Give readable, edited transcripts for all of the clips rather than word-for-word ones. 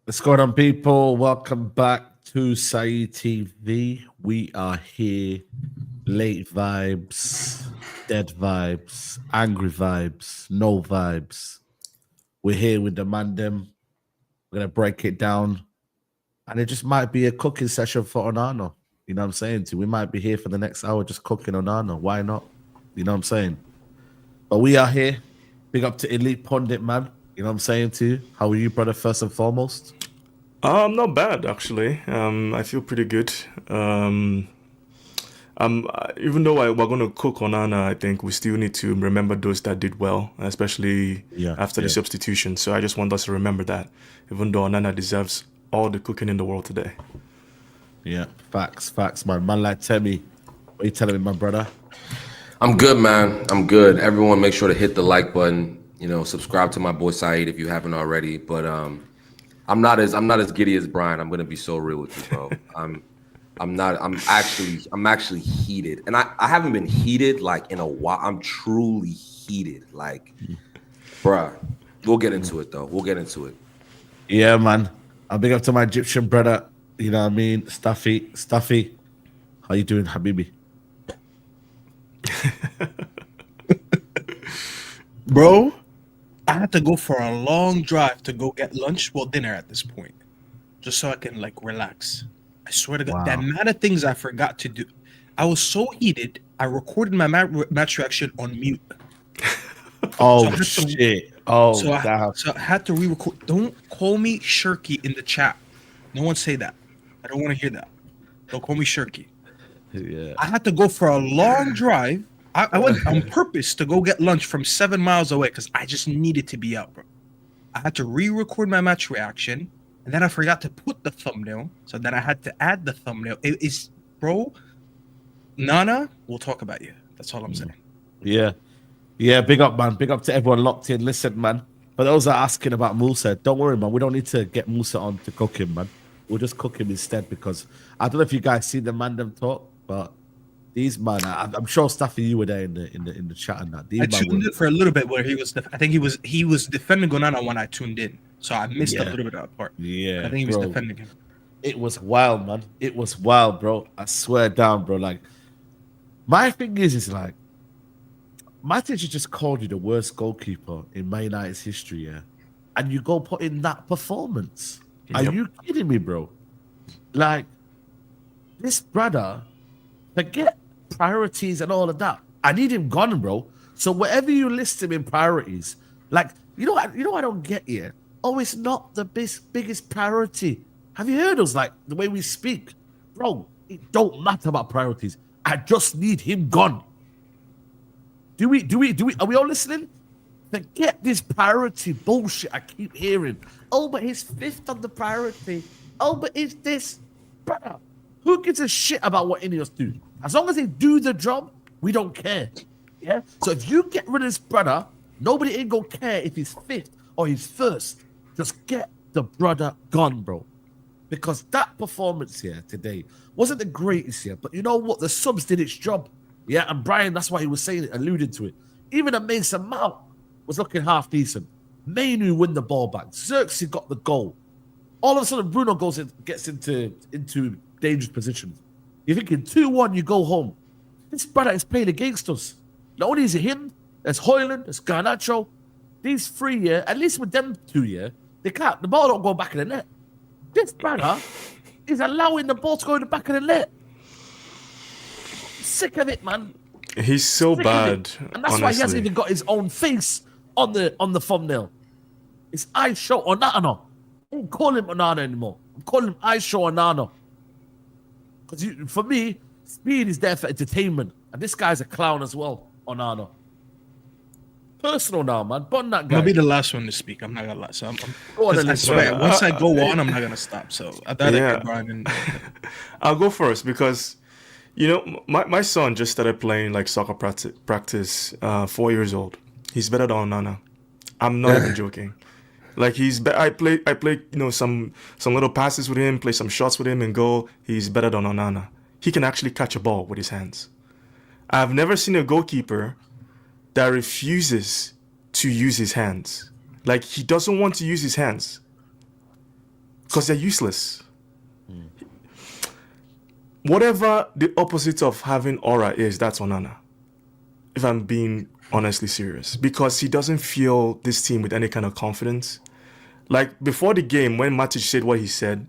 What's going on, people? Welcome back to Saeed TV. We are here. Late vibes, dead vibes, angry vibes, no vibes. We're here with the Mandem. We're going to break it down. And it just might be a cooking session for Onana. You know what I'm saying to you? We might be here for the next hour just cooking Onana. Why not? You know what I'm saying? But we are here. Big up to Elite Pundit, man. You know what I'm saying to you? How are you, brother, first and foremost? Not bad, actually. I feel pretty good. Even though we're going to cook Onana, I think we still need to remember those that did well, especially after the substitution. So I just want us to remember that, even though Onana deserves all the cooking in the world today. Yeah, facts, man. Man like Temi, what are you telling me, my brother? I'm good, man. I'm good. Everyone, make sure to hit the like button. You know, subscribe to my boy Saeed if you haven't already. But I'm not as giddy as Brian. I'm gonna be so real with you, bro. I'm actually heated, and I haven't been heated like in a while. I'm truly heated, like, bruh. We'll get into it though. We'll get into it. Yeah, man. I'm big up to my Egyptian brother. You know what I mean? Stuffy. How you doing, Habibi? Bro, I had to go for a long drive to go get lunch, well, dinner at this point, just so I can like relax. I swear to God, the amount of things I forgot to do. I was so heated, I recorded my match reaction on mute. Oh, shit. So I had to re-record. Don't call me Cherki in the chat. No one say that. I don't want to hear that. Don't call me Cherki. Yeah. I had to go for a long drive. I went on purpose to go get lunch from 7 miles away because I just needed to be out, bro. I had to re-record my match reaction, and then I forgot to put the thumbnail. So then I had to add the thumbnail. It is, bro. Nana, we'll talk about you. That's all I'm saying. Yeah. Yeah, big up, man. Big up to everyone locked in. Listen, man. For those that are asking about Musa, don't worry, man. We don't need to get Musa on to cook him, man. We'll just cook him instead because I don't know if you guys see the Mandem talk, but these man, I'm sure Staffy, you were there in the chat and that. I tuned in for a little bit where he was. I think he was defending Onana when I tuned in, so I missed a little bit of that part. Yeah, I think he was defending him. It was wild, man. It was wild, bro. I swear down, bro. Like, my thing is like, Matic just called you the worst goalkeeper in Man United's history, yeah, and you go put in that performance. Are you kidding me, bro? Like, this brother, forget priorities and all of that. I need him gone, bro. So whatever you list him in priorities, like, you know, I don't get here. Oh, it's not the biggest priority. Have you heard us, like, the way we speak? Bro, it don't matter about priorities. I just need him gone. Are we all listening? Forget this priority bullshit I keep hearing. Oh, but he's fifth on the priority. Oh, but it's this. Brother, who gives a shit about what any of us do? As long as they do the job, we don't care. Yeah? So if you get rid of this brother, nobody ain't gonna care if he's fifth or he's first. Just get the brother gone, bro. Because that performance here today wasn't the greatest here, but you know what? The subs did its job. Yeah, and Brian, that's why he was saying it, alluded to it. Even a Mason Mount was looking half decent. Mainu win the ball back. Zirkzee got the goal. All of a sudden, Bruno gets into dangerous positions. You're thinking 2-1, you go home. This brother is playing against us. Not only is it him, there's Højlund, there's Garnacho. These three, yeah, at least with them two, yeah, the ball don't go back in the net. This brother is allowing the ball to go in the back of the net. Sick of it, man. He's so bad, and that's why he hasn't even got his own face on the thumbnail. His eyes show Onana. I don't call him Onana anymore. I'm call him Aisha Onana. Because for me, speed is there for entertainment. And this guy's a clown as well, Onana. Personal now, man. Bun that guy. I'll be the last one to speak. I'm not gonna lie. So I listen. swear, once I go on, I'm not gonna stop. So I'd rather get Brian and I'll go first because, you know, my son just started playing like soccer practice 4 years old. He's better than Onana. I'm not even joking. Like I play, you know, some little passes with him, play some shots with him and goal. He's better than Onana. He can actually catch a ball with his hands. I've never seen a goalkeeper that refuses to use his hands. Like, he doesn't want to use his hands because they're useless. Whatever the opposite of having aura is, that's Onana. If I'm being honestly serious, because he doesn't feel this team with any kind of confidence. Like, before the game, when Matic said what he said,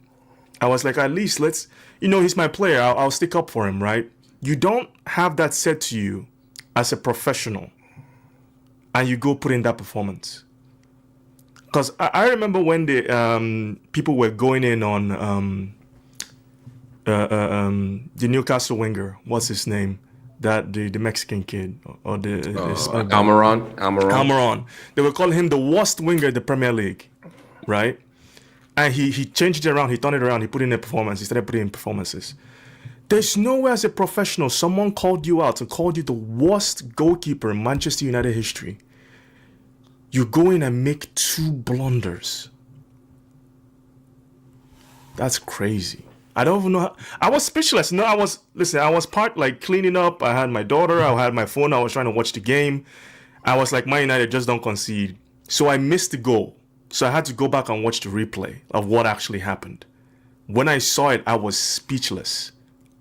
I was like, at least let's, you know, he's my player. I'll stick up for him, right? You don't have that said to you as a professional and you go put in that performance. Because I remember when the people were going in on the Newcastle winger, what's his name? That the Mexican kid or the Almiron. They were calling him the worst winger in the Premier League, right? And he changed it around, he turned it around, he put in a performance, he started putting in performances. There's nowhere as a professional, someone called you out and called you the worst goalkeeper in Manchester United history. You go in and make 2 blunders. That's crazy. I don't even know how, I was speechless. No, I was part like cleaning up. I had my daughter, I had my phone, I was trying to watch the game. I was like, Man United, just don't concede. So I missed the goal. So I had to go back and watch the replay of what actually happened. When I saw it, I was speechless.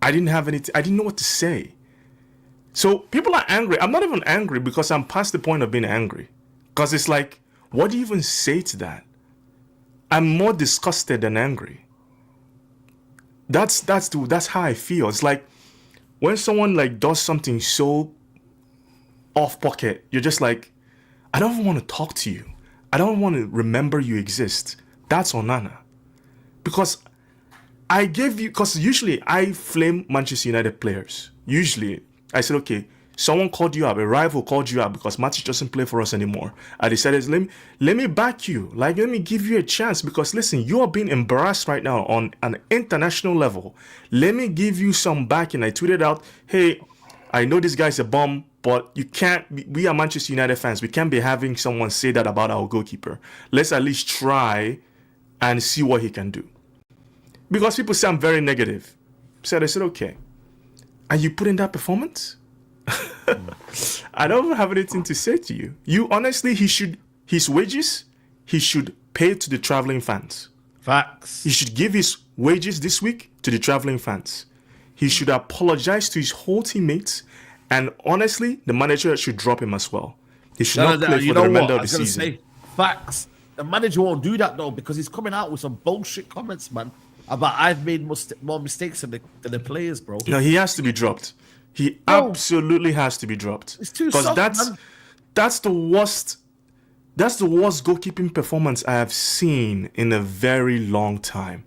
I didn't know what to say. So people are angry. I'm not even angry because I'm past the point of being angry. Because it's like, what do you even say to that? I'm more disgusted than angry. That's how I feel. It's like when someone like does something so off pocket, you're just like, I don't even want to talk to you. I don't want to remember you exist. That's Onana. Because because usually I flame Manchester United players. Usually I said, okay, someone called you up, a rival called you up because Matic doesn't play for us anymore. I decided, let me back you. Like, let me give you a chance because listen, you are being embarrassed right now on an international level. Let me give you some backing. I tweeted out, hey, I know this guy's a bum, but you can't, we are Manchester United fans. We can't be having someone say that about our goalkeeper. Let's at least try and see what he can do. Because people say I'm very negative. So I said, okay. And you put in that performance? I don't have anything to say to you. You honestly, his wages, he should pay to the traveling fans. Facts. He should give his wages this week to the traveling fans. He should apologize to his whole teammates. And honestly, the manager should drop him as well. He should not play for the remainder of the season. Say, facts. The manager won't do that though because he's coming out with some bullshit comments, man, about I've made more mistakes than the players, bro. No, he has to be dropped. He absolutely has to be dropped. It's too soft, man. That's the worst goalkeeping performance I have seen in a very long time.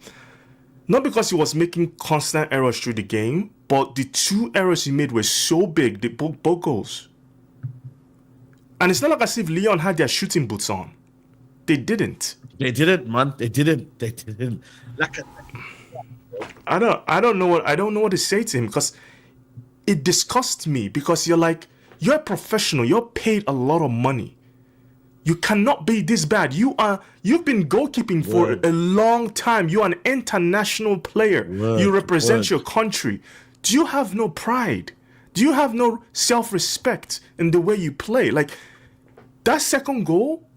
Not because he was making constant errors through the game, but the 2 errors he made were so big, both goals. And it's not like as if Lyon had their shooting boots on. They didn't. They didn't, man. They didn't. I don't know what to say to him because it disgusts me because you're a professional. You're paid a lot of money. You cannot be this bad. You've been goalkeeping for a long time. You're an international player. You represent your country. Do you have no pride? Do you have no self-respect in the way you play? Like, that second goal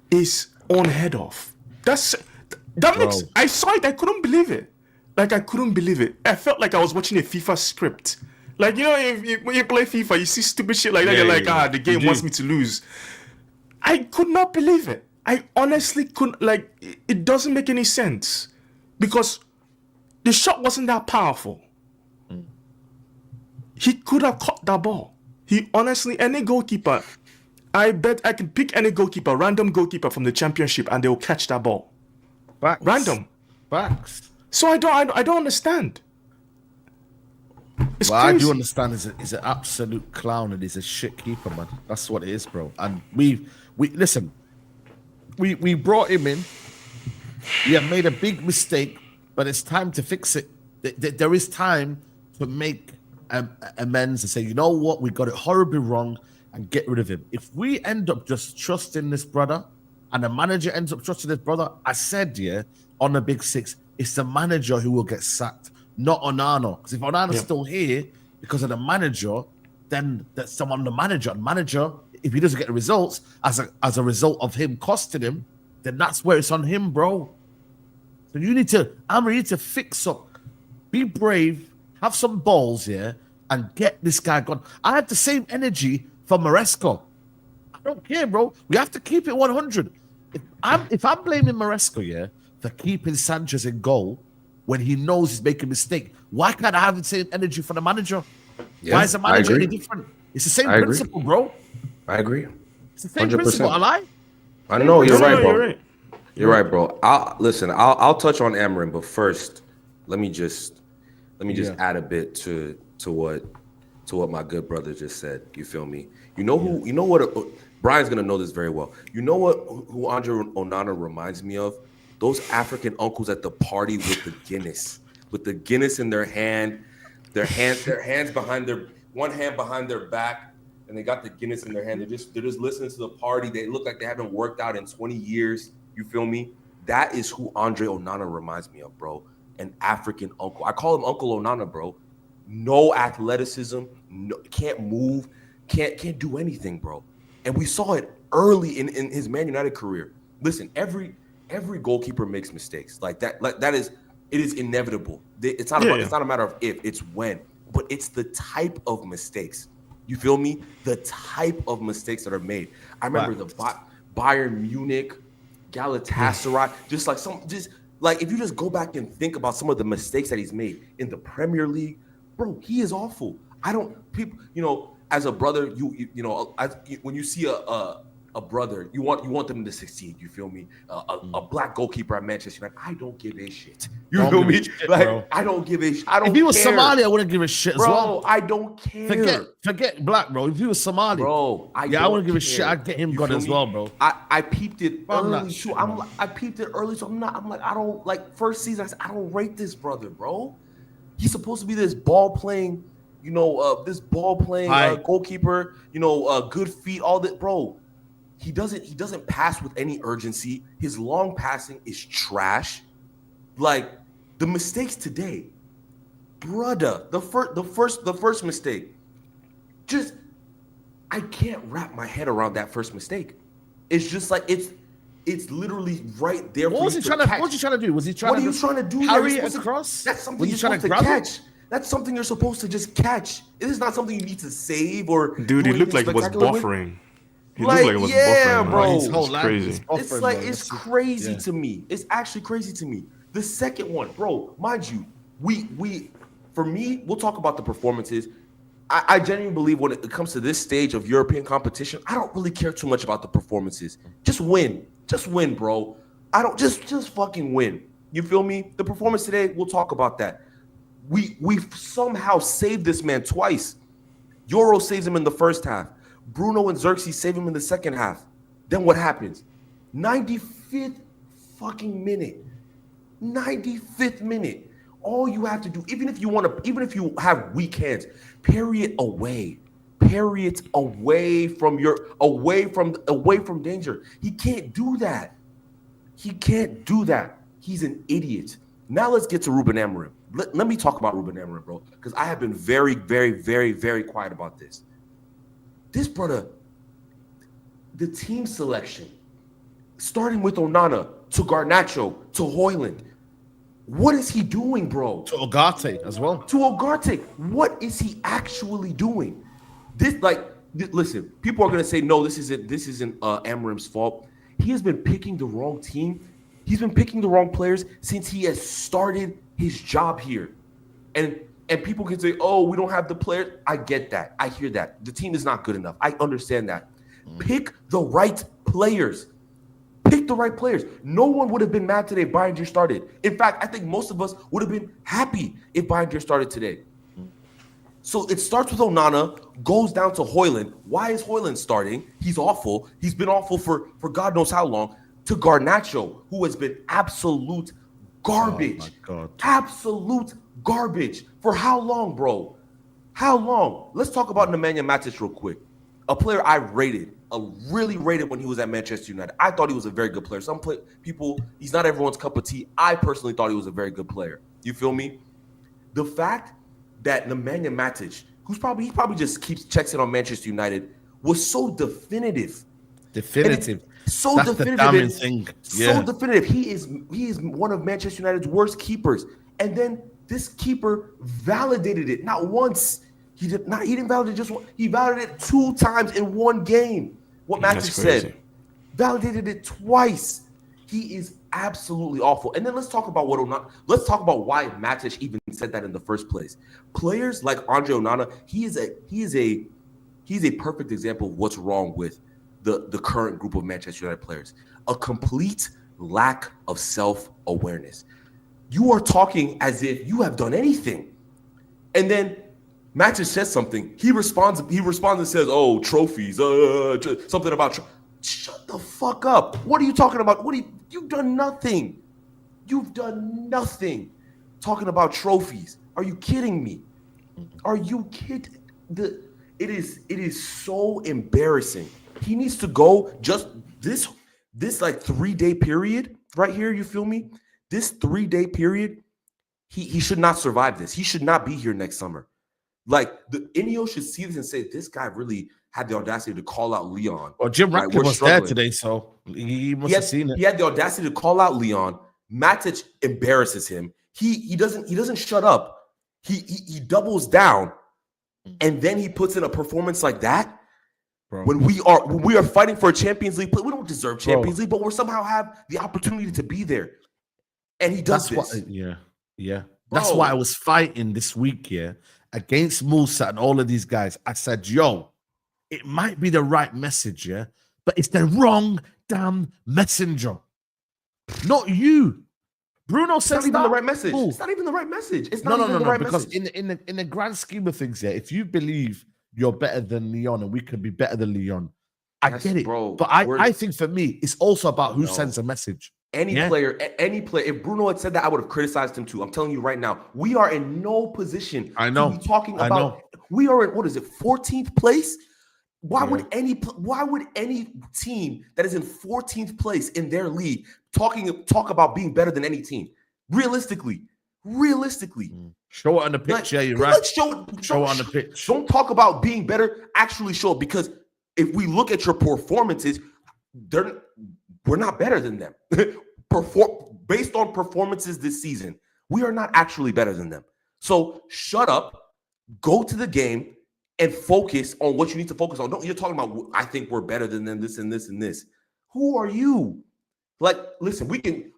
is unheard of. I saw it. I couldn't believe it. Like, I couldn't believe it. I felt like I was watching a FIFA script. Like, you know, when you play FIFA, you see stupid shit like that. You're like, the game wants me to lose. I could not believe it. I honestly couldn't. Like, it doesn't make any sense because the shot wasn't that powerful. He could have caught that ball. He honestly, any goalkeeper, I bet I can pick any goalkeeper, random goalkeeper from the championship, and they will catch that ball. Facts. Random. Facts. So I don't understand. It's Well, I crazy. do understand he's an absolute clown and he's a shit keeper, man. That's what it is, bro. And we listen. We brought him in. We have made a big mistake, but it's time to fix it. There is time to make amends and say, you know what, we got it horribly wrong, and get rid of him. If we end up just trusting this brother, and the manager ends up trusting this brother, I said, on the Big Six, it's the manager who will get sacked, not Onana. Because if Onana's still here because of the manager, then that's someone the manager. And manager, if he doesn't get the results as a result of him costing him, then that's where it's on him, bro. So you need to fix up, be brave, have some balls here, and get this guy gone. I had the same energy for Maresco. I don't care, bro. We have to keep it 100. If I'm blaming Maresco, for keeping Sanchez in goal when he knows he's making a mistake, why can't I have the same energy for the manager? Yeah, Why is the manager any different? It's the same principle, bro. I agree. It's the same 100%. principle. I lie. I know you're right, bro. You're right. You're right, bro. I'll touch on Amarin, but first, let me just add a bit to what my good brother just said. You feel me? You know what Brian's gonna know this very well. You know who André Onana reminds me of? Those African uncles at the party with the Guinness in their hand, their hands behind one hand behind their back, and they got the Guinness in their hand. They're just listening to the party. They look like they haven't worked out in 20 years. You feel me? That is who André Onana reminds me of, bro. An African uncle. I call him Uncle Onana, bro. No athleticism, can't move, can't do anything, bro. And we saw it early in his Man United career. Listen, every goalkeeper makes mistakes. Like that. It is inevitable. It's not it's not a matter of if, it's when. But it's the type of mistakes. You feel me? The type of mistakes that are made. I remember the Bayern Munich, Galatasaray, just if you just go back and think about some of the mistakes that he's made in the Premier League, bro, he is awful. As a brother, when you see a brother, you want them to succeed. You feel me? A black goalkeeper at Manchester United, I don't give a shit. You feel me? I don't give a shit. I don't. If he was care. Somali, I wouldn't give a shit as well. Bro, I don't care. Forget black, bro. If he was Somali, bro, I wouldn't give a shit. I'd get him gone as well, bro. I peeped it early too. I peeped it early, so I don't like first season. I said, I don't rate this brother, bro. He's supposed to be this ball playing, goalkeeper. Good feet, all that, bro. He doesn't pass with any urgency. His long passing is trash. Like the mistakes today, brother. The first mistake. Just I can't wrap my head around that first mistake. It's just like it's literally right there. What was he trying to do? Was he trying? What are you trying to do? Carry it across? That's something you're supposed to catch. That's something you're supposed to just catch. It is not something you need to save or. Dude, he looked like he was buffering. He looked like it was buffering, bro. It's crazy. It's crazy to me. It's actually crazy to me. The second one, bro, mind you, for me, we'll talk about the performances. I genuinely believe when it comes to this stage of European competition, I don't really care too much about the performances. Just win. Just win, bro. I don't just fucking win. You feel me? The performance today, we'll talk about that. We've somehow saved this man twice. Euro saves him in the first half. Bruno and Zirkzee save him in the second half. Then what happens? 95th fucking minute. 95th minute. All you have to do, even if you have weak hands, parry it away. Parry it away from danger. He can't do that. He's an idiot. Now let's get to Ruben Amorim. Let me talk about Ruben Amorim, bro, because I have been very, very, very, very quiet about this. This brother, the team selection, starting with Onana to Garnacho to Højlund, what is he doing, bro? To Ugarte as well. To Ugarte, what is he actually doing? Listen, people are gonna say no. This isn't Amorim's fault. He has been picking the wrong team. He's been picking the wrong players since he has started his job here, and people can say, "Oh, we don't have the players." I get that. I hear that. The team is not good enough. I understand that. Pick the right players. Pick picked the right players. No one would have been mad today if Bayern started. In fact, I think most of us would have been happy if Bayern started today. So it starts with Onana, goes down to Højlund. Why is Højlund starting? He's awful. He's been awful for God knows how long. To Garnacho, who has been absolute garbage. Oh my God. Absolute garbage. For how long, bro? How long? Let's talk about Nemanja Matic real quick. A player I really rated when he was at Manchester United. I thought he was a very good player. People, he's not everyone's cup of tea. I personally thought he was a very good player. You feel me? The fact that Nemanja Matic, he probably just checks in on Manchester United, was so definitive. So That's definitive. the damning thing. Yeah. So definitive. He is one of Manchester United's worst keepers. And then this keeper validated it. Not once. He didn't validate just one. He validated it 2 times in one game. What Matic said. Validated it twice. He is absolutely awful. And then let's talk about why Matic even said that in the first place. Players like André Onana, he's a perfect example of what's wrong with the current group of Manchester United players. A complete lack of self-awareness. You are talking as if you have done anything. And then Matic says something. He responds and says, "Oh, trophies, something about shut the fuck up. What are you talking about? You've done nothing. You've done nothing. Talking about trophies. Are you kidding me? Are you kidding? It is so embarrassing. He needs to go just this like 3-day period right here, you feel me? This 3-day period, he should not survive this. He should not be here next summer. Like the Ineos should see this and say, this guy really had the audacity to call out Lyon. Well, Jim Ratcliffe was there today, so he must have seen it. He had the audacity to call out Lyon. Matic embarrasses him. He doesn't shut up. He doubles down, and then he puts in a performance like that. Bro. When we are fighting for a Champions League, we don't deserve Champions League, but we somehow have the opportunity to be there. And he does this. Yeah. That's why I was fighting this week, against Musa and all of these guys. I said, yo, it might be the right message, but it's the wrong damn messenger. Not you. Bruno says it's not even the right message. It's not even the right message. It's not even the right because message. in the grand scheme of things, if you believe you're better than Lyon and we can be better than Lyon, I get it. Bro, but I think for me, it's also about who sends a message. Any player, if Bruno had said that, I would have criticized him too. I'm telling you right now, we are in no position to be talking about. We are in 14th place. Why would any team that is in 14th place in their league talk about being better than any team? Realistically. Show it on the pitch. You're right. Show it on the pitch. Don't talk about being better. Actually show it, because if we look at your performances, we're not better than them. Based on performances this season, we are not actually better than them. So shut up, go to the game, and focus on what you need to focus on. You're talking about, I think we're better than them, this and this and this. Who are you? Like, listen,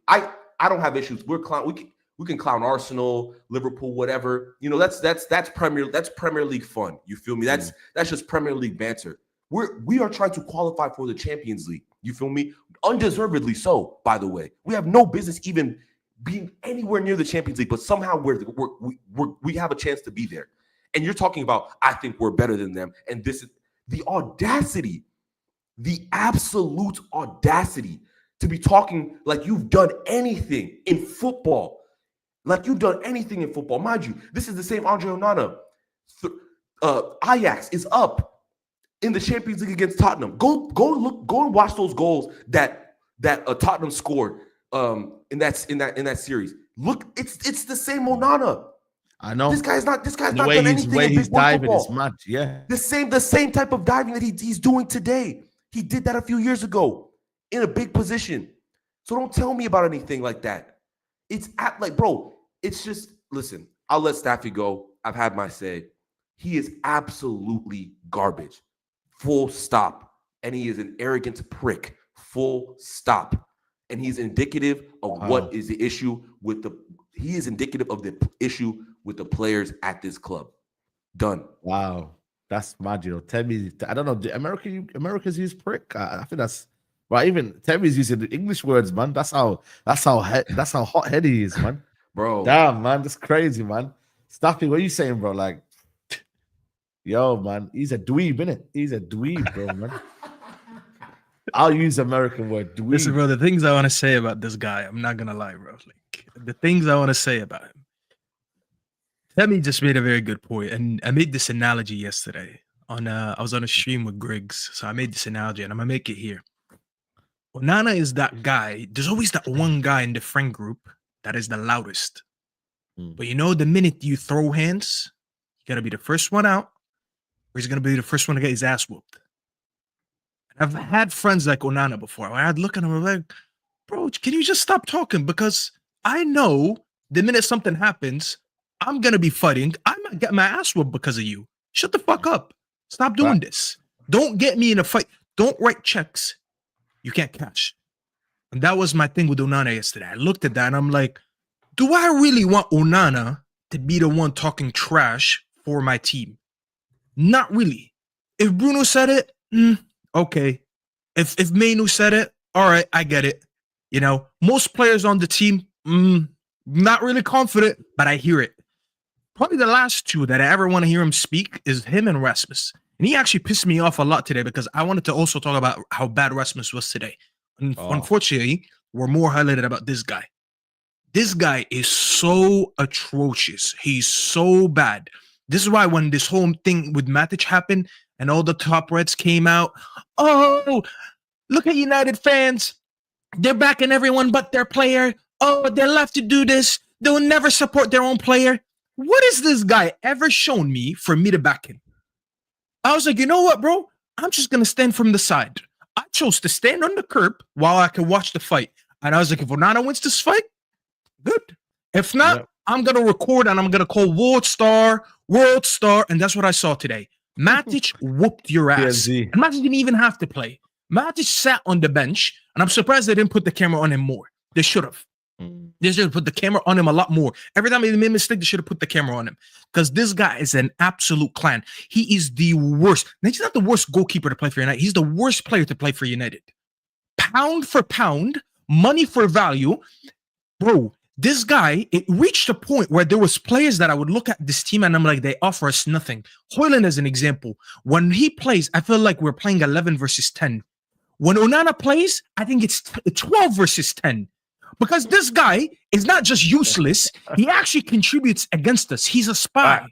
I don't have issues. We can clown Arsenal, Liverpool, whatever. You know, that's Premier League fun. You feel me? That's just Premier League banter. We are trying to qualify for the Champions League. You feel me? Undeservedly so, by the way. We have no business even being anywhere near the Champions League, but somehow we have a chance to be there. And you're talking about, I think we're better than them. And this is the audacity, the absolute audacity to be talking like you've done anything in football. Like you've done anything in football. Mind you, this is the same André Onana. Ajax is up in the Champions League against Tottenham. Go and watch those goals that Tottenham scored in that series. Look, it's the same Onana. I know this guy's not done anything. The way he's diving football. is mad. Yeah, the same type of diving that he's doing today. He did that a few years ago in a big position. So don't tell me about anything like that. It's bro. It's just, listen. I'll let Staffy go. I've had my say. He is absolutely garbage. Full stop. And he is an arrogant prick. Full stop. And he's indicative of what is the issue with he is indicative of the issue with the players at this club. Done. Wow. That's mad, Tell me, I don't know. America's use prick. I think that's Right, even Terry's using the English words, man. That's how hot headed he is, man. Bro. Damn, man, that's crazy, man. Staffy, what are you saying, bro? Like, yo, man, he's a dweeb, innit? He's a dweeb, bro, man. I'll use American word, dweeb. Listen, bro, the things I want to say about this guy, I'm not gonna lie, bro. Like the things I want to say about him. Temi just made a very good point, and I made this analogy yesterday. I was on a stream with Griggs, so I made this analogy, and I'm gonna make it here. Onana is that guy. There's always that one guy in the friend group that is the loudest. But you know, the minute you throw hands, you gotta be the first one out, or he's gonna be the first one to get his ass whooped. And I've had friends like Onana before. I'd look at him and be like, bro, can you just stop talking? Because I know the minute something happens, I'm gonna be fighting. I might get my ass whooped because of you. Shut the fuck up. Stop doing this. Don't get me in a fight. Don't write checks you can't cash. And that was my thing with Onana yesterday. I looked at that and I'm like, do I really want Onana to be the one talking trash for my team? Not really. If Bruno said it, okay. If Mainu said it, all right, I get it. You know, most players on the team, not really confident, but I hear it. Probably the last two that I ever want to hear him speak is him and Rasmus. And he actually pissed me off a lot today because I wanted to also talk about how bad Rasmus was today. Unfortunately, we're more highlighted about this guy. This guy is so atrocious. He's so bad. This is why when this whole thing with Matic happened and all the top reds came out, oh, look at United fans. They're backing everyone but their player. Oh, they're left to do this. They'll never support their own player. What has this guy ever shown me for me to back him? I was like, you know what, bro? I'm just going to stand from the side. I chose to stand on the curb while I could watch the fight. And I was like, if Onana wins this fight, good. If not, I'm going to record and I'm going to call World Star. And that's what I saw today. Matic whooped your ass. And Matic didn't even have to play. Matic sat on the bench, and I'm surprised they didn't put the camera on him more. They should have. They should have put the camera on him a lot more. Every time he made a mistake, they should have put the camera on him. Because this guy is an absolute clown. He is the worst. Now, he's not the worst goalkeeper to play for United. He's the worst player to play for United. Pound for pound, money for value. Bro, this guy, it reached a point where there was players that I would look at this team and I'm like, they offer us nothing. Højlund as an example. When he plays, I feel like we're playing 11 versus 10. When Onana plays, I think it's 12 versus 10. Because this guy is not just useless, he actually contributes against us. He's a spy.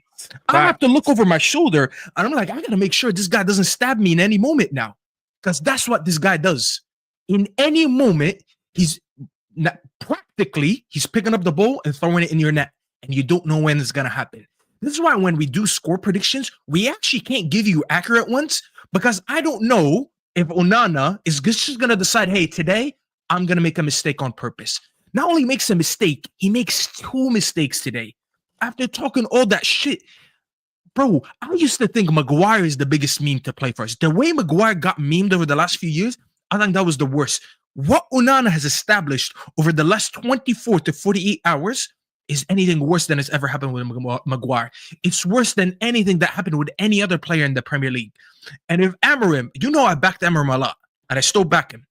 I have to look over my shoulder and I'm like, I gotta make sure this guy doesn't stab me in any moment now. Because that's what this guy does. In any moment, he's picking up the ball and throwing it in your net. And you don't know when it's gonna happen. This is why when we do score predictions, we actually can't give you accurate ones because I don't know if Onana is just gonna decide, hey, today I'm going to make a mistake on purpose. Not only makes a mistake, he makes 2 mistakes today. After talking all that shit, bro, I used to think Maguire is the biggest meme to play for us. The way Maguire got memed over the last few years, I think that was the worst. What Onana has established over the last 24 to 48 hours is anything worse than has ever happened with Maguire. It's worse than anything that happened with any other player in the Premier League. And if Amorim, you know I backed Amorim a lot, and I still back him.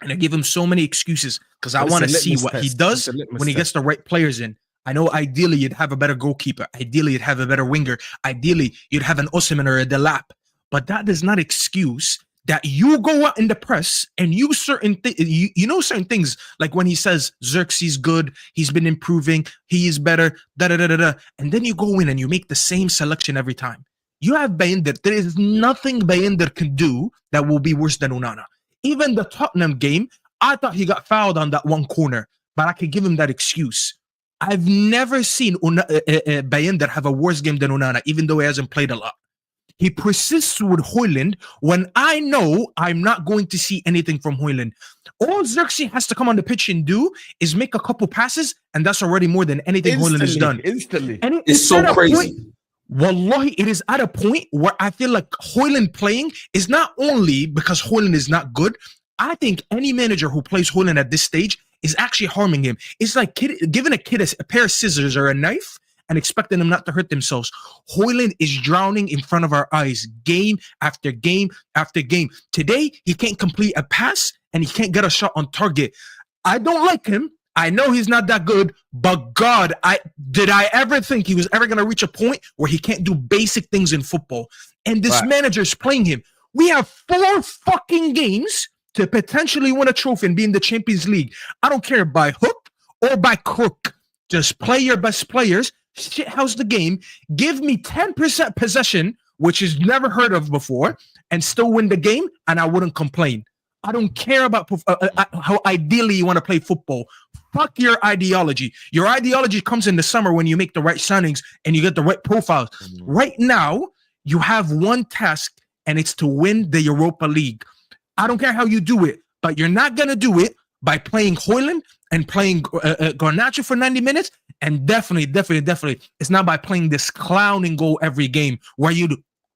And I give him so many excuses because I want to see what he does when he gets the right players in. I know ideally you'd have a better goalkeeper. Ideally you'd have a better winger. Ideally you'd have an Osimhen or a Delap. But that does not excuse that you go out in the press and you certain you know certain things like when he says Zirkzee's good, he's been improving, he is better, and then you go in and you make the same selection every time. You have Bayender. There is nothing Bayender can do that will be worse than Onana. Even the Tottenham game, I thought he got fouled on that one corner, but I could give him that excuse. I've never seen Bayender have a worse game than Onana, even though he hasn't played a lot. He persists with Højlund when I know I'm not going to see anything from Højlund. All Zirkzee has to come on the pitch and do is make a couple passes, and that's already more than anything Højlund has done. Instantly. And it's so crazy. Wallahi, it is at a point where I feel like Højlund playing is not only because Højlund is not good. I think any manager who plays Højlund at this stage is actually harming him. It's like giving a kid a pair of scissors or a knife and expecting them not to hurt themselves. Højlund is drowning in front of our eyes, game after game after game. Today, he can't complete a pass, and he can't get a shot on target. I don't like him. I know he's not that good, but God, did I ever think he was ever going to reach a point where he can't do basic things in football? And this manager's playing him. We have 4 fucking games to potentially win a trophy and be in the Champions League. I don't care by hook or by crook. Just play your best players. Shit, how's the game? Give me 10% possession, which is never heard of before, and still win the game, and I wouldn't complain. I don't care about how ideally you want to play football. Fuck your ideology. Your ideology comes in the summer when you make the right signings and you get the right profiles. Right now, you have one task, and it's to win the Europa League. I don't care how you do it, but you're not going to do it by playing Højlund and playing Garnacho for 90 minutes. And definitely, it's not by playing this clowning goal every game where you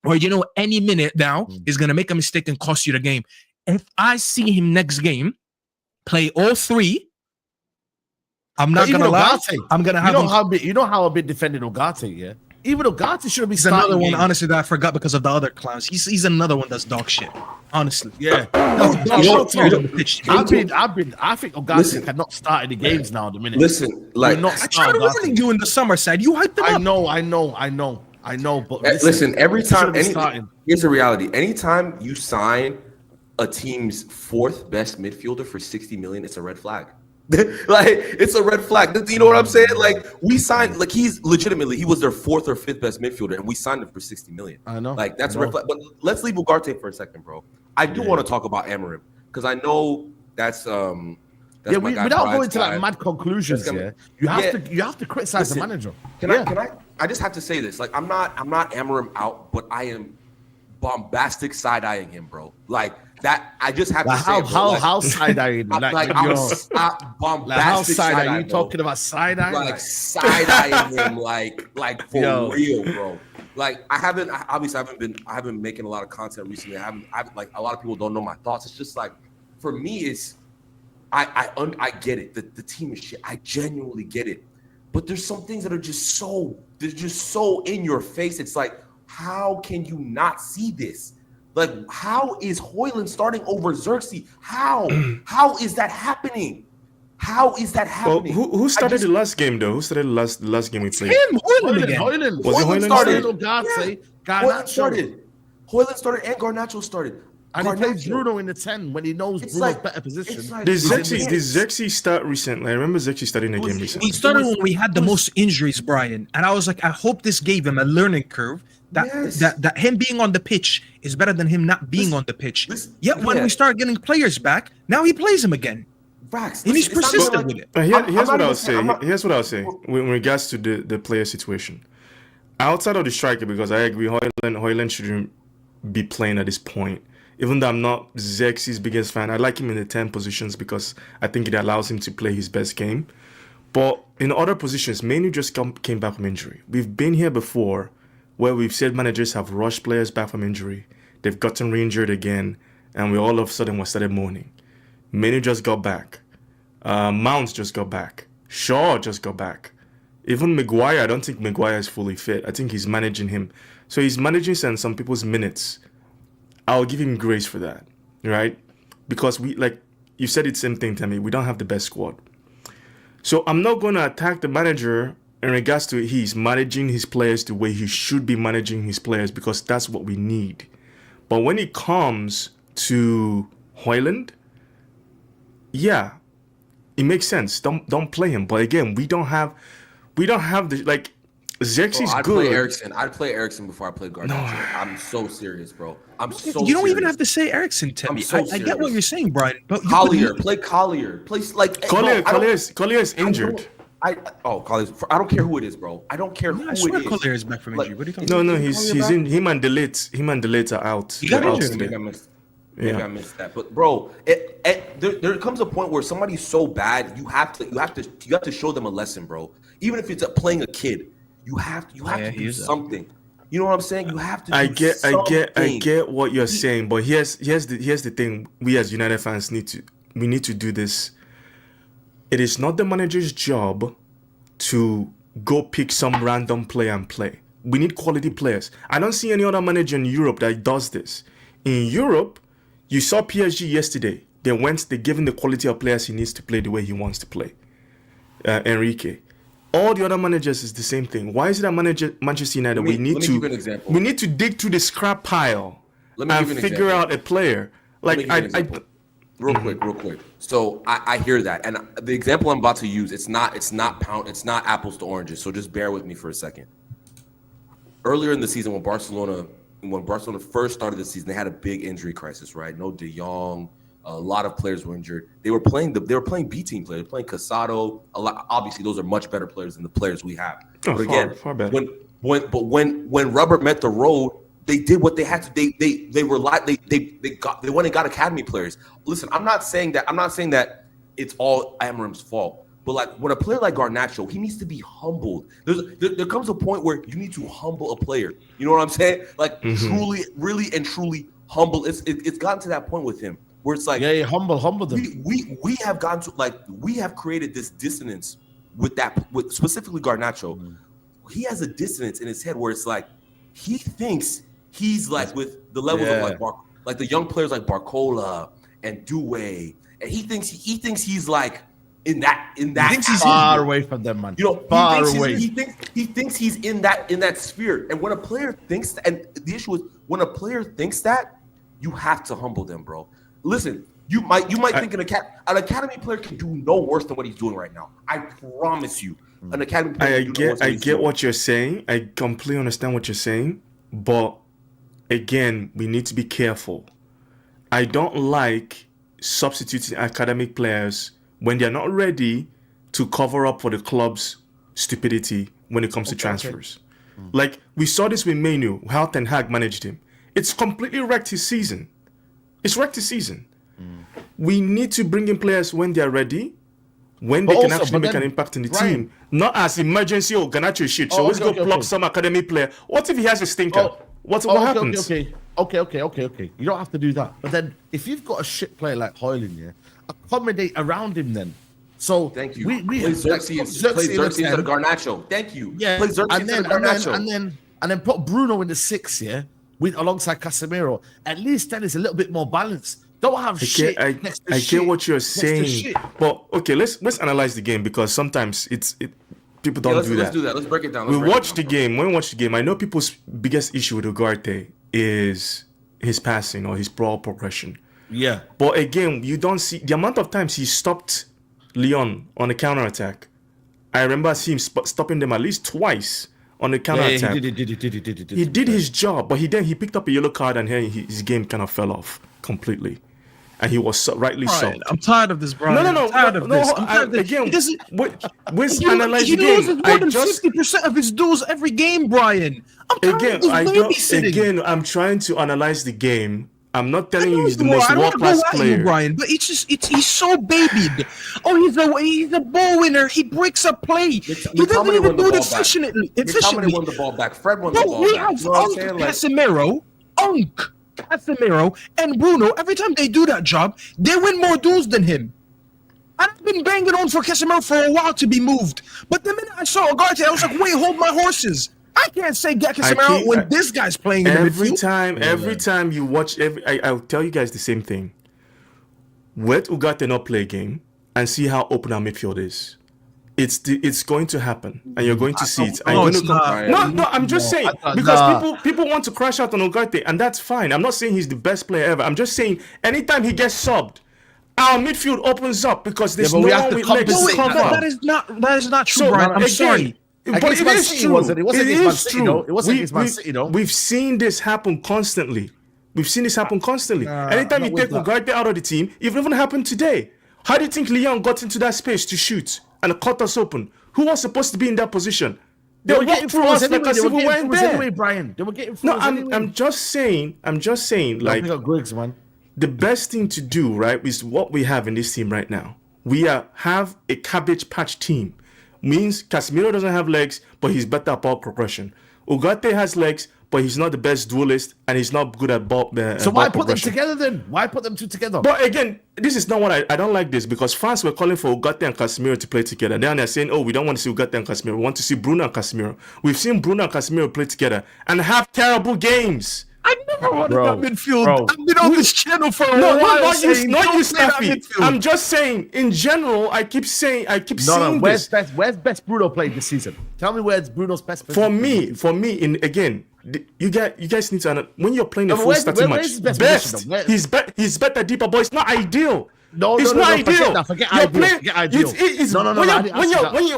know any minute now is going to make a mistake and cost you the game. If I see him next game play all 3, I'm not going to lie. I'm going to have you know how I've been defending Ugarte, yeah? Even Ugarte should be starting. Another one, honestly, that I forgot because of the other clowns. He's another one that's dog shit. Honestly, yeah. I think Ugarte cannot start in the games now. At the minute, listen, like I tried warning you in the summer side. You hyped him up. I know. But listen, every time, here's the reality. Anytime you sign a team's 4th best midfielder for 60 million, it's a red flag. Like, it's a red flag. You know what I'm saying? Like, we signed, like, he was their 4th or 5th best midfielder, and we signed him for 60 million. I know. Like, that's a red flag. But let's leave Ugarte for a second, bro. I do want to talk about Amorim, because I know that's without going to like mad conclusions, you have to criticize the manager. Can I just have to say this. Like, I'm not Amorim out, but I am bombastic side-eyeing him, bro. Like, that I just have to say. How side-eyeing? Bombastic side-eye? Are you talking about side-eye? Like side-eyeing him, like for real, bro. Like, I haven't been making a lot of content recently. I haven't like, a lot of people don't know my thoughts. It's just like, for me, it's I get it. The team is shit. I genuinely get it. But there's some things that are just so in your face. It's like, how can you not see this? Like, how is Højlund starting over Zirkzee? How is that happening? How is that happening? Well, who started the last game though? Who started the last game we played? Højlund. Was it Højlund started? Højlund started and Garnacho started. And he plays Bruno in the 10 when he knows Bruno's better position. Did Zirkzee start recently? I remember Zirkzee starting the game recently. He started when we had the most injuries, Brian. And I was like, I hope this gave him a learning curve. That him being on the pitch is better than him not being on the pitch. Yet when we start getting players back, now he plays him again. Facts. And he's persistent with it. Here's what I'll say in regards to the player situation. Outside of the striker, because I agree, Højlund shouldn't be playing at this point. Even though I'm not Zirkzee's biggest fan, I like him in the 10 positions because I think it allows him to play his best game. But in other positions, Manu just came back from injury. We've been here before where we've said managers have rushed players back from injury. They've gotten re-injured again, and we all of a sudden started mourning. Manu just got back. Mount just got back. Shaw just got back. Even Maguire, I don't think Maguire is fully fit. I think he's managing him. So he's managing some people's minutes. I'll give him grace for that, right? Because we, like you said, it's the same thing to me. We don't have the best squad. So I'm not going to attack the manager in regards to he's managing his players the way he should be managing his players, because that's what we need. But when it comes to Højlund, yeah, it makes sense. Don't play him. But again, we don't have the, like, Zirkzee's good. I'd play Eriksen before I play Garnacho. No. I'm so serious, bro. You don't even have to say Eriksen, Timmy. I get what you're saying, Brian. But play Collier. Play like Collier's injured. Collier's. I don't care who it is, bro. I don't care who it is. Collier is back from injury. What are you talking about? No, he's in. Him and Delete are out. He got injured. Maybe I missed that. But bro, there comes a point where somebody's so bad, you have to show them a lesson, bro. Even if it's playing a kid, you have to do something. You know what I'm saying? You have to. I get what you're saying, but here's the thing. We as United fans need to do this. It is not the manager's job to go pick some random player and play. We need quality players. I don't see any other manager in Europe that does this. In Europe, you saw PSG yesterday. They gave him the quality of players he needs to play the way he wants to play. Enrique. All the other managers is the same thing. Why is it that Manchester United we need to dig through the scrap pile and figure out a player? Like real quick. So I hear that, and the example I'm about to use, it's not apples to oranges. So just bear with me for a second. Earlier in the season, when Barcelona first started the season, they had a big injury crisis, right? No De Jong, a lot of players were injured. They were playing B team players, playing Casado. Obviously, those are much better players than the players we have. Oh, but again, far better. When rubber met the road, they did what they had to. They went and got academy players. Listen, I'm not saying that it's all Amorim's fault. But like when a player like Garnacho, he needs to be humbled. There comes a point where you need to humble a player. You know what I'm saying? Like truly, really and truly humble. It's gotten to that point with him where it's like humble them. We have gotten to we have created this dissonance with specifically Garnacho. He has a dissonance in his head where it's like he thinks he's like with the levels of like the young players like Barcola and Doué, and he thinks he's like in that he's far away from them, man. You know, far away. He thinks he's in that sphere. And when a player thinks that, and the issue is when a player thinks that, you have to humble them, bro. Listen, you might think an academy player can do no worse than what he's doing right now. I promise you, an academy player. I get what you're saying. I completely understand what you're saying, but again, we need to be careful. I don't like substituting academic players when they're not ready to cover up for the club's stupidity when it comes to transfers. Like, we saw this with Menu, how Ten Hag managed him. It's completely wrecked his season. We need to bring in players when they're ready, when they can actually make an impact in the team. Not as emergency or Garnacho shit. So let's go plug some academy player. What if he has a stinker? What happens? Okay. You don't have to do that. But then, if you've got a shit player like Højlund, accommodate around him then. So thank you. We play Zirkzee instead of Garnacho. Thank you. Yeah. Play Zirkzee instead of Garnacho. And then put Bruno in the 6, alongside Casemiro. At least then it's a little bit more balanced. Don't have shit. I get what you're saying. But okay, let's analyze the game because sometimes people don't do that. Let's do that. Let's break it down. When we watch the game, I know people's biggest issue with Ugarte is his passing or his ball progression. Yeah. But again, you don't see the amount of times he stopped Lyon on a counter-attack. I remember seeing him stopping them at least twice on the counter-attack. He did his job, but he picked up a yellow card and his game kind of fell off completely. And he was rightly so. I'm tired of this, Brian. No. I'm tired of this. Again, let's he analyze the loses game. more than 50% of his duels every game, Brian. I'm tired of this babysitting. I'm trying to analyze the game. I'm not telling you he's the most world-class player, you, Brian, but he's so babied. Oh, he's a ball winner. He breaks a play. He doesn't even do it efficiently. McTominay won the ball back. Fred won the ball we back. have Casemiro, and Bruno. Every time they do that job, they win more duels than him. I've been banging on for Casemiro for a while to be moved, but the minute I saw Ugarte, I was like, "Wait, hold my horses." I can't say get Casemiro when this guy's playing in the midfield. Every time you watch, I'll tell you guys the same thing. Let Ugarte not play a game and see how open our midfield is. It's going to happen, and you're going to see it. I'm just saying because people want to crash out on Ugarte, and that's fine. I'm not saying he's the best player ever. I'm just saying anytime he gets subbed, our midfield opens up because there's no one with legs to cover. That is not true, Brian. I'm sorry. But it is true. It wasn't against Man City, though. We've seen this happen constantly. Anytime you take Ugarte out of the team, it even happened today. How do you think Lyon got into that space to shoot and cut us open? Who was supposed to be in that position? They were getting through us like as if we weren't there. Anyway, Brian. They were getting through us anyway. I'm just saying, like, Griggs, man. The best thing to do, right, is what we have in this team right now. We have a cabbage patch team. Means Casemiro doesn't have legs, but he's better at ball progression. Ugarte has legs, but he's not the best duelist, and he's not good at ball. So why put them together then? Why put them two together? But again, this is not what I don't like this because fans were calling for Ugarte and Casemiro to play together. Then they're saying, "Oh, we don't want to see Ugarte and Casemiro. We want to see Bruno and Casemiro." We've seen Bruno and Casemiro play together and have terrible games. I never wanted Bro, that midfield. bro. I've been on this channel for a No, while. not you, saying, not "Don't you, play that Staffy. midfield." I'm just saying, in general, I keep seeing No, this. where's best Bruno played this season? Tell me where's Bruno's best. For me, you guys need to when you're playing a full where's starting his match. best position, though? He's better deeper, but it's not ideal. No, it's not ideal. Forget You're ideal. playing. Forget ideal.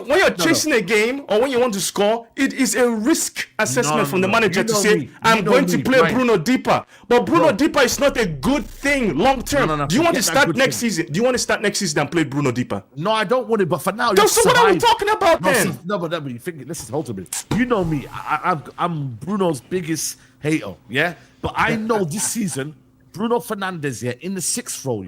When you're chasing a game or when you want to score, it is a risk assessment from the manager to say, "I'm going to play Bruno deeper." But Bruno deeper is not a good thing long term. Do you want to start next season? Do you want to start next season and play Bruno deeper? No, I don't want it. But for now, So what are we talking about then? But you think, listen, hold a minute. You know me. I'm Bruno's biggest hater. Yeah, but I know this season, Bruno Fernandes, in the 6th role,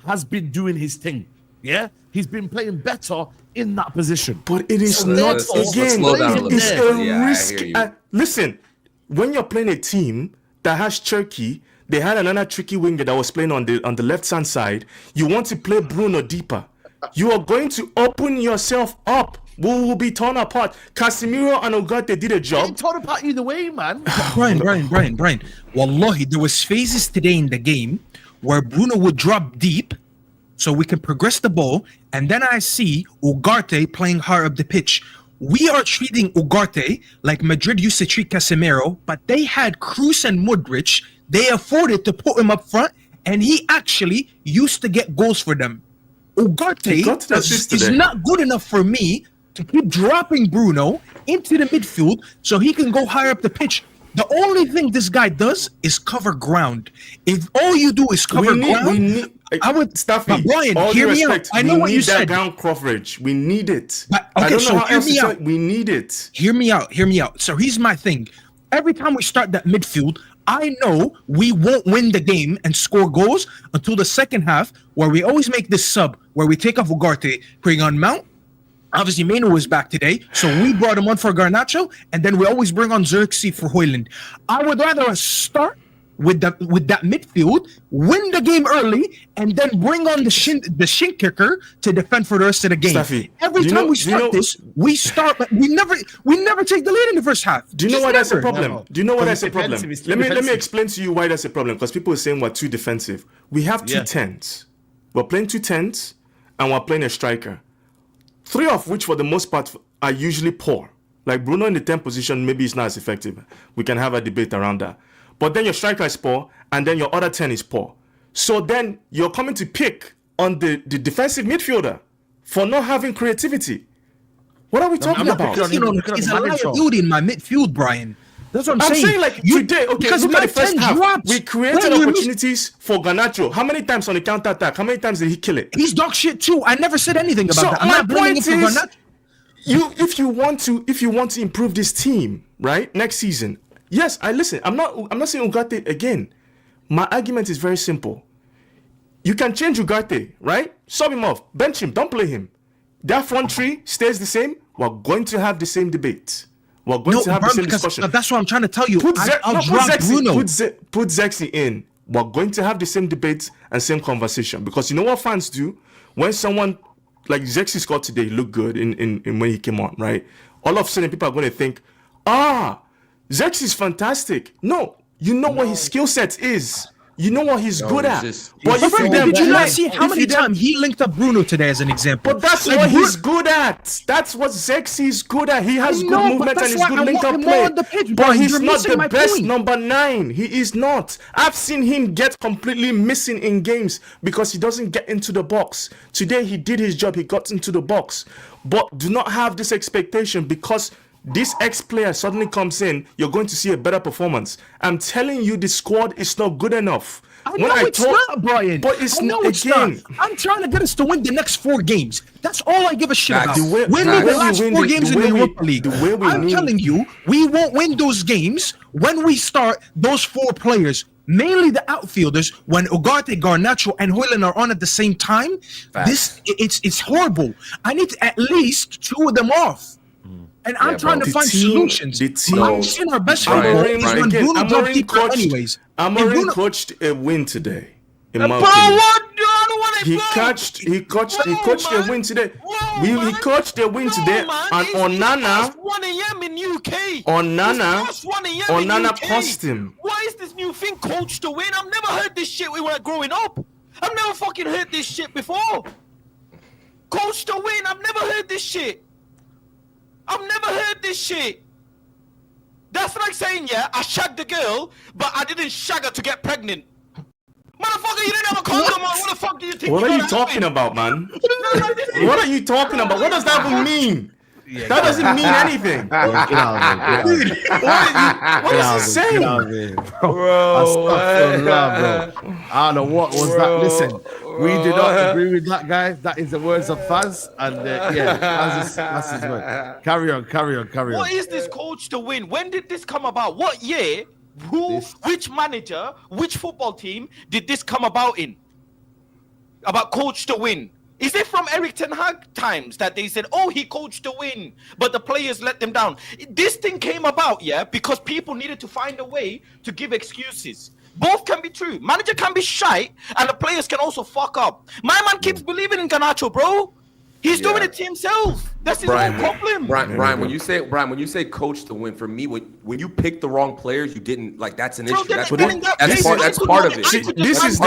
has been doing his thing. Yeah, he's been playing better in that position. But it is So not let's again. slow down a little It's bit. a Yeah, I risk. hear you. Listen, when you're playing a team that has Cherki, they had another tricky winger that was playing on the left hand side. You want to play Bruno deeper. You are going to open yourself up. We will be torn apart. Casemiro and Ugarte did a job. Torn apart either way, man. Brian. Wallahi, there was phases today in the game where Bruno would drop deep so we can progress the ball, and then I see Ugarte playing higher up the pitch. We are treating Ugarte like Madrid used to treat Casemiro, but they had Kroos and Modric. They afforded to put him up front, and he actually used to get goals for them. Ugarte is not good enough for me to keep dropping Bruno into the midfield so he can go higher up the pitch. The only thing this guy does is cover ground. If all you do is cover ground, I would. Staffy, but Brian, all hear due me respect, out. I know what you said. We need that ground coverage. We need it. But, I okay, don't so know how hear else me to out. say it. We need it. Hear me out. So here's my thing. Every time we start that midfield, I know we won't win the game and score goals until the second half, where we always make this sub, where we take off Ugarte, bring on Mount. Obviously, Meno was back today, so we brought him on for Garnacho, and then we always bring on Zirkzee for Højlund. I would rather start with that midfield, win the game early, and then bring on the shin kicker to defend for the rest of the game. Staffy, Every time we start this, we start, but we never take the lead in the first half. Do you know why that's a problem? No. Do you know why that's a Defensive, problem? it's too Let me defensive. explain to you why that's a problem. Because people are saying we're too defensive. We have two tens. We're playing 2 10s, and we're playing a striker. 3 of which, for the most part, are usually poor. Like Bruno in the 10th position, maybe it's not as effective. We can have a debate around that. But then your striker is poor, and then your other 10 is poor. So then you're coming to pick on the defensive midfielder for not having creativity. What are we talking about? He's a liability in my midfield, Brian. That's what I'm saying. Like today, okay, because look at the first half. Drops. We created opportunities for Garnacho. How many times on the counter attack? How many times did he kill it? He's dog shit too. I never said anything about that. I'm my not blaming point him for is, Garnacho. if you want to improve this team, right, next season. Yes, I'm not saying Ugarte again. My argument is very simple. You can change Ugarte, right? Sub him off, bench him, don't play him. That front three stays the same. We're going to have the same debate. We're going to have the same discussion. That's what I'm trying to tell you. I'll drop Bruno. Put Zirkzee in. We're going to have the same debate and same conversation. Because you know what fans do? When someone like Zirkzee scored today, looked good in when he came on, right? All of a sudden, people are going to think, Zirkzee is fantastic. No, you know what his skill set is. You know what he's good at. But did you not see how many times he linked up Bruno today as an example? But that's what he's good at. That's what Zirkzee is good at. He has good movement and he's good link up play. But he's not the best number 9. He is not. I've seen him get completely missing in games because he doesn't get into the box. Today he did his job. He got into the box. But do not have this expectation because this ex-player suddenly comes in, you're going to see a better performance. I'm telling you, the squad is not good enough. It's not, Brian. But it's not. I'm trying to get us to win the next 4 games. That's all I give a shit about. Win the last 4 games in the Europa League. I'm telling you, we won't win those games when we start those 4 players. Mainly the outfielders, when Ugarte, Garnacho, and Højlund are on at the same time. It's horrible. I need at least 2 of them off. And I'm trying to find solutions. I'm seeing our best football is when Bruno dropped deeper anyways. Amorim coached a win today. In my opinion. He coached a win today. He coached a win today, and Onana cost him. Why is this new coach to win. I've never heard this shit when we were growing up. I've never fucking heard this shit before. Coach to win. I've never heard this shit. I've never heard this shit. That's like saying, yeah, I shagged the girl, but I didn't shag her to get pregnant. Motherfucker, you didn't have a condom on. What the fuck do you think? What are you talking about, man? What are you talking about? What does that even mean? That doesn't mean anything. Get out of here. What is he saying? Bro, I don't know what was that. Listen, we did not agree with that guy. That is the words of Faz. And that's his word. Carry on. What is this coach to win? When did this come about? What year? Which manager, which football team did this come about in? About coach to win? Is it from Eric Ten Hag times that they said, oh, he coached to win, but the players let them down? This thing came about, yeah, because people needed to find a way to give excuses. Both can be true. Manager can be shite, and the players can also fuck up. My man keeps believing in Garnacho, bro. He's doing it to himself. That's his own problem. Brian, when you say coach to win, for me, when you pick the wrong players, you didn't like that's an issue. That's part of it. This is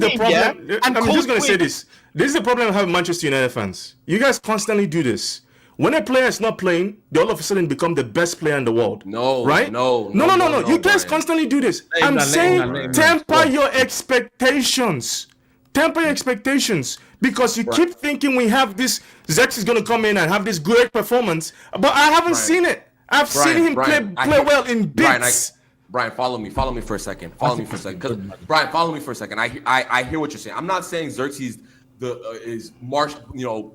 the problem. I'm just gonna say this. This is the problem I have with Manchester United fans. You guys constantly do this. When a player is not playing, they all of a sudden become the best player in the world. No. You guys constantly do this. I'm saying temper your expectations. Temper your expectations, because you keep thinking we have this Zirkzee is going to come in and have this great performance, but I haven't seen it. I've seen him play well in bits. Brian, follow me for a second. Brian, follow me for a second. I hear what you're saying. I'm not saying Zirkzee is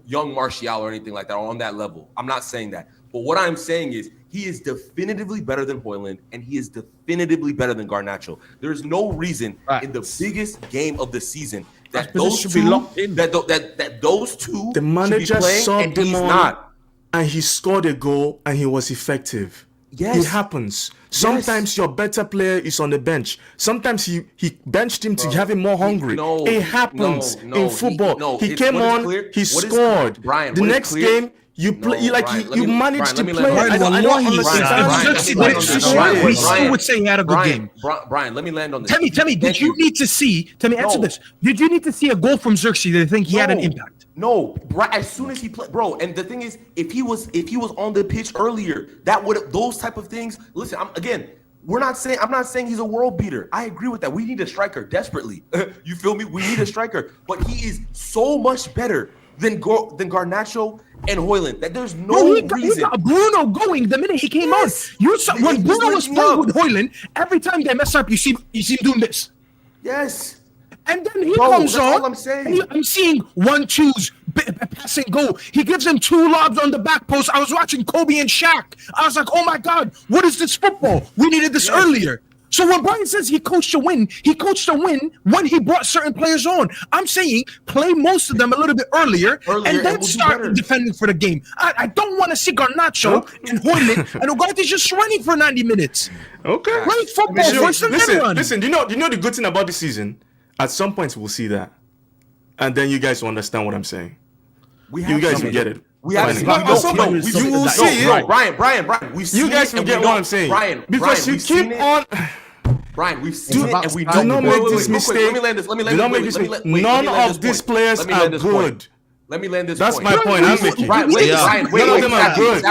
young Martial or anything like that, or on that level. I'm not saying that. But what I'm saying is he is definitively better than Højlund, and he is definitively better than Garnacho. There's no reason in the biggest game of the season that those two should be locked in. That those two the manager subbed him on, and he scored a goal and he was effective. Yes. It happens. Sometimes your better player is on the bench. Sometimes he benched him to have him more hungry. It happens in football. He came on, he scored. Brian, the next game, you managed to play. We still would say he had a good game. Brian, let me land on this. Tell me, did you need to see? Tell me, answer this. Did you need to see a goal from Zirkzee to think he had an impact? No, as soon as he played, bro. And the thing is, if he was on the pitch earlier, that would those type of things. Listen, I'm not saying he's a world beater. I agree with that. We need a striker desperately. You feel me? We need a striker, but he is so much better than Garnacho and Højlund that there's no reason. He got Bruno going the minute he came on. You saw when Bruno was playing with Højlund, every time they mess up, you see him doing this. Yes. And then he comes on. All I'm saying. I'm seeing 1-2s, pass and go. He gives them 2 lobs on the back post. I was watching Kobe and Shaq. I was like, oh my God, what is this football? We needed this earlier. So when Brian says he coached to win when he brought certain players on. I'm saying play most of them a little bit earlier and then start defending for the game. I don't want to see Garnacho and Højlund and Ugarte just running for 90 minutes. Okay. Play football first and then run. Listen, you know the good thing about this season? At some point we'll see that. And then you guys will understand what I'm saying. You guys will get it. We have you will see it. Brian, you guys will get what I'm saying. Brian, because you keep on. Brian, we've seen it and we know. Do not make this mistake. Let me land this. None of these players are good. Let me land this. That's my point. I'm making. Brian, wait, none of them are good.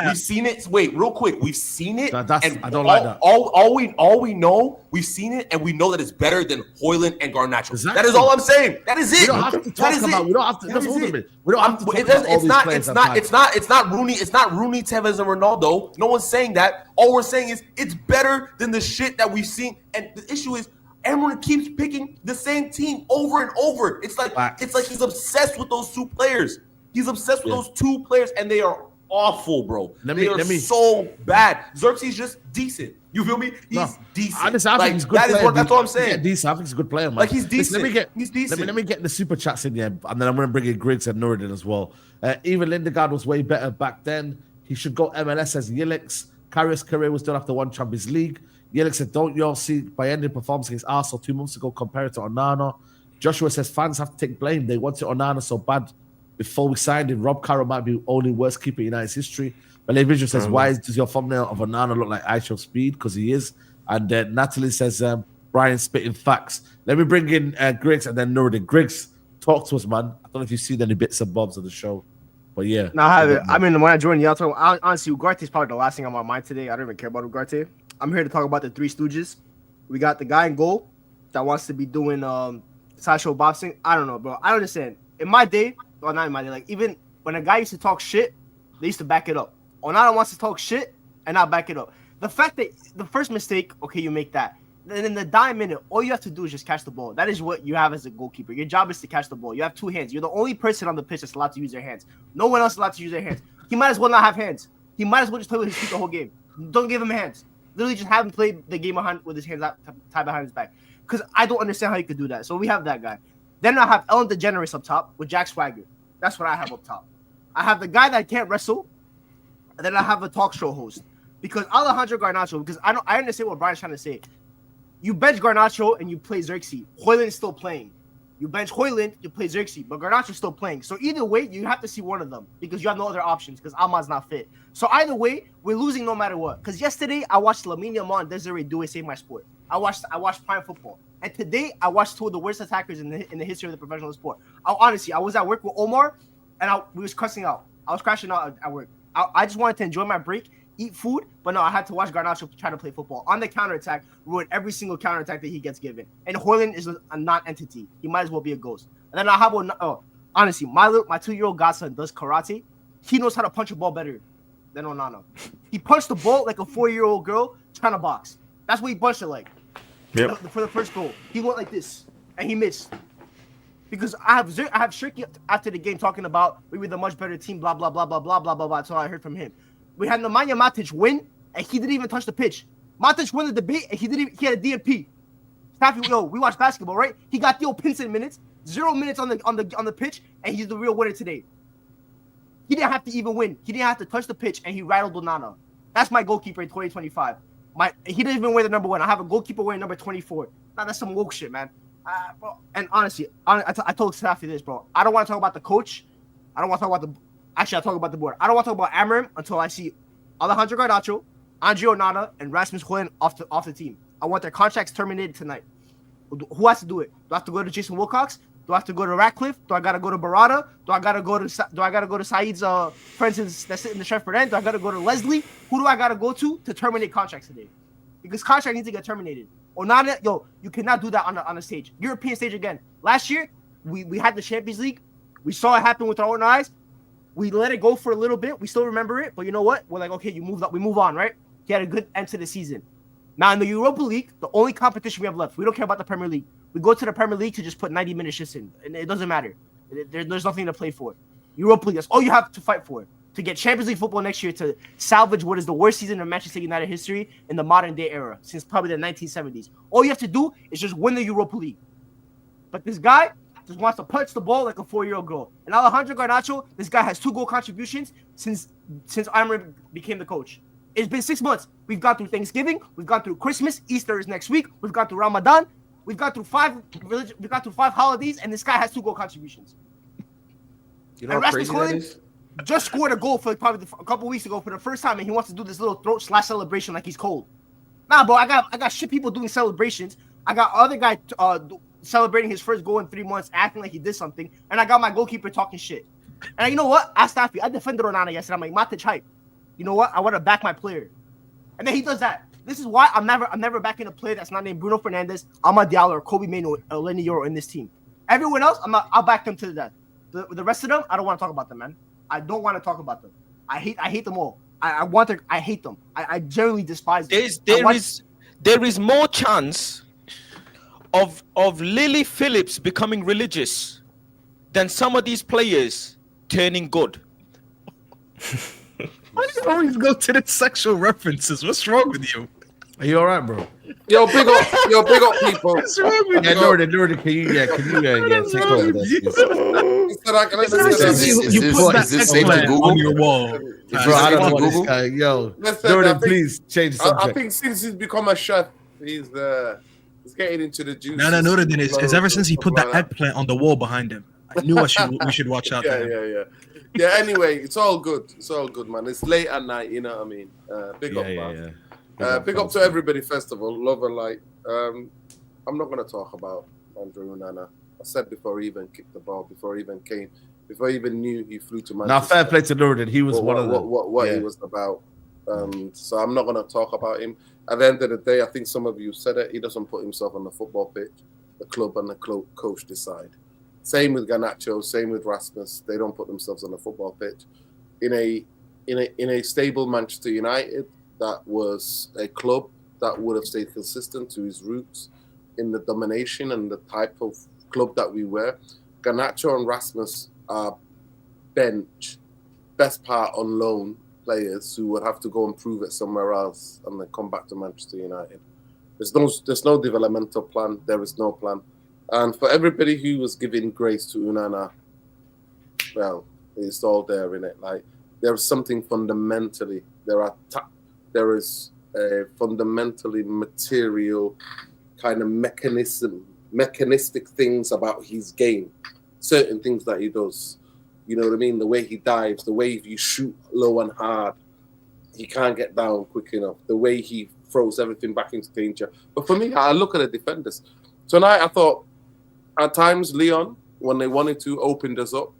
We've seen it. Wait, real quick. We've seen it. I don't like that. All we know, we've seen it, and we know that it's better than Højlund and Garnacho. Exactly. That is all I'm saying. That is it. We don't have to talk about. We don't have to. That's all of it. We don't have to. It's not Rooney. It's not Rooney, Tevez, and Ronaldo. No one's saying that. All we're saying is it's better than the shit that we've seen. And the issue is, Emre keeps picking the same team over and over. It's like he's obsessed with those 2 players. He's obsessed with those 2 players, and they are awful, bro. They are so bad. Zirkzee's just decent. You feel me? He's decent. I think he's good player. That's what I'm saying. Yeah, decent. I think he's a good player, man. Like he's decent. He's decent. Let me get the super chats in here, and then I'm going to bring in Griggs and Nuruddin as well. Even Lindegaard was way better back then. He should go MLS as Yilix. Karius' career was done after 1 Champions League. Yelix said, don't you all see by ending performance against Arsenal 2 months ago compared to Onana? Joshua says, fans have to take blame. They wanted Onana so bad before we signed him. Rob Carroll might be only worst keeper in United's history. But Visual says, why does your thumbnail of Onana look like I Show Speed? Because he is. And Natalie says, Brian spitting facts. Let me bring in Griggs and then Nuruddin. Griggs, talk to us, man. I don't know if you've seen any bits and bobs of the show, but yeah. No, I haven't. I mean, when I joined y'all, honestly, Ugarte is probably the last thing on my mind today. I don't even care about Ugarte. I'm here to talk about the Three Stooges. We got the guy in goal that wants to be doing sideshow boxing. I don't know, bro. I don't understand. In my day, or not in my day, like even when a guy used to talk shit, they used to back it up. Onana wants to talk shit and not back it up. The fact that the first mistake, okay, you make that. Then in the dying minute, all you have to do is just catch the ball. That is what you have as a goalkeeper. Your job is to catch the ball. You have two hands. You're the only person on the pitch that's allowed to use their hands. No one else is allowed to use their hands. He might as well not have hands. He might as well just play with his feet the whole game. Don't give him hands. Literally just have him play the game with his hands tied behind his back. Because I don't understand how you could do that. So we have that guy. Then I have Ellen DeGeneres up top with Jack Swagger. That's what I have up top. I have the guy that can't wrestle. And then I have a talk show host. Because Alejandro Garnacho, because I understand what Brian's trying to say. You bench Garnacho and you play Zirkzee. Højlund is still playing. You bench Højlund, you play Zirkzee, but Garnacho's still playing. So either way, you have to see one of them because you have no other options because Ahmad's not fit. So either way, we're losing no matter what. Because yesterday, I watched Lamine Yamal and Desiree Doué save my sport. I watched Prime Football. And today, I watched two of the worst attackers in the history of the professional sport. Honestly, I was at work with Omar, and we was cussing out. I was crashing out at work. I just wanted to enjoy my break, eat food, but no, I had to watch Garnacho try to play football. On the counterattack, ruin every single counterattack that he gets given. And Højlund is a non-entity. He might as well be a ghost. And then I have honestly, my 2-year-old godson does karate. He knows how to punch a ball better than Onana. He punched the ball like a 4-year-old girl trying to box. That's what he punched it like. Yep. For the first goal, he went like this, and he missed. Because I have Cherki after the game talking about we were the much better team, blah, blah, blah, blah, blah, blah, blah, blah. That's all I heard from him. We had Nemanja Matic win, and he didn't even touch the pitch. Matic won the debate, and he had a DNP. Staffy, we watch basketball, right? He got Theo Pinson minutes, 0 minutes on the pitch, and he's the real winner today. He didn't have to even win. He didn't have to touch the pitch, and he rattled Onana. That's my goalkeeper in 2025. He didn't even wear the number 1. I have a goalkeeper wearing number 24. Nah, that's some woke shit, man. Bro, and honestly, I told Staffy this, bro. I don't want to talk about the coach. I don't want to talk about I'll talk about the board. I don't want to talk about Amarim until I see Alejandro Garnacho, André Onana, and Rasmus Højlund off the team. I want their contracts terminated tonight. Who has to do it? Do I have to go to Jason Wilcox? Do I have to go to Ratcliffe? Do I gotta go to Barada? Do I gotta go to Saeed's friends that sit in the Sheffield End? Do I gotta go to Leslie? Who do I gotta go to terminate contracts today? Because contract needs to get terminated. Onana, you cannot do that on the stage. European stage again. Last year, we had the Champions League. We saw it happen with our own eyes. We let it go for a little bit. We still remember it, but you know what? We're like, okay, we move on, right? He had a good end to the season. Now in the Europa League, the only competition we have left, we don't care about the Premier League. We go to the Premier League to just put 90-minute shifts in, and it doesn't matter. There's nothing to play for. Europa League, that's all you have to fight for. To get Champions League football next year, to salvage what is the worst season in Manchester United history in the modern day era, since probably the 1970s. All you have to do is just win the Europa League. But this guy just wants to punch the ball like a 4-year-old girl. And Alejandro Garnacho, this guy has 2 goal contributions since Amarim became the coach. It's been 6 months. We've gone through Thanksgiving. We've gone through Christmas. Easter is next week. We've gone through Ramadan. We've gone through 5 holidays, and this guy has 2 goal contributions. You know how crazy that is? Just scored a goal for probably a couple weeks ago for the first time, and he wants to do this little throat slash celebration like he's cold. Nah, bro, I got shit people doing celebrations. I got other guy celebrating his first goal in 3 months, acting like he did something, and I got my goalkeeper talking shit. And you know what? I defended Onana yesterday. I'm like, Matic hype. You know what? I want to back my player. And then he does that. This is why I'm never backing a player that's not named Bruno Fernandes, Amad Diallo, or Kobe Mainoo, or Lenny Yoro in this team. Everyone else, I'll back them to the death. The rest of them, I don't want to talk about them, man. I don't want to talk about them. I hate them all. I hate them. I generally despise them. There is more chance of Lily Phillips becoming religious than some of these players turning good. Why do you always go to the sexual references? What's wrong with you? Are you all right, bro? Yo, big up, people. What's wrong with Yeah, you? Northern, can you take over this? You put that this safe to eggplant Google? on your wall. Bro, I don't know what Google? this guy. Yo, Listen, Northern, I think- please change the I subject. think since he's become a chef, he's getting into the juice. No, Nuruddin is ever since he put that eggplant on the wall behind him. I knew we should watch out. Yeah, for him. yeah. Yeah, anyway, it's all good. It's all good, man. It's late at night, you know what I mean? Big up, man. Big up to everybody, first of all. Love and light. I'm not going to talk about André Onana. I said before he even kicked the ball, before he even knew he flew to Manchester. Now, fair play to Nuruddin. He was one of them. What he was about. So I'm not going to talk about him. At the end of the day, I think some of you said it. He doesn't put himself on the football pitch. The club and the coach decide. Same with Garnacho. Same with Rasmus. They don't put themselves on the football pitch. In a stable Manchester United, that was a club that would have stayed consistent to his roots in the domination and the type of club that we were. Garnacho and Rasmus are bench, best part on loan players who would have to go and prove it somewhere else and then come back to Manchester United. There's no developmental plan. There is no plan. And for everybody who was giving grace to Onana, well, it's all there in it. Like, there's something fundamentally. There is a fundamentally material kind of mechanistic things about his game. Certain things that he does. You know what I mean? The way he dives, the way if you shoot low and hard, he can't get down quick enough. The way he throws everything back into danger. But for me, I look at the defenders. Tonight, I thought at times Lyon, when they wanted to, opened us up.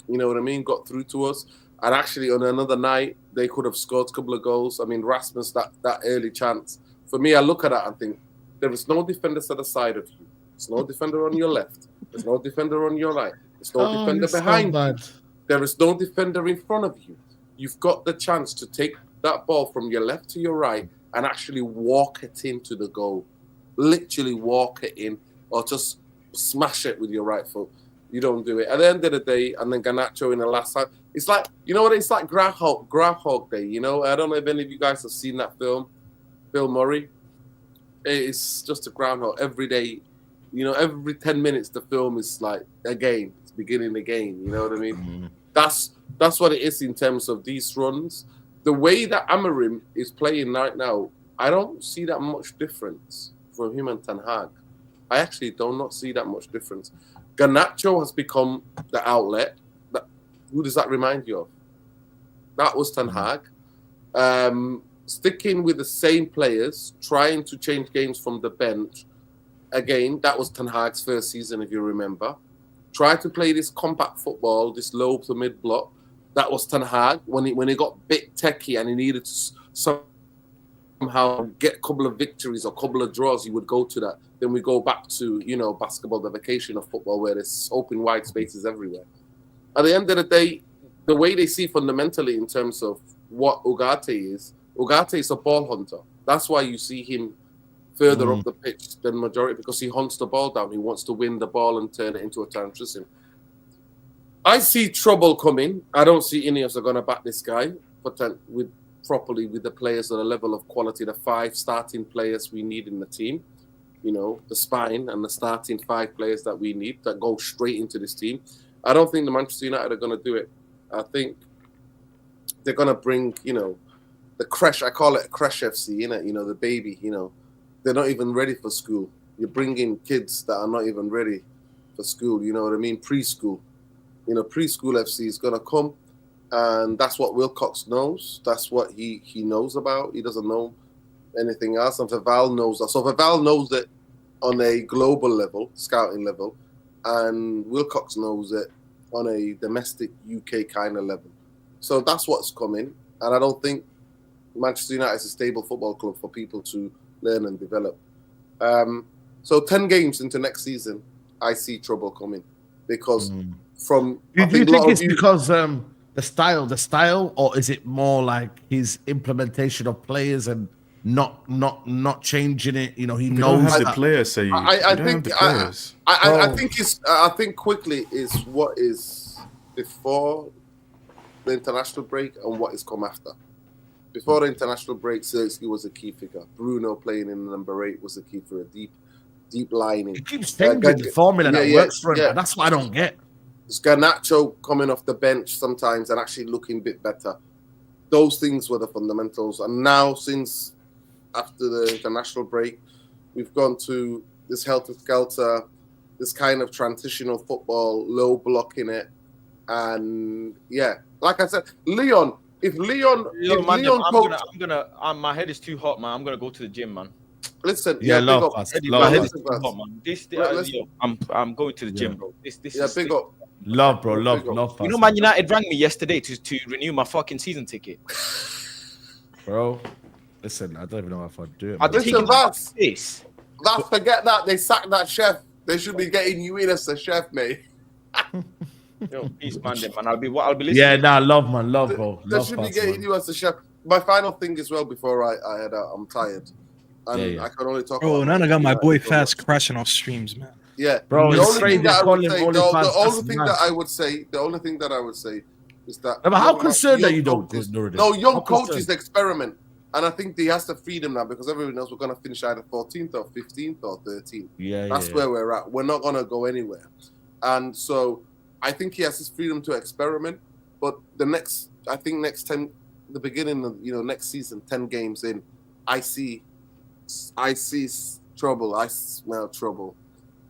You know what I mean? Got through to us. And actually, on another night, they could have scored a couple of goals. I mean, Rasmus, that early chance. For me, I look at that and think, there is no defenders at the side of you. There's no defender on your left. There's no defender on your right. There's no defender behind you. There is no defender in front of you. You've got the chance to take that ball from your left to your right and actually walk it into the goal. Literally walk it in or just smash it with your right foot. You don't do it. At the end of the day, and then Garnacho in the last time, it's like, you know what, it's like Groundhog Day, you know? I don't know if any of you guys have seen that film, Bill Murray. It's just a groundhog every day. You know, every 10 minutes the film is like a game. It's beginning again, you know what I mean? Mm-hmm. That's what it is in terms of these runs. The way that Amorim is playing right now, I don't see that much difference from him and Ten Hag. I actually do not see that much difference. Garnacho has become the outlet. Who does that remind you of? That was Ten Hag. Sticking with the same players, trying to change games from the bench. Again, that was Ten Hag's first season, if you remember. Try to play this compact football, this low to mid block. That was Ten Hag when he got a bit techie and he needed to somehow get a couple of victories or a couple of draws. He would go to that. Then we go back to, you know, basketball, the vacation of football, where there's open wide spaces everywhere. At the end of the day, the way they see fundamentally in terms of what Ugarte is a ball hunter. That's why you see him further up the pitch than majority, because he hunts the ball down. He wants to win the ball and turn it into a transition. I see trouble coming. I don't see any of us are going to back this guy with the players at a level of quality, the 5 starting players we need in the team. You know, the spine and the starting 5 players that we need that go straight into this team. I don't think the Manchester United are going to do it. I think they're going to bring, you know, the crash. I call it a crash FC, innit? You know, the baby, you know. They're not even ready for school. You're bringing kids that are not even ready for school. You know what I mean? Preschool. You know, preschool FC is going to come. And that's what Wilcox knows. That's what he knows about. He doesn't know anything else. And Vival knows that. So Vival knows it on a global level, scouting level. And Wilcox knows it on a domestic UK kind of level. So that's what's coming. And I don't think Manchester United is a stable football club for people to learn and develop. So 10 games into next season, I see trouble coming. Because do you think it's because the style, or is it more like his implementation of players and not changing it? You know, he knows the players. I think quickly is what is before the international break and what is come after. Before the international break, Zirkzee was a key figure. Bruno playing in number 8 was a key for a deep lining. He keeps changing the formula that works for him. Yeah. That's what I don't get. It's Garnacho coming off the bench sometimes and actually looking a bit better. Those things were the fundamentals. And now, since after the international break, we've gone to this helter-skelter, this kind of transitional football, low blocking it. And, yeah, like I said, Lyon... my head is too hot, man. I'm gonna go to the gym, man. Listen, Yeah, big love up. us. Eddie, Love my us. head Listen, is guys. hot, man. Listen. Yo, I'm going to the gym, bro. This Yeah, is. big up. Love, bro. Love, Big up. love You us, know, Man United rang me yesterday to renew my fucking season ticket. bro. Listen, I don't even know if I'd do it. I'd man. take Listen, it Vaz. this. Vaz, forget that. They sacked that chef. They should be getting you in as a chef, mate. Yo, peace, man. Then, man. I'll be listening. Yeah, nah, love, man. Love, bro. They Love should be us, getting man. you as a chef. My final thing as well before I head out. I'm tired. And Yeah. I can only talk Bro, about Nana got my United boy so Fast much. crashing off streams, man. Yeah, Bro, the it's only crazy. thing that I Call would him say, only the fans, only that's thing mad. that I would say, the only thing that I would say is that. But how young concerned are you, though, coaches- Nuruddin? No, young How coaches concerned? experiment, and I think he has to freedom now because everyone knows we're going to finish either 14th or 15th or 13th. Yeah, That's yeah. where we're at. We're not going to go anywhere, and so I think he has his freedom to experiment. But next 10, the beginning of next season, 10 games in, I see trouble. I smell trouble,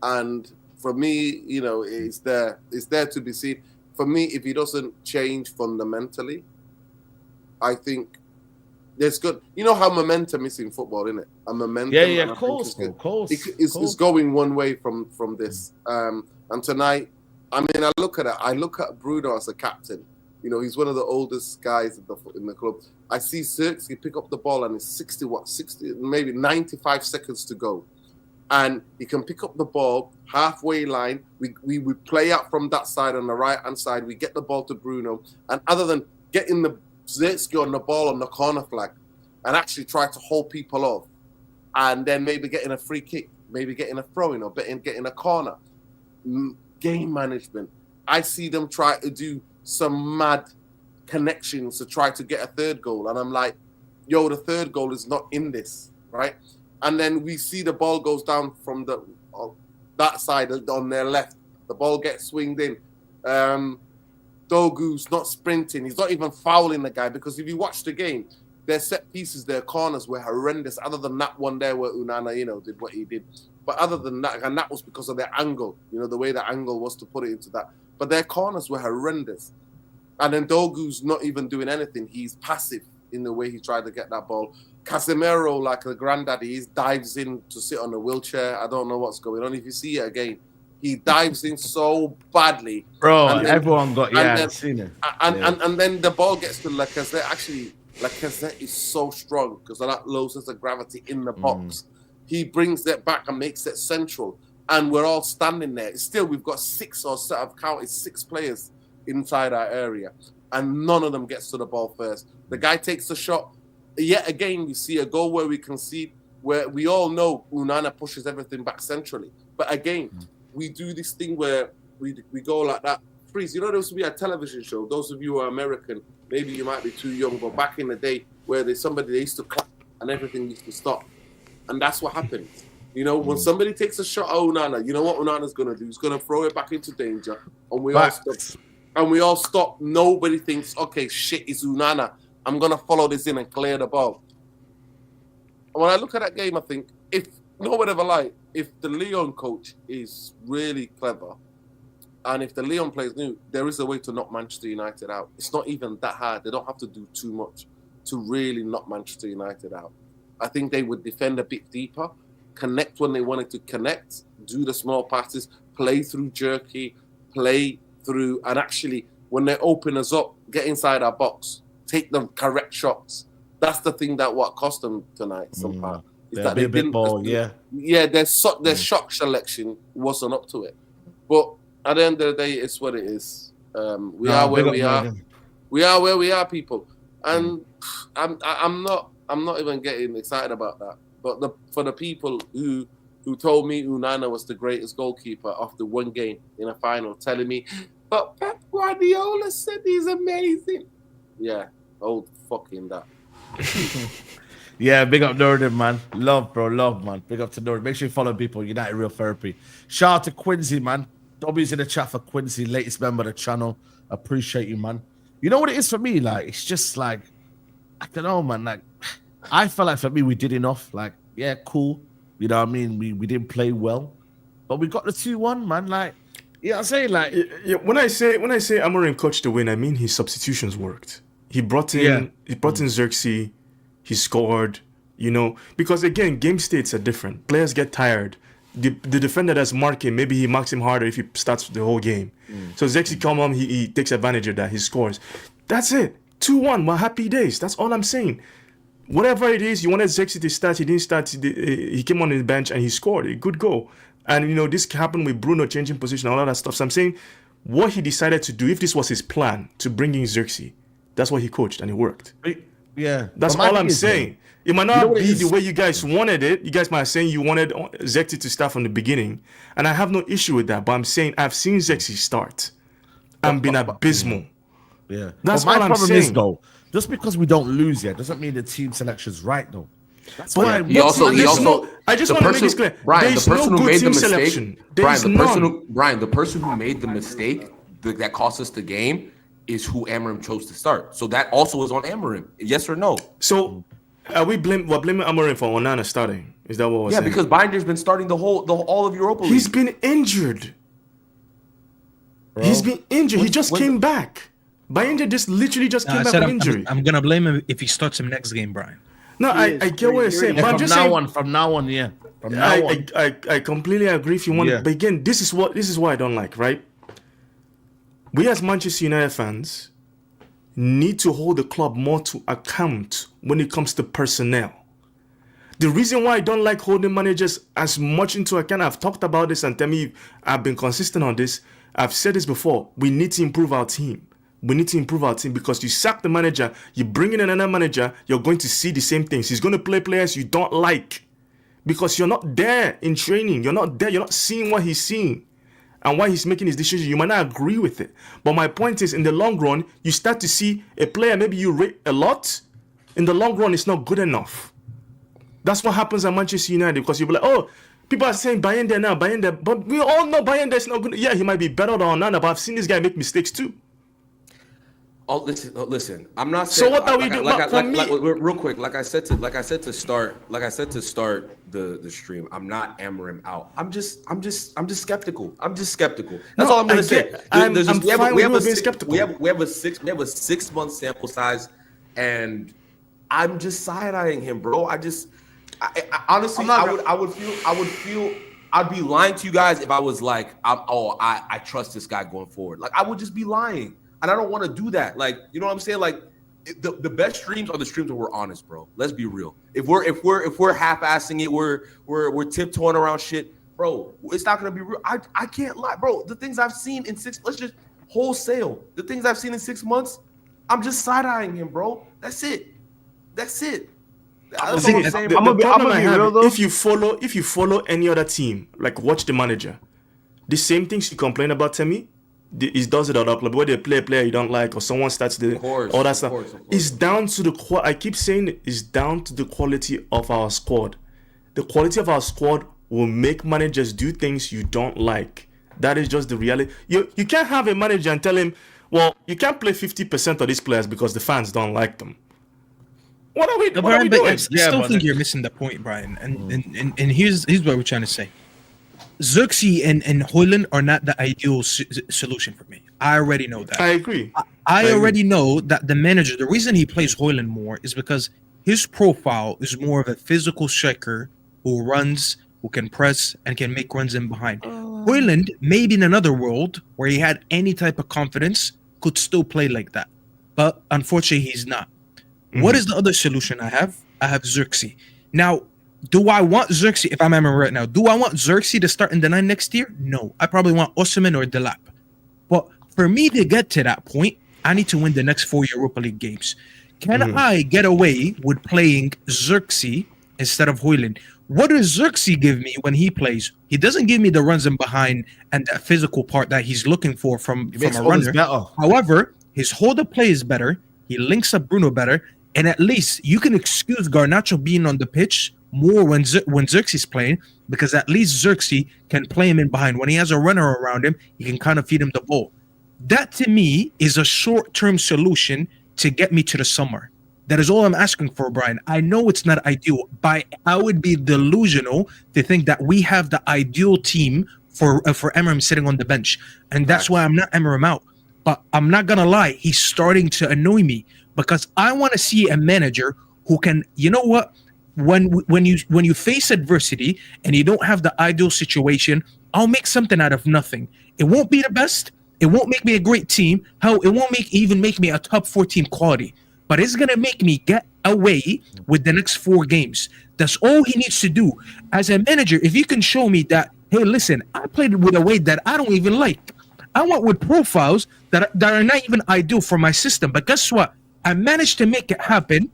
and for me, it's there to be seen. For me, if he doesn't change fundamentally, I think there's good. You know how momentum is in football, isn't it? A momentum. Yeah, and I of think course, it's bro, good. of course. It's going one way from this. And tonight, I mean, I look at Bruno as a captain. He's one of the oldest guys in the club. I see Zirkzee pick up the ball and it's 60, maybe 95 seconds to go. And he can pick up the ball halfway line. We play out from that side on the right-hand side. We get the ball to Bruno. And other than getting the Zirkzee on the ball on the corner flag and actually try to hold people off, and then maybe getting a free kick, maybe getting a throw-in or getting a corner. Game management. I see them try to do some mad connections to try to get a third goal. And I'm like, yo, the third goal is not in this, right? And then we see the ball goes down from that side on their left. The ball gets swinged in. Dogu's not sprinting. He's not even fouling the guy because if you watch the game, their set pieces, their corners were horrendous. Other than that one there where Onana, did what he did. But other than that, and that was because of their angle, the way the angle was to put it into that. But their corners were horrendous. And then Dogu's not even doing anything. He's passive in the way he tried to get that ball. Casemiro, like the granddaddy, he dives in to sit on a wheelchair. I don't know what's going on. If you see it again, he dives in so badly. Bro, And then- everyone got, then- I've seen it. And then the ball gets to Lacazette. Actually, Lacazette is so strong because of that low sense of gravity in the box. He brings that back and makes it central. And we're all standing there. Still, we've got 6 players inside our area. And none of them gets to the ball first. The guy takes a shot. Yet again, we see a goal where we concede, where we all know Onana pushes everything back centrally. But again, we do this thing where we go like that. Freeze. There used to be a television show. Those of you who are American, maybe you might be too young, but back in the day where they used to clap and everything used to stop. And that's what happens. When somebody takes a shot at Onana, you know what Onana's going to do? He's going to throw it back into danger. And we all stop. And we all stop. Nobody thinks, okay, shit, it's Onana. I'm going to follow this in and clear the ball. And when I look at that game, I think, if the Lyon coach is really clever, and if the Lyon players knew, there is a way to knock Manchester United out. It's not even that hard. They don't have to do too much to really knock Manchester United out. I think they would defend a bit deeper, connect when they wanted to connect, do the small passes, play through Cherki, play through, and actually, when they open us up, get inside our box, take the correct shots. That's the thing that what cost them tonight, somehow. Is that they a bit didn't more, yeah. Yeah, their shot selection wasn't up to it. But at the end of the day, it's what it is. We are where we are. We are where we are, people. And I'm not even getting excited about that. But for the people who told me Onana was the greatest goalkeeper after one game in a final, telling me, but Pep Guardiola said he's amazing. Yeah, old fucking that. Yeah, big up Nuruddin, man. Love, bro. Love, man. Big up to Nuruddin. Make sure you follow people. United Real Therapy. Shout out to Quincy, man. Dobby's in the chat for Quincy, latest member of the channel. Appreciate you, man. You know what it is for me? Like, it's just like, I don't know, man. Like, I felt like for me, we did enough. Like, yeah, cool. You know what I mean? We didn't play well, but we got the 2-1, man. Like, you know what I'm saying? Like, yeah, when I say Amorim coached the win, I mean his substitutions worked. He brought in Zirkzee, he scored. because again, game states are different. Players get tired. The defender that's marking, maybe he marks him harder if he starts the whole game. So Zirkzee come on, he takes advantage of that. He scores. That's it. 2-1. We're happy days. That's all I'm saying. Whatever it is, you wanted Zirkzee to start. He didn't start. He came on the bench and he scored a good goal. And this happened with Bruno changing position, all of that stuff. So I'm saying, what he decided to do, if this was his plan to bring in Zirkzee, that's what he coached and it worked. Yeah, That's all I'm saying. It might not be the way you guys wanted it. You guys might be saying you wanted Zirkzee to start from the beginning, and I have no issue with that. But I'm saying I've seen Zirkzee start and been abysmal. Yeah, That's my all I'm problem saying. is though, just because we don't lose yet doesn't mean the team selection's right though. That's But why. He also, I just the want to make person- this clear. Brian, There's the person no who good made team the mistake, selection. There's none. the person who made the mistake that cost us the game is who Amorim chose to start. So that also was on Amorim. Yes or no? So we're blaming Amorim for Onana starting. Is that what we're saying? Because Binder's been starting all of Europa League. He's been injured. He's been injured. He just came back. Binder literally just came back from injury. I'm gonna blame him if he starts him next game, Brian. No, I get what you're saying. But I'm just saying, from now on, yeah. From now on. I completely agree if you want it. But again, this is what I don't like, right? We as Manchester United fans need to hold the club more to account when it comes to personnel. The reason why I don't like holding managers as much into account, I've talked about this and tell me I've been consistent on this. I've said this before. We need to improve our team. We need to improve our team because you sack the manager, you bring in another manager, you're going to see the same things. He's going to play players you don't like because you're not there in training. You're not there. You're not seeing what he's seeing and why he's making his decision. You might not agree with it. But my point is, in the long run, you start to see a player maybe you rate a lot. In the long run, it's not good enough. That's what happens at Manchester United because you'll be like, oh, people are saying Bayern now, Bayern. But we all know Bayern is not good. Yeah, he might be better than Onana, but I've seen this guy make mistakes too. Oh, listen. I'm not saying. So what are we doing? Real quick, like I said to start the stream. I'm not Amorim out. I'm just skeptical. That's all I'm gonna say. We have a 6 month sample size, and I'm just side-eyeing him, bro. I honestly, I'd be lying to you guys if I was like, I trust this guy going forward. Like I would just be lying. And I don't want to do that. Like, you know what I'm saying? Like, the best streams are the streams where we're honest, bro. Let's be real. If we're half-assing it, we're tiptoeing around shit, bro. It's not gonna be real. I can't lie, bro. The things I've seen in let's just wholesale. The things I've seen in 6 months, I'm just side-eyeing him, bro. That's it. That's what I'm saying. The problem I have, if you follow any other team, like watch the manager, the same things you complain about, Temi. He does it at our club where they play a player you don't like or someone starts all that stuff. It's down to the I keep saying it's down to the quality of our squad. The quality of our squad will make managers do things you don't like. That is just the reality. You can't have a manager and tell him, well, you can't play 50% of these players because the fans don't like them. What are we doing? I still think you're missing the point, Brian. And here's what we're trying to say. Zirkzee and Højlund are not the ideal solution for me. I already know that. I agree. I already know that the manager, the reason he plays Højlund more is because his profile is more of a physical striker who runs, who can press, and can make runs in behind. Højlund, maybe in another world where he had any type of confidence, could still play like that. But unfortunately, he's not. Mm-hmm. What is the other solution I have? I have Zirkzee. Now, do I want Zirkzee, if I'm Amorim right now, do I want Zirkzee to start in the 9 next year? No. I probably want Osimhen or Delap. But for me to get to that point, I need to win the next 4 Europa League games. Can I get away with playing Zirkzee instead of Højlund? What does Zirkzee give me when he plays? He doesn't give me the runs in behind and that physical part that he's looking for from a runner. However, his hold-up play is better. He links up Bruno better. And at least you can excuse Garnacho being on the pitch more when Zirkzee's playing, because at least Zirkzee can play him in behind. When he has a runner around him, he can kind of feed him the ball. That, to me, is a short-term solution to get me to the summer. That is all I'm asking for, Brian. I know it's not ideal, but I would be delusional to think that we have the ideal team for Amorim sitting on the bench. And that's why I'm not Amorim out. But I'm not going to lie, he's starting to annoy me because I want to see a manager who can, you know what? when you face adversity and you don't have the ideal situation, I'll make something out of nothing. It won't be the best. It won't make me a great team. Hell, it won't make me a top 4 team quality. But it's gonna make me get away with the next 4 games. That's all he needs to do. As a manager, if you can show me that, hey, listen, I played with a way that I don't even like. I went with profiles that are not even ideal for my system. But guess what? I managed to make it happen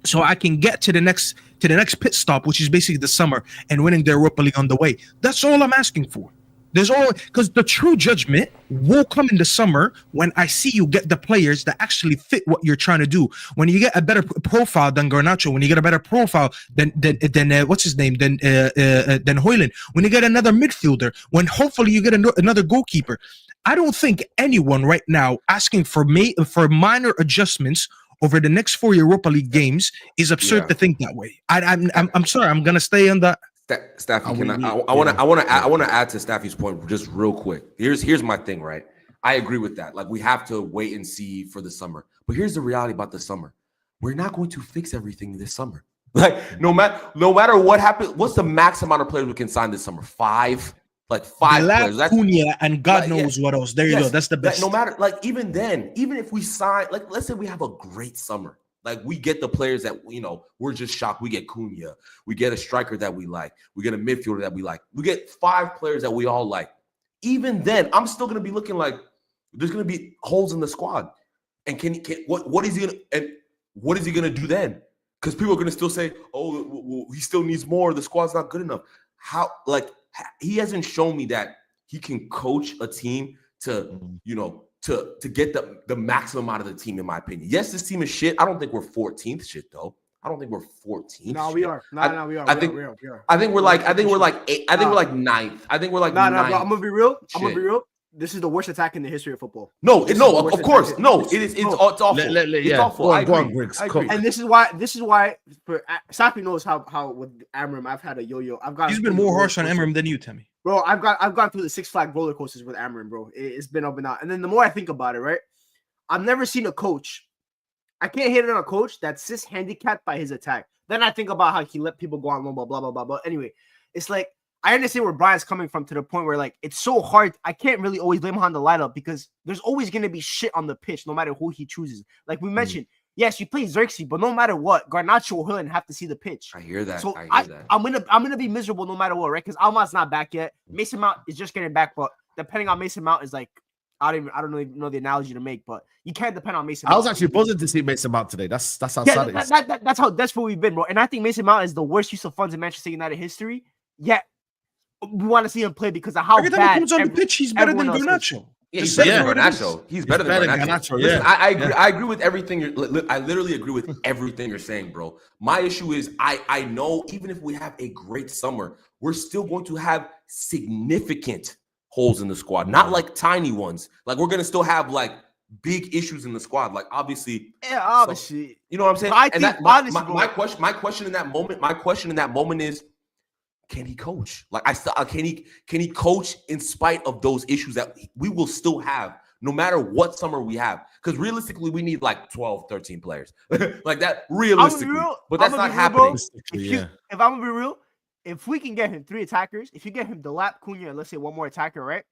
so I can get to the next pit stop, which is basically the summer, and winning the Europa League on the way. That's all I'm asking for. Because the true judgment will come in the summer when I see you get the players that actually fit what you're trying to do. When you get a better profile than Garnacho, when you get a better profile than what's his name, than Højlund, when you get another midfielder, when hopefully you get another goalkeeper. I don't think anyone right now asking for minor adjustments over the next 4 Europa League games is absurd to think that way. I'm sorry. I'm gonna stay on that. Staffy, I want to add to Staffy's point just real quick. Here's my thing, right? I agree with that. Like, we have to wait and see for the summer. But here's the reality about the summer: we're not going to fix everything this summer. Like, no matter what happens, what's the max amount of players we can sign this summer? 5. Like 5 players. That's Cunha and God knows what else. There you go. That's the best. No matter, like, even then, even if we sign, like, let's say we have a great summer. Like, we get the players that, we're just shocked. We get Cunha. We get a striker that we like. We get a midfielder that we like. We get 5 players that we all like. Even then, I'm still going to be looking like there's going to be holes in the squad. And what is he going to do then? Because people are going to still say, oh, he still needs more. The squad's not good enough. He hasn't shown me that he can coach a team to get the maximum out of the team, in my opinion. Yes, this team is shit. I don't think we're 14th shit, though. I don't think we're 14th. No, we are. No, we are. I think we're like 8th. I think we're like 9th. I think we're like 9th. No, I'm gonna be real. This is the worst attack in the history of football. Of course. No, it's awful. It's awful. I agree. And this is why Safi knows how with Amram I've had a yo-yo. He's been more harsh on Amram than you, Timmy. Bro, I've gone through the Six Flag roller coasters with Amram, bro. It's been up and down. And then the more I think about it, right, I've never seen a coach. I can't hit it on a coach that's just handicapped by his attack. Then I think about how he let people go on loan, blah blah blah. But anyway, it's like I understand where Brian's coming from, to the point where, like, it's so hard. I can't really always blame him on the lineup because there's always going to be shit on the pitch, no matter who he chooses. Like we mentioned, yes, you play Zirkzee, but no matter what, Garnacho or Højlund have to see the pitch. I hear that. So I'm gonna be miserable no matter what, right? Because Almad's not back yet. Mason Mount is just getting back, but depending on Mason Mount is like, I don't even know the analogy to make, but you can't depend on Mason Mount. I was actually buzzing to see Mason Mount today. That's how sad it is. That's how desperate we've been, bro. And I think Mason Mount is the worst use of funds in Manchester United history. Yet we want to see him play because of how every time bad he comes on the pitch, he's better than Garnacho. Yeah, he's better than Garnacho. He's better than Garnacho. Listen, I agree with everything. I literally agree with everything you're saying, bro. My issue is I know even if we have a great summer, we're still going to have significant holes in the squad, not like tiny ones. Like, we're gonna still have like big issues in the squad. Like, obviously, you know what I'm saying. And that my question in that moment is, can he coach? Like, can he coach in spite of those issues that we will still have no matter what summer we have? Because realistically, we need like 12, 13 players like that. Realistically, but that's not happening. If I'm gonna be real, if we can get him 3 attackers, if you get him Delap, Cunha, and let's say 1 more attacker, right?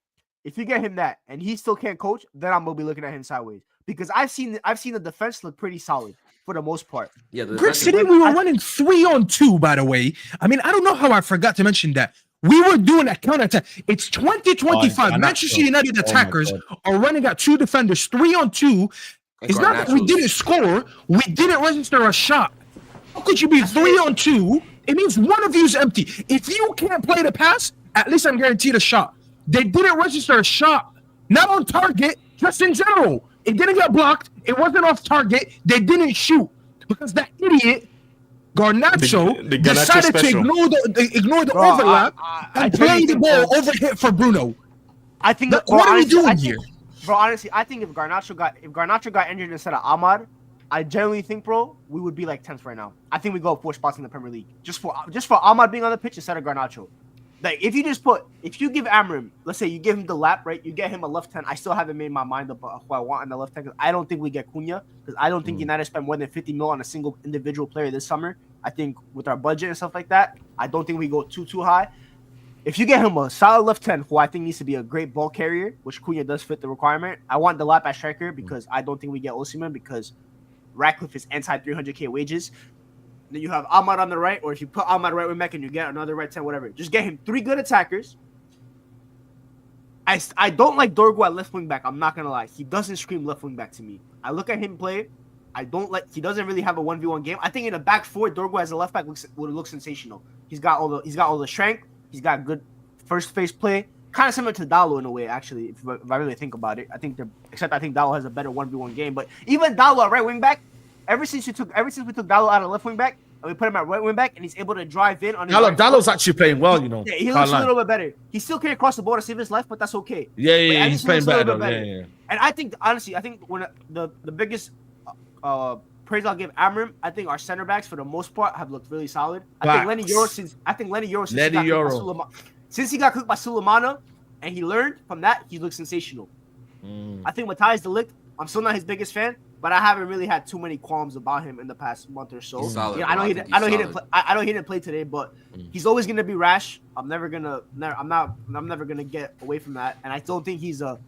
If you get him that and he still can't coach, then I'm gonna be looking at him sideways, because I've seen the defense look pretty solid for the most part. Yeah, Brick City, we were running 3-on-2, by the way. I mean, I don't know how I forgot to mention that. We were doing a counter attack. It's 2025. Manchester United attackers are running at 2 defenders, 3-on-2. It's not that we didn't score, we didn't register a shot. How could you be 3-on-2? It means one of you is empty. If you can't play the pass, at least I'm guaranteed a shot. They didn't register a shot, not on target, just in general. It didn't get blocked. It wasn't off target. They didn't shoot because that idiot Garnacho decided to ignore the overlap and play the ball overhit for Bruno. I think what are we doing here, bro? Honestly, I think if Garnacho got injured instead of Ahmad, I genuinely think, bro, we would be like 10th right now. I think we go up 4 spots in the Premier League just for Ahmad being on the pitch instead of Garnacho. Like, if you give Amram, let's say you give him the lap, right? You get him a left hand. I still haven't made my mind up who I want on the left hand, because I don't think we get Cunha, because I don't think United spent more than 50 mil on a single individual player this summer. I think with our budget and stuff like that, I don't think we go too high. If you get him a solid left 10, who I think needs to be a great ball carrier, which Cunha does fit the requirement, I want the lap at striker because I don't think we get Osimhen because Ratcliffe is anti 300K wages. Then you have Ahmad on the right, or if you put Ahmad right wing back and you get another right 10, whatever. Just get him 3 good attackers. I don't like Dorgu at left wing back. I'm not gonna lie. He doesn't scream left wing back to me. I look at him play. I don't like. He doesn't really have a 1v1 game. I think in a back 4, Dorgu as a left back would look sensational. He's got all the strength. He's got good first phase play. Kind of similar to Dalo in a way, actually. If I really think about it, I think Dalo has a better 1v1 game. But even Dalo at right wing back, ever since we took Dalo out of left wing back and we put him at right wing back, and he's able to drive in on his Dalo's actually playing well, you know. Yeah, he looks a little bit better. He still can't cross the border to save his life, but that's okay. Yeah, he's playing better. Yeah. And I think honestly, when the biggest praise I'll give Amram, I think our center backs for the most part have looked really solid. I think Lenny Yoro since he got cooked by Sulemana and he learned from that, he looks sensational. I think Matthijs de Ligt, I'm still not his biggest fan, but I haven't really had too many qualms about him in the past month or so. Solid, I know he didn't play today, but he's always gonna be rash. I'm never gonna get away from that. And I don't think he's a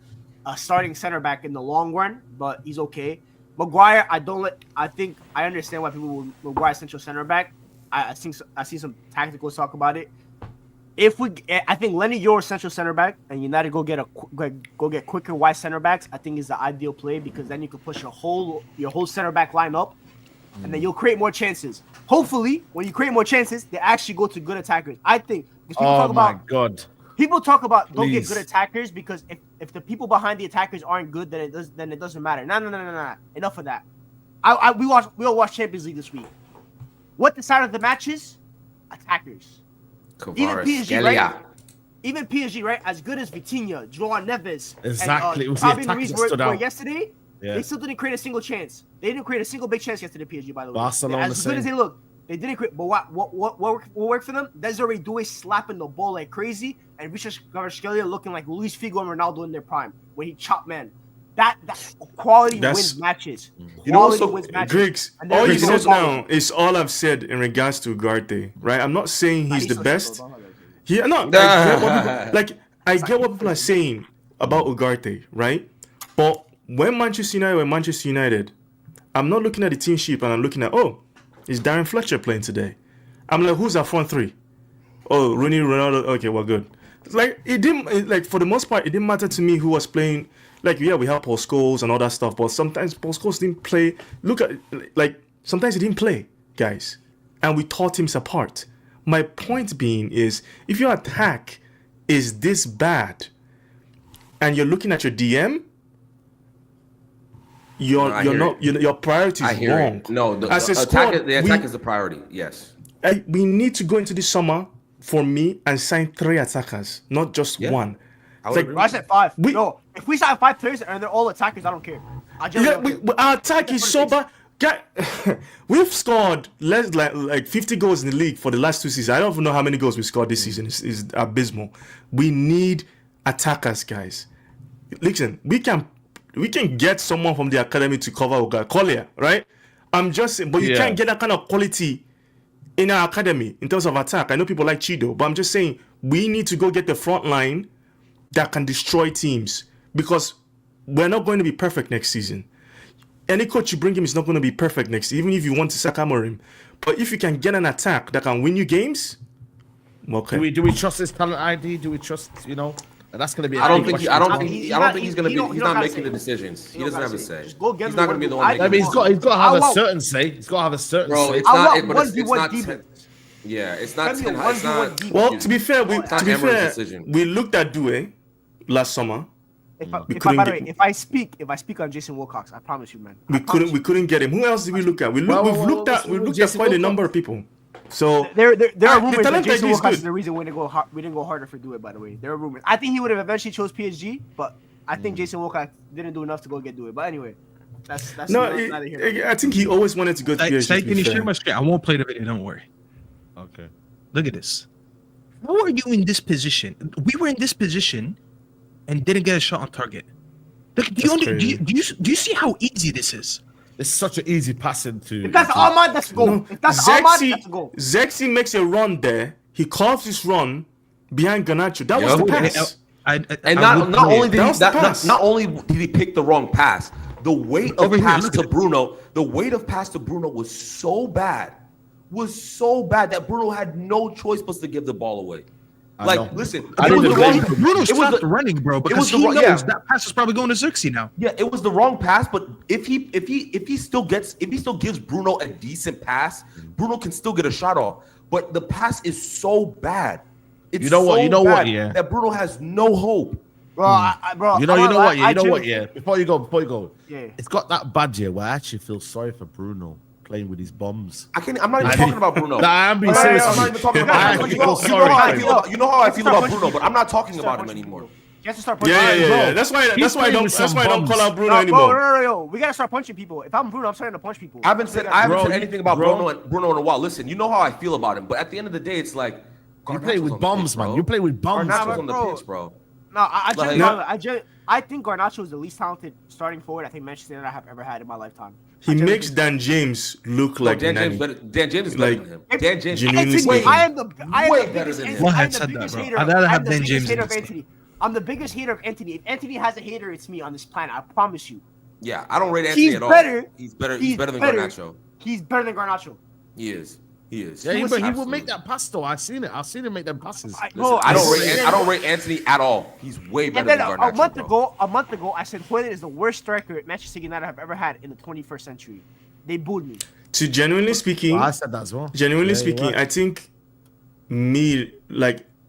starting center back in the long run, but he's okay. Maguire, I think I understand why people will Maguire central center back. I see some tactical talk about it. I think Lenny Yoro central center back and United go get quicker wide center backs. I think is the ideal play because then you can push your whole center back line up, and then you'll create more chances. Hopefully, when you create more chances, they actually go to good attackers. I think. God. People talk about don't get good attackers because if the people behind the attackers aren't good, then it doesn't matter. No. Enough of that. We all watch Champions League this week. What decided the matches? Attackers. Even PSG, right? As good as Vitinha, João Neves, exactly. And Fabian Ruiz were yesterday, they still didn't create a single chance. They didn't create a single big chance yesterday, PSG, by the way. Barcelona as good as they look, they didn't create. But what worked for them? Desiree Doué slapping the ball like crazy, and Richard Kvaratskhelia looking like Luis Figo and Ronaldo in their prime when he chopped man. That quality wins matches. Griggs, all you said now is all I've said in regards to Ugarte, right? I'm not saying he's the best. I get what people are saying about Ugarte, right? But when Manchester United, I'm not looking at the team sheet and I'm looking at, is Darren Fletcher playing today? I'm like, who's our front 3? Oh, Rooney, Ronaldo. Okay, well, good. For the most part, it didn't matter to me who was playing. We have Paul Scholes and all that stuff, but sometimes Paul Scholes didn't play. Sometimes he didn't play, guys. And we tore teams apart. My point being is, if your attack is this bad, and you're looking at your DM, your priority is wrong. It. No, the attack is the priority. Yes. We need to go into this summer for me and sign 3 attackers, not just one. I said 5. If we sign 5 players and they're all attackers, I don't care. Our attack is so bad. We've scored less 50 goals in the league for the last 2 seasons. I don't even know how many goals we scored this season. It's abysmal. We need attackers, guys. Listen, we can get someone from the academy to cover Collier, right? I'm just saying, but you can't get that kind of quality in our academy in terms of attack. I know people like Chido, but I'm just saying we need to go get the front line that can destroy teams because we're not going to be perfect next season. Any coach you bring him is not going to be perfect next season, even if you want to sack Amorim. But if you can get an attack that can win you games, okay. Do we trust his talent ID? Do we trust, And that's going to be. I don't think he's going to be. He's not making the decisions. He doesn't have a say. He's not going to be the one. He's got to have a certain say. He's got to have a certain say. It's not. But it's not. Yeah, it's not. Well, to be fair, we looked at Doué last summer. If I speak on Jason Wilcox, I promise you, man. We couldn't get him. Who else did we look at? We've looked at quite a number of people. So there are rumors that Jason Wilcox is the reason we didn't go harder for Doué. By the way, there are rumors. I think he would have eventually chose PSG, but I think Jason Wilcox didn't do enough to go get Doué. But anyway, that's neither here nor there. I think he always wanted to go to PSG. Can you share my screen? I won't play the video. Don't worry. Okay. Look at this. How are you in this position? We were in this position and didn't get a shot on target. Look, do you see how easy this is? it's such an easy passing to. If that's Ahmad, that's a goal. No, If that's Ahmad, that's a goal. Zirkzee makes a run there. He carves his run behind Garnacho. That was Yeah. the pass. And not only did That he was the pass. not only did he pick the wrong pass, the weight of Over here, pass look to at it. Bruno, was so bad that Bruno had no choice but to give the ball away. I know. Listen, I it didn't was the agree. wrong. Bruno it was stopped the- running, bro, was because the he wrong- knows yeah. that pass is probably going to Zirkzee now. Yeah, it was the wrong pass, but if he still gives Bruno a decent pass, Bruno can still get a shot off. But the pass is so bad. It's You know what? so You know what, bad yeah. that Bruno has no hope. Bro, bro. You know what? Yeah, you know what? genuinely- Yeah. Before you go. Yeah. It's got that bad year where I actually feel sorry for Bruno playing with his bombs. I'm not even talking about Bruno. Nah, I'm being No, serious. I'm not even talking I about actually Bruno. feel sorry how for I him. feel about you know how I feel about Bruno, but I'm not talking about him anymore. You have to start punching Yeah. Bro, That's why he's I playing don't. with That's some why I don't bombs. call out Bruno No, anymore. no. We gotta start punching people. If I'm Bruno, I'm starting to punch people. I haven't said anything about bro. Bruno in a while. Listen, you know how I feel about him, but at the end of the day, it's like You play Garnacho's with on the bombs, pitch, man. bro. You play with bombs. Garnacho's bro. on the Bro. pitch, bro. No, Like- I think Garnacho is the least talented starting forward I think Manchester United have ever had in my lifetime. He I genuinely makes think- Dan James look No, like Dan Nani. James is better Like, than him. If- Dan James. genuinely Anthony, speaking. I am the Way better biggest than him. hater- What I had am the said that, biggest bro? hater- I'd rather I'm have the Dan biggest James hater in of this Anthony. I'm the biggest hater of Anthony. If Anthony has a hater, it's me on this planet. I promise you. Yeah, I don't rate Anthony He's at all. better. He's better than Garnacho. He's better than Garnacho. He is. Yeah, He but he will absolutely. make that pass though. I've seen it. I've seen him make them passes. Bro, I swear. don't rate Anthony at all. He's way better And then than a Garnacho. month ago, I said Hoyland is the worst striker Manchester United have ever had in the 21st century. They booed me. To genuinely speaking, I said that as well. genuinely Yeah, speaking, you're right. I think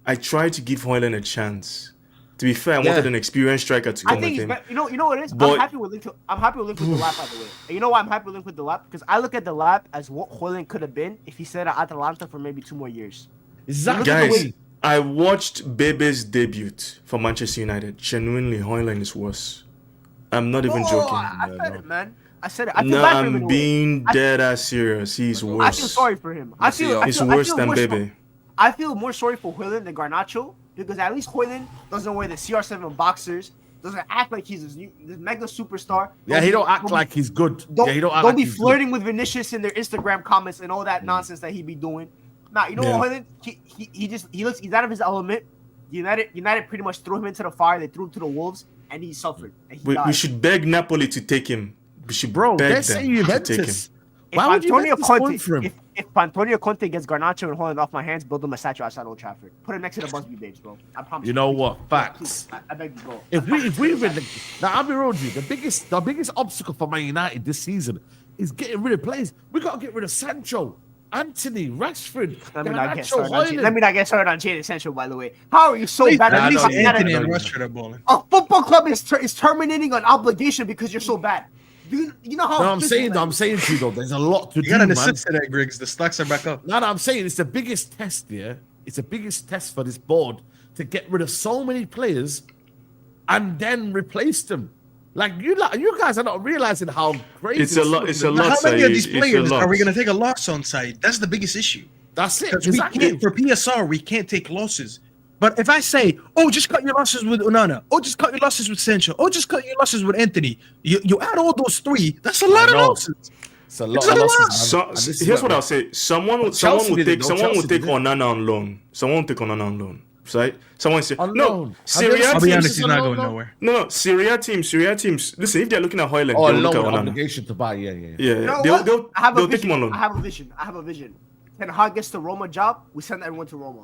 I tried to give Hoyland a chance. To be fair, I wanted an experienced striker to I come think with he's him. better. You know what it is? But- I'm happy with Link. I'm happy with Link with the lap, by the way. And you know why I'm happy with Link with the lap? Because I look at the lap as what Hoyland could have been if he stayed at Atalanta for maybe 2 more years. Exactly. Guys, I watched Bebe's debut for Manchester United. Genuinely, Hoyland is worse. I'm not even joking. I said it, man. I said it. I feel No, bad for him in I'm a way. being dead ass serious. He's I worse. feel sorry for him. I feel He's worse feel than more Bebe. I feel more sorry for Hoyland than Garnacho because at least Hoyland doesn't wear the CR7 boxers, doesn't act like he's this mega superstar. Yeah, he don't act like he's good. Don't, Yeah, he don't act don't like be he's flirting with Vinicius in their Instagram comments and all that nonsense that he be doing. Nah, you know Yeah. what, Hoyland? He's out of his element. United pretty much threw him into the fire. They threw him to the wolves, and he suffered. And he We died. should beg Napoli to take him. We should Bro, beg they're them saying to take him. Juventus. If Why would you Antonio Juventus go Conte, for him? if Antonio Conte gets Garnacho and Hoyland off my hands, build him a statue outside Old Trafford. Put him next to the Busby babes, bro. I promise. You know what? Facts. I beg you, bro. If we win, now I'll be real with you. The biggest obstacle for Man United this season is getting rid of players. We got to get rid of Sancho, Anthony, Rashford, Let me not get Garnacho, started on Hoyland. Let me not get started on Jadon Sancho, by the way. How are you so bad? Nah, At I least know, yeah, Anthony I and know. Rashford are balling. a football club is terminating an obligation because you're so bad. You know how? No, I'm saying to you though, there's a lot to You do, got an man. assist today, Griggs. The stocks are back up. No, I'm saying it's the biggest test, yeah. It's the biggest test for this board to get rid of so many players and then replace them. Like you guys are not realizing how crazy It's a lot. It's a lot. How many of these Saeed. It's a players lot. are we going to take a loss on side? That's the biggest issue. That's it. Because Exactly. for PSR, we can't take losses. But if I say, oh, just cut your losses with Onana, oh, just cut your losses with Sancho, oh, just cut your losses with Anthony, you add all those three, that's a lot of know. losses. It's a lot It's of a losses, lot. man. So, And this is here's what- what I'll say. Someone would Chelsea did it, take though. someone would Chelsea take did it. Onana on loan. Someone would take Onana on loan. Right? Someone say On no. loan. Syria I'll be teams. honest, he's not no, going no. nowhere. No, Syria teams. Listen, if they're looking at Hoyland, Oh, they'll look at loan Onana. obligation to buy. Yeah. Yeah, You know they'll what? they'll, I have a they'll take vision. him on loan. I have a vision. Ten Hag gets the Roma job. We send everyone to Roma.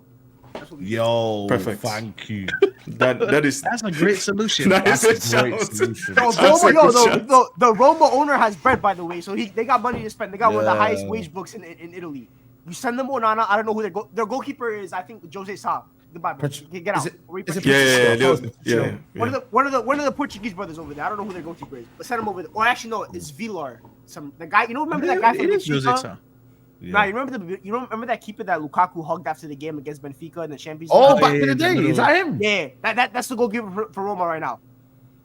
That's what we do. Yo, Perfect. Thank you. That is That's a great solution. that is That's a a great shout. solution. Yo, That's Roma, a yo, good the Roma owner has bread, by the way, so they got money to spend. They got one of the Yeah. highest wage books in Italy. You send them Onana. I don't know who their goalkeeper is. I think Jose Sa. Goodbye, bro. Get out. Is it Yeah. One of the Portuguese brothers over there. I don't know who their goalkeeper is, but send him over there. Or actually, no, it's Villar. The guy. You know, remember that guy from It is Jose Benfica? Sa. Nah, you remember that keeper that Lukaku hugged after the game against Benfica in the Champions Oh, League? back in the day, is that him? Yeah, that's the goalkeeper for Roma right now.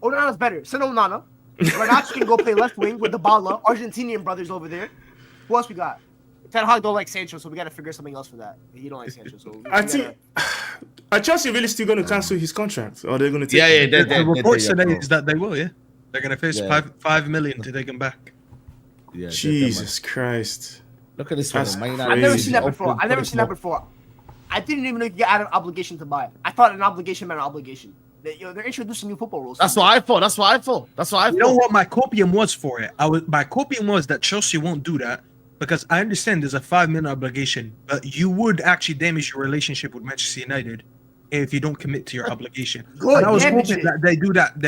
Onana's better. Send Onana. Garnacho can go play left wing with the Bala, Argentinian brothers over there. Who else we got? Ten Hag don't like Sancho, so we got to figure something else for that. He don't like Sancho, so I think are Chelsea really still going to cancel his contract, or they're going to take? Yeah, him? yeah. The reports yeah, today bro. is that they will, yeah. They're going to face Yeah. $5 million to take him back. Yeah, Jesus Christ. Look at this That's one. I've never crazy. seen that before. I've never seen that before. I didn't even know you could get out of obligation to buy it. I thought an obligation meant an obligation. They're introducing new football rules. That's what I thought. That's what I thought. That's what I thought. You know what my copium was for it? My copium was that Chelsea won't do that because I understand there's a 5-minute obligation, but you would actually damage your relationship with Manchester United if you don't commit to your obligation. Good, And I was damage hoping it. that they do that.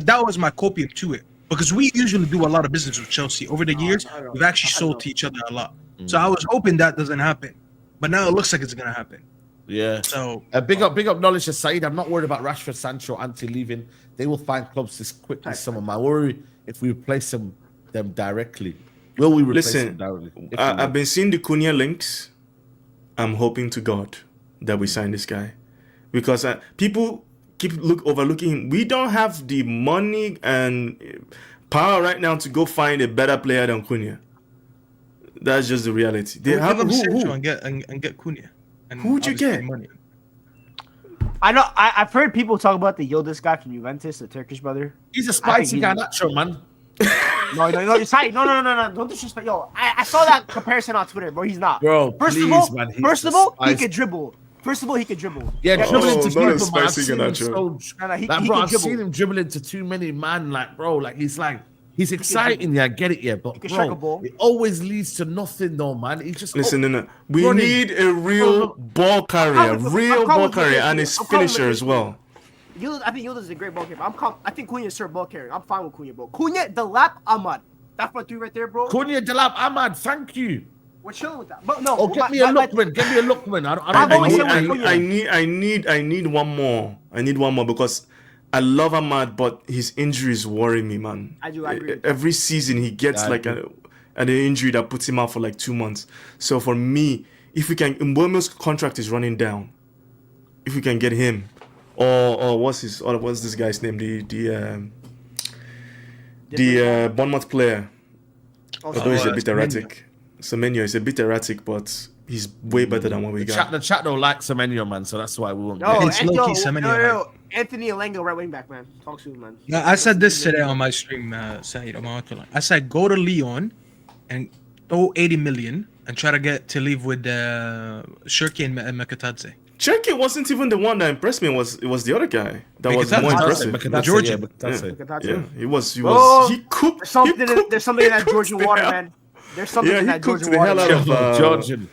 That was my copium to it because we usually do a lot of business with Chelsea over the years. no. We've actually sold to each other a lot, so I was hoping that doesn't happen, but now it looks like it's gonna happen. Yeah. So Big up knowledge to Saeed. I'm not worried about Rashford, Sancho, Ante leaving. They will find clubs this quick this summer. My worry if we replace them directly. Will we replace them Listen, directly? If we I've will. been seeing the Cunha links. I'm hoping to God that we sign this guy because people keep overlooking him. We don't have the money and power right now to go find a better player than Cunha. That's just the reality. They we'll have give them Sancho who? and get Cunha. And Who'd you obviously get? Money. I know. I've heard people talk about the Yildiz guy from Juventus, the Turkish brother. He's a spicy I guy, think natural man. No, you're sorry. No. Don't disrespect. Yo, I saw that comparison on Twitter, bro. He's not. Bro, First please, of all, man. He's first of a all, he spicy- could dribble. Yeah, dribbling Oh, into not people, a man. I've spicy seen him Garnacho. so. No, he Like, can bro, I've dribble. seen him dribble into too many man. Like, bro, like he's exciting. Yeah, I get it. Yeah, but can strike a bro, ball. it always leads to nothing, though, man. He just Listen, no. We running. need a real ball carrier, I'm real calm ball with carrier, Yildiz. and his I'm calm with finisher as Yildiz. well. I think Yildiz is a great ball carrier. I think Cunha is a ball carrier. I'm fine with Cunha, bro. Cunha, Delap, Ahmad. That front three right there, bro. Cunha, Delap, Ahmad. Thank you. We're chilling with that. But no. Oh, get me a Lookman. Get me a Lookman. I've always said I with Cunha. need one more. I need one more because I love Ahmad, but his injuries worry me, man. I agree. Every season he gets I like an injury that puts him out for like 2 months. So for me, if we can, Mbeumo's contract is running down. If we can get him, or what's this guy's name? The Bournemouth player. Although he's a bit erratic. Semenyo is a bit erratic, but he's way better than what we got. The chat don't like Semenyo, man, so that's why we won't. No, get It's it. low-key Semenyo. Anthony Alengo, right wing back, man. Talk soon, man. Yeah, I said this today on my stream, Saeed. I said go to Lyon and throw 80 million and try to get to leave with Cherki and Mkhitaryan. Cherki wasn't even the one that impressed me. It was the other guy that was Mkhitaryan. more impressive. Mkhitaryan, Georgian. yeah, Mkhitaryan. Yeah, he was. Oh, He cooked. There's something in that cooked Georgian the water, hell- man. There's something Yeah, in he that cooked Georgian the water. hell out man. of Georgian.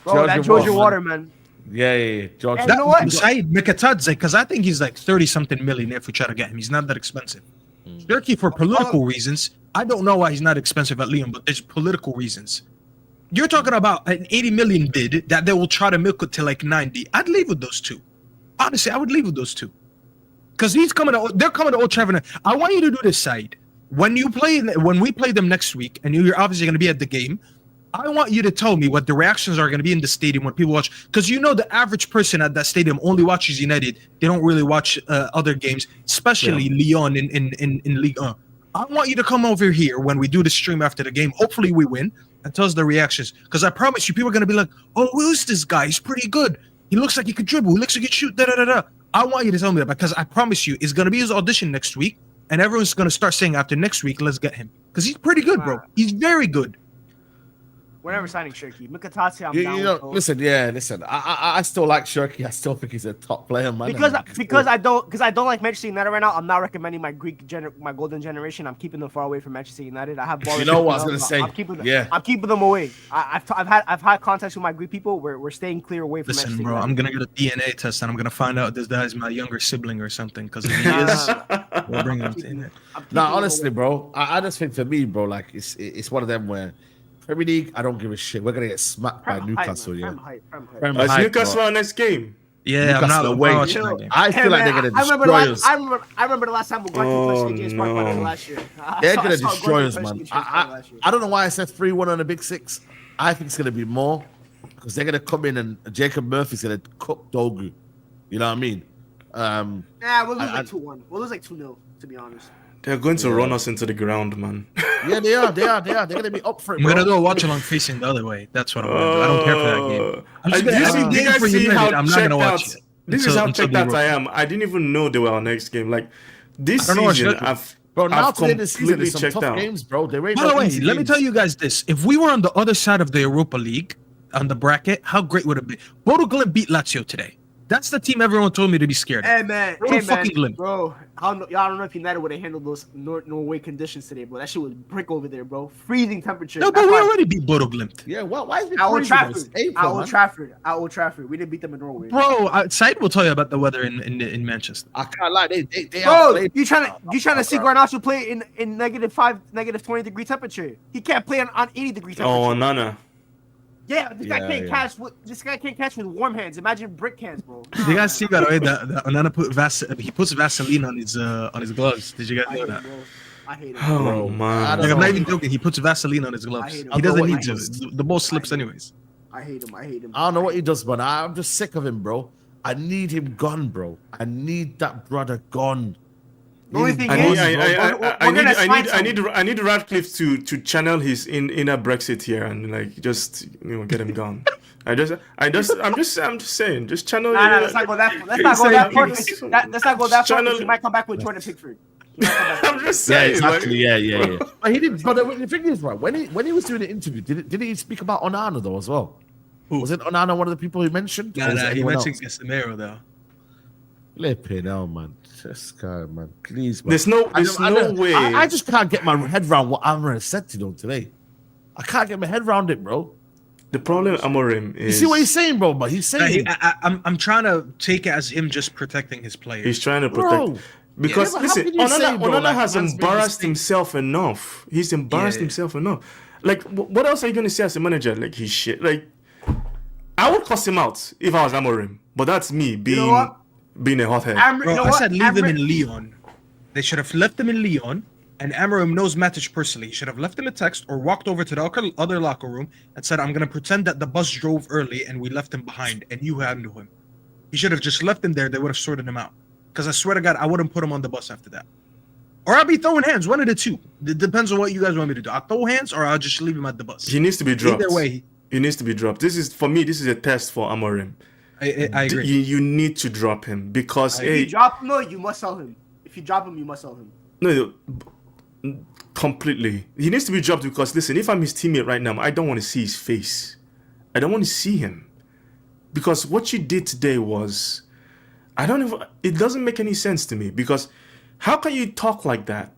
Bro, that Georgian water, man. Yeah. Georgian. You know what? Saeed Mkhitaryan, because I think he's like 30-something million if we try to get him. He's not that expensive. Cherki, for political reasons, I don't know why he's not expensive at Lyon, but there's political reasons. You're talking about an 80 million bid that they will try to milk it to like 90. I'd leave with those two. Honestly, I would leave with those two. Because they're coming to Old Trafford. I want you to do this, side. When we play them next week, and you're obviously going to be at the game, I want you to tell me what the reactions are going to be in the stadium when people watch. Because you know the average person at that stadium only watches United. They don't really watch other games, especially Lyon in Ligue 1. I want you to come over here when we do the stream after the game. Hopefully we win, and tell us the reactions. Because I promise you, people are going to be like, oh, who's this guy? He's pretty good. He looks like he could dribble. He looks like he could shoot. Da-da-da-da. I want you to tell me that because I promise you, it's going to be his audition next week. And everyone's going to start saying after next week, let's get him. Because he's pretty good, bro. He's very good. We're never signing Cherki. Mkhitaryan, I'm You down know, with, bro. listen. I still like Cherki. I still think he's a top player, man. Because I don't like Manchester United right now. I'm not recommending my my golden generation. I'm keeping them far away from Manchester United. I have ballers. You know what I was gonna say? I'm keeping them. Yeah. I'm keeping them away. I've had contacts with my Greek people. We're staying clear away from Listen, Manchester bro, United. I'm going to get a DNA test and I'm going to find out this guy is my younger sibling or something. Because if he is, we'll bring him in there. I'm keeping No, them honestly, away. bro. I just think for me, bro, like it's one of them where Premier League, I don't give a shit. We're gonna get smacked by Prem hype, Newcastle, man. yeah. Prem hype, prem hype. Prem Is hype, Newcastle bro. our next game? Yeah, I'm Newcastle not away. watching that game. I feel like they're gonna destroy us. I remember the last time we Oh, played James Park no. last year. They're gonna destroy us, Guardiola man. versus James Park last year. I don't know why I said 3-1 on the Big Six. I think it's gonna be more because they're gonna come in and Jacob Murphy's gonna cook Dogu. You know what I mean? Nah, we'll lose I- like 2-1. We'll lose like 2-0, to be honest. They're going to run us into the ground, man. Yeah, they are. They're gonna be up for it. I'm going to bro. do a watch along facing the other way. That's what I'm going to do. I don't care for that game. I'm just Do gonna you every see- do you game guys for see United, how I'm not going to checked watch out- it. This is how checked they out roll. I am. I didn't even know they were our next game. Like this I don't know what season, Cherki- Bro, now I've to the end of the season, completely there's some checked tough out. games, bro. There ain't By no the way, easy let me games. tell you guys this: if we were on the other side of the Europa League, on the bracket, how great would it be? Bodo Glimt beat Lazio today. That's the team everyone told me to be scared of. Hey man, Bodo fucking Glimt. bro. I don't know if United would have handled those Norway conditions today, bro. That shit was brick over there, bro. Freezing temperature. No, but we already beat Bodo Glimt. Yeah, why is it At Old crazy, Trafford. though? It's At April, Old man. Trafford. At Old Trafford. We didn't beat them in Norway. Bro, Saeed will tell you about the weather in Manchester. I can't lie. They Bro, outplayed- you trying to see Garnacho play in -5, -20 degree temperature? He can't play on 80 degree temperature. Oh, Nana. Yeah, this guy Yeah, can't yeah. catch. This guy can't catch with warm hands. Imagine brick hands, bro. You guys see, by the way, that Onana he puts Vaseline on his gloves. Did you guys I know hate that? him, bro. I hate him. Oh I man. don't Like, I'm know. not even joking. He puts Vaseline on his I gloves. hate him. He doesn't I need don't to. know what The ball slips anyways. I hate him. I hate him. I don't know what he does, man. I'm just sick of him, bro. I need him gone, bro. I need that brother gone. The only Need thing him I is, need, gone, I, bro. I, I, we're I, need, gonna I find need, I need Radcliffe to channel his inner Brexit here and like just get him gone. I'm just saying, just channel. Nah, let's not go that. Let's not go that far. Let's not go that far. Channel- He might come back with Jordan Pickford. He might come back. I'm just Yeah, saying. exactly. Like, Yeah. But he didn't. But the thing is, right? When he was doing the interview, didn't he speak about Onana though as well? Who? Was it Onana one of the people he mentioned? Or Nah, was it he anyone mentions else? Casemiro though. Flipping hell, man. This guy, man. Please, man. there's no way. I just can't get my head around what Amra said to them today. I can't get my head around it, bro. The problem with Amorim You is see what he's saying, bro? But he's Nah, saying, I'm trying to take it as him just protecting his players. he's trying to protect. bro. Because Yeah, but how listen, can you say, bro, Onana like, has man's made embarrassed mistakes? himself enough. He's embarrassed Yeah. himself enough. Like, what else are you gonna say as a manager? Like, he's shit. Like, I would cuss him out if I was Amorim. But that's me being what? being a hothead. Bro, You know I what? said leave him Amri- in Lyon. They should have left him in Lyon. And Amorim knows Matic personally. He should have left him a text or walked over to the other locker room and said, I'm going to pretend that the bus drove early and we left him behind and you handle him. He should have just left him there. They would have sorted him out. Because I swear to God, I wouldn't put him on the bus after that. Or I'll be throwing hands, one of the two. It depends on what you guys want me to do. I'll throw hands or I'll just leave him at the bus. He needs to be dropped. Either way, He needs to be dropped. This is, for me, this is a test for Amorim. I agree. You need to drop him because If you drop him, no, you must sell him. If you drop him, you must sell him. no, completely. He needs to be dropped because listen, if I'm his teammate right now, I don't want to see his face. I don't want to see him because what you did today was, I don't even. It doesn't make any sense to me because how can you talk like that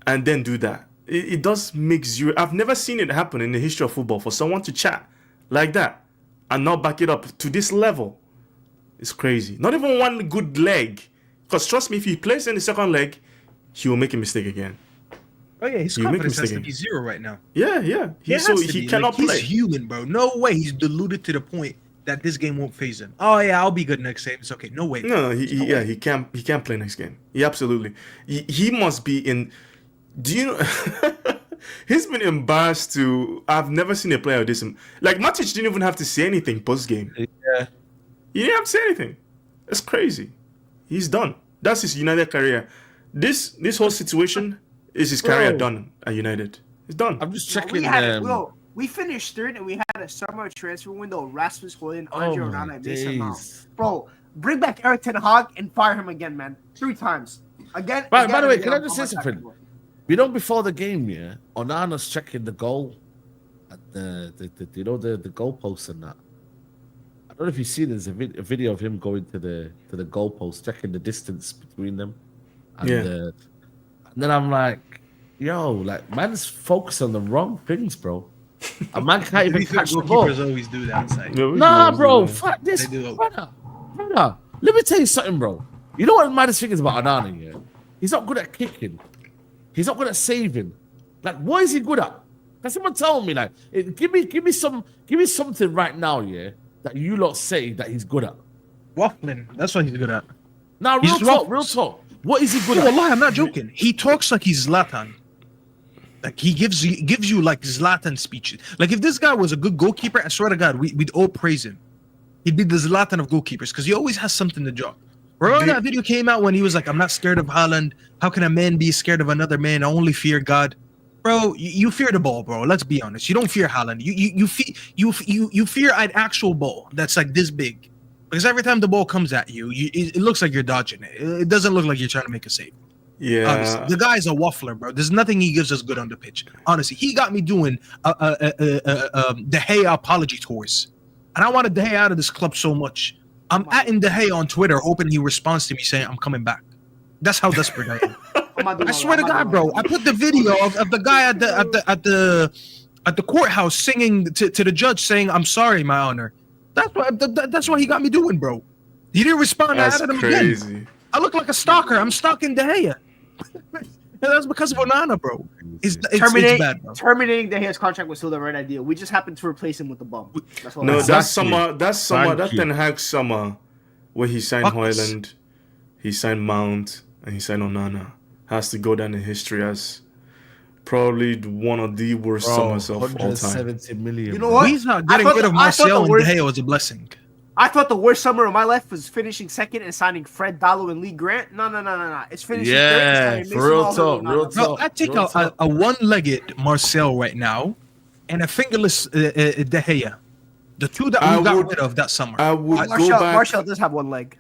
and then do that? It does make zero. I've never seen it happen in the history of football for someone to chat like that and not back it up to this level. It's crazy. Not even one good leg. Because trust me, if he plays in the second leg, he will make a mistake again. Oh yeah, his You make confidence has to mistake. be zero right now. Yeah. He cannot He's play. human, bro. No way he's deluded to the point that this game won't phase him. Oh yeah, I'll be good next game. It's okay. No way. No, he can't play next game. He absolutely. He must be in. Do you know? He's been embarrassed to. I've never seen a player this. Like Matic didn't even have to say anything post game. yeah. He didn't have to say anything. That's crazy. He's done. That's his United career. This whole situation is his career Bro. done at United. It's done. I'm just We checking. had we finished third and we had a summer transfer window. Rasmus Højlund, André Onana, and Mason Mount. days. Bro, bring back Eric Ten Hag and fire him again, man. 3 times. Again. By again, the way, and can I again. just Oh say my something? God. You know, before the game, yeah, Onana's checking the goal at the goalpost and that. I don't know if you've seen there's a video of him going to the goalpost, checking the distance between them. And, Yeah. and then I'm like, yo, like man's focused on the wrong things, bro. A man can't even catch the ball. Goalkeepers always do that inside. Nah, bro, fuck this, They do. brother. Let me tell you something, bro. You know what the maddest thing is about Onana here? He's not good at kicking. He's not good at saving. Like, what is he good at? Can someone tell me? Like, give me something right now, yeah, that you lot say that he's good at. Waffling. That's what he's good at. Now, He's real just talk, waffles. real talk. What is he good No, at? wallahi, I'm not joking. He talks like he's Zlatan. Like he gives you like Zlatan speeches. Like if this guy was a good goalkeeper, I swear to God, we'd all praise him. He'd be the Zlatan of goalkeepers because he always has something to drop. Remember that video came out when he was like, "I'm not scared of Haaland. How can a man be scared of another man? I only fear God." Bro, you fear the ball, bro. Let's be honest. You don't fear Haaland. You fear an actual ball that's like this big. Because every time the ball comes at you, it looks like you're dodging it. It doesn't look like you're trying to make a save. Yeah. Honestly, the guy's a waffler, bro. There's nothing he gives us good on the pitch. Honestly, he got me doing De Gea apology tours, and I wanted De Gea out of this club so much. I'm atting De Gea on Twitter, hoping he responds to me saying I'm coming back. That's how desperate I am. I swear to God, bro. I put the video of the guy at the courthouse singing to the judge saying I'm sorry, my honor. That's what he got me doing, bro. He didn't respond. I That's added him crazy. again. I look like a stalker. I'm stalking De Gea. That's because of Onana, bro. It's bad, bro. Terminating De Gea's contract was still the right idea. We just happened to replace him with the bum. That's all. No, Exactly. that's Ten Hag summer where he signed Højlund, he signed Mount, and he signed Onana. Has to go down in history as probably one of the worst summers of all time. 170 million. You know what? He's not getting I thought rid of the- I thought Martial the and De worst- Gea was a blessing. I thought the worst summer of my life was finishing second and signing Fred Dallo and Lee Grant. No. It's finishing third and Yeah, signing for Mason real Mount talk, and real Onana. Bro, talk. I take real a talk. one-legged Martial right now and a fingerless De Gea. The two that I we got would- rid of that summer. I would go back. Martial does have one leg.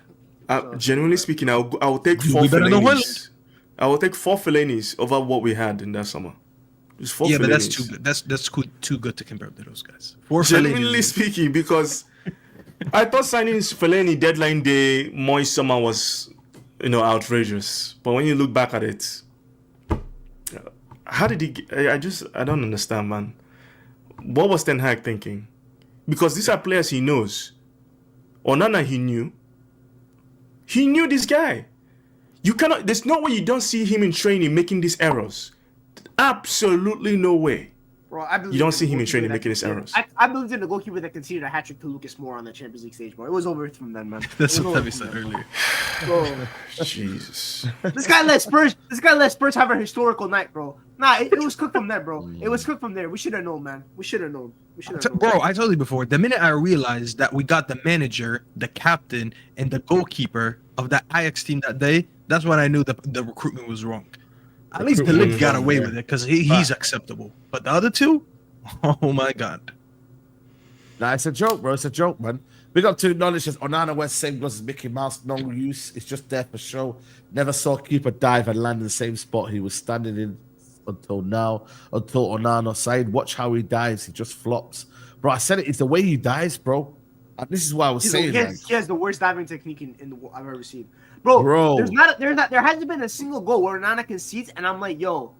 Genuinely speaking, I will take Dude, 4 we better know Fellaini's. I will take 4 Fellaini's over what we had in that summer. Just 4 Yeah, but that's Fellaini's. too good. That's too good to compare to those guys. For Genuinely Fellaini, speaking, because I thought signing Fellaini deadline day, moist summer was, outrageous. But when you look back at it, how did he? I don't understand, man. What was Ten Hag thinking? Because these are players he knows. Onana, he knew. He knew this guy. You cannot. There's no way you don't see him in training making these errors. Absolutely no way. Bro, I believe You don't in see the him in goalkeeper training that making his conceded- errors. I believed in the goalkeeper that conceded a hat-trick to Lucas Moura on the Champions League stage, bro. It was over from then, man. that's It was what over we from said then. earlier. Bro, Jesus. this guy let Spurs have a historical night, bro. Nah, it was cooked from there, bro. It was cooked from there. We should have known, man. We should have known. Bro, I told you before. The minute I realized that we got the manager, the captain, and the goalkeeper of that Ajax team that day, that's when I knew the recruitment was wrong. At least the Ligt got away with it because he's acceptable. But the other two, oh my God. Nah, it's a joke, bro. It's a joke, man. We got to acknowledge that Onana West same goes as Mickey Mouse, no use. It's just there for show. Never saw keeper dive and land in the same spot he was standing in until now. Until Onana Saeed, watch how he dives. He just flops. Bro, I said it. It's the way he dives, bro. And this is why I was saying, He has the worst diving technique in the I've ever seen. Bro, there hasn't been a single goal where Onana concedes, and I'm like, yo,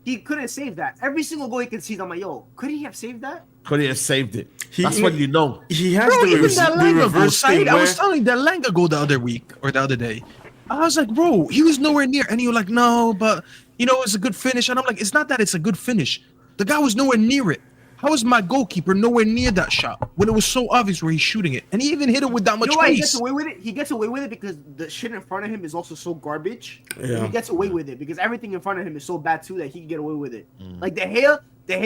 he couldn't save that. Every single goal he concedes, I'm like, yo, could he have saved that? could he have saved it? That's when you know. He has Bro, even the that Langa goal, reverse thing Saeed, I where was telling that Langa goal the other week or the other day. I was like, bro, he was nowhere near. And you were like, no, but, it's a good finish. And I'm like, it's not that it's a good finish. The guy was nowhere near it. How is my goalkeeper nowhere near that shot when it was so obvious where he's shooting it? And he even hit it with that much You know why he pace. gets away with it? He gets away with it because the shit in front of him is also so garbage. Yeah. He gets away with it because everything in front of him is so bad too that he can get away with it. Like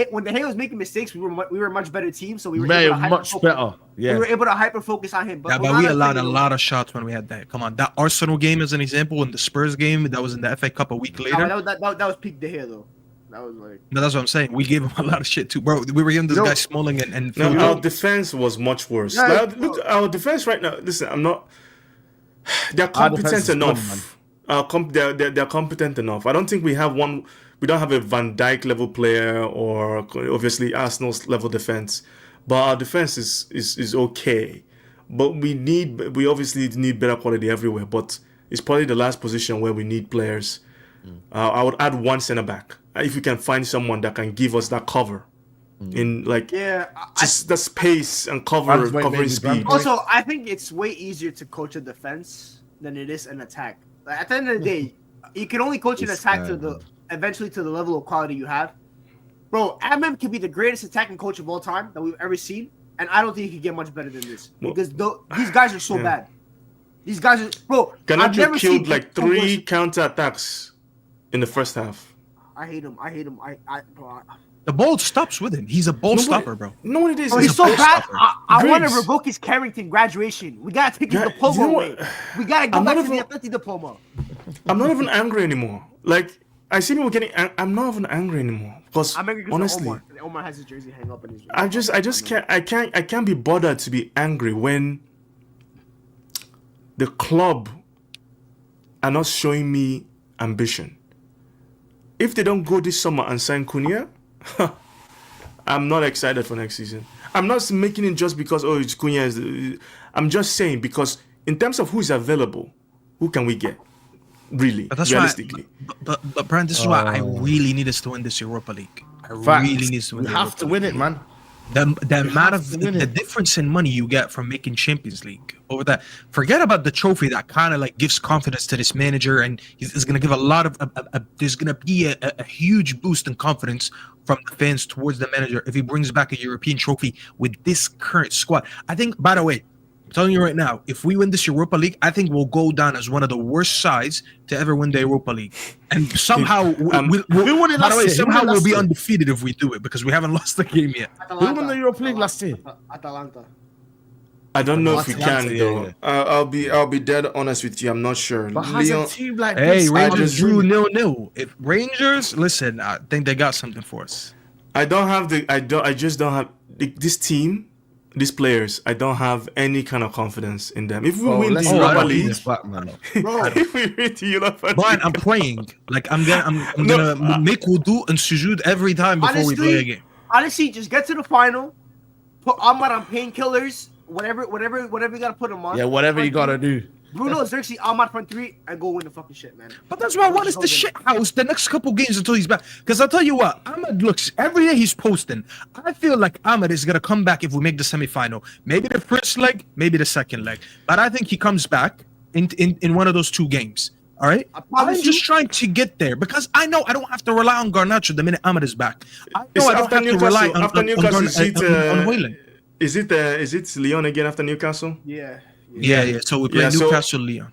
when De Gea was making mistakes, we were a much better team, so we were able to Much better. Yeah. We were able to hyper focus on him. Yeah, but we allowed a lot of shots when we had that. Come on, that Arsenal game as an example, and the Spurs game that was in the FA Cup a week later. That was peak De Gea though. That was like. But that's what I'm saying. We gave him a lot of shit too, bro. We were giving this guy Smalling and No, Phil our Jones. defense was much worse. Yeah, Like, look, our defense right now. Listen, I'm not. They're Our defense competent is good, enough. They're competent enough. I don't think we have one. We don't have a Van Dijk level player or obviously Arsenal's level defense, but our defense is okay. But we obviously need better quality everywhere. But it's probably the last position where we need players. I would add one centre back if we can find someone that can give us that cover in just the space and covering speed. Also, I think it's way easier to coach a defense than it is an attack. Like, at the end of the day, you can only coach an attack eventually to the level of quality you have. Bro, Amem can be the greatest attacking coach of all time that we've ever seen, and I don't think he can get much better than this because these guys are so bad. These guys are I've never Ganacho seen killed like 3 counter-attacks in the first half. I hate him. The ball stops with him. He's a ball stopper, bro. No, what it is. Bro, he's it's so a- bad. I want to Grace. revoke his Carrington graduation. We gotta take his Yeah, diploma you know away. what? We gotta go I'm back not to the even- athletic diploma. I'm not even angry anymore. Like I see people getting. I'm not even angry anymore because I'm angry because honestly, Omar has his jersey hang up in his room. I just can't be bothered to be angry when the club are not showing me ambition. If they don't go this summer and sign Cunha, I'm not excited for next season. I'm not making it just because it's Cunha. I'm just saying because in terms of who's available, who can we get? Really, But that's realistically. But Brian, this is why I really need us to win this Europa League. I Facts. really need us to win. We the have Europa to League. win it, man. The amount of to win the it. difference in money you get from making Champions League over that. Forget about the trophy that kind of like gives confidence to this manager, and is going to give a lot of. There's going to be a huge boost in confidence from the fans towards the manager if he brings back a European trophy with this current squad. I think, by the way, I'm telling you right now, if we win this Europa League, I think we'll go down as one of the worst sides to ever win the Europa League. And somehow, we won it by the last way, year. somehow We won it we'll last be year. undefeated if we do it because we haven't lost the game yet. Who won the Europa League last year? Atalanta. I don't know if we Atalanta, can yeah, though. I'll be dead honest with you. I'm not sure. But has Lyon, a team like Hey, this? Rangers just drew really- 0-0. If Rangers, listen, I think they got something for us. I just don't have this team, these players. I don't have any kind of confidence in them. If we Bro, win let's the I Europa don't League, this back, man. if we win the Europa Brian, League, I'm praying. Like I'm gonna make wudu and sujood every time before we play a game. Honestly, just get to the final. Put Ahmad on painkillers. Whatever you gotta put him on. Yeah, whatever you gotta do. Bruno, Zirkzee, Ahmad front three, and go win the fucking shit, man. But that's why I want us to shit house the next couple games until he's back. Because I'll tell you what, Ahmed looks every day he's posting. I feel like Ahmed is gonna come back if we make the semifinal. Maybe the first leg, maybe the second leg. But I think he comes back in one of those two games. All right. I'm just trying to get there because I know I don't have to rely on Garnacho the minute Ahmed is back. I know I don't have to rely on Højlund. is it Lyon again after Newcastle? Yeah. Yeah. So we play Yeah, so- Newcastle, Lyon.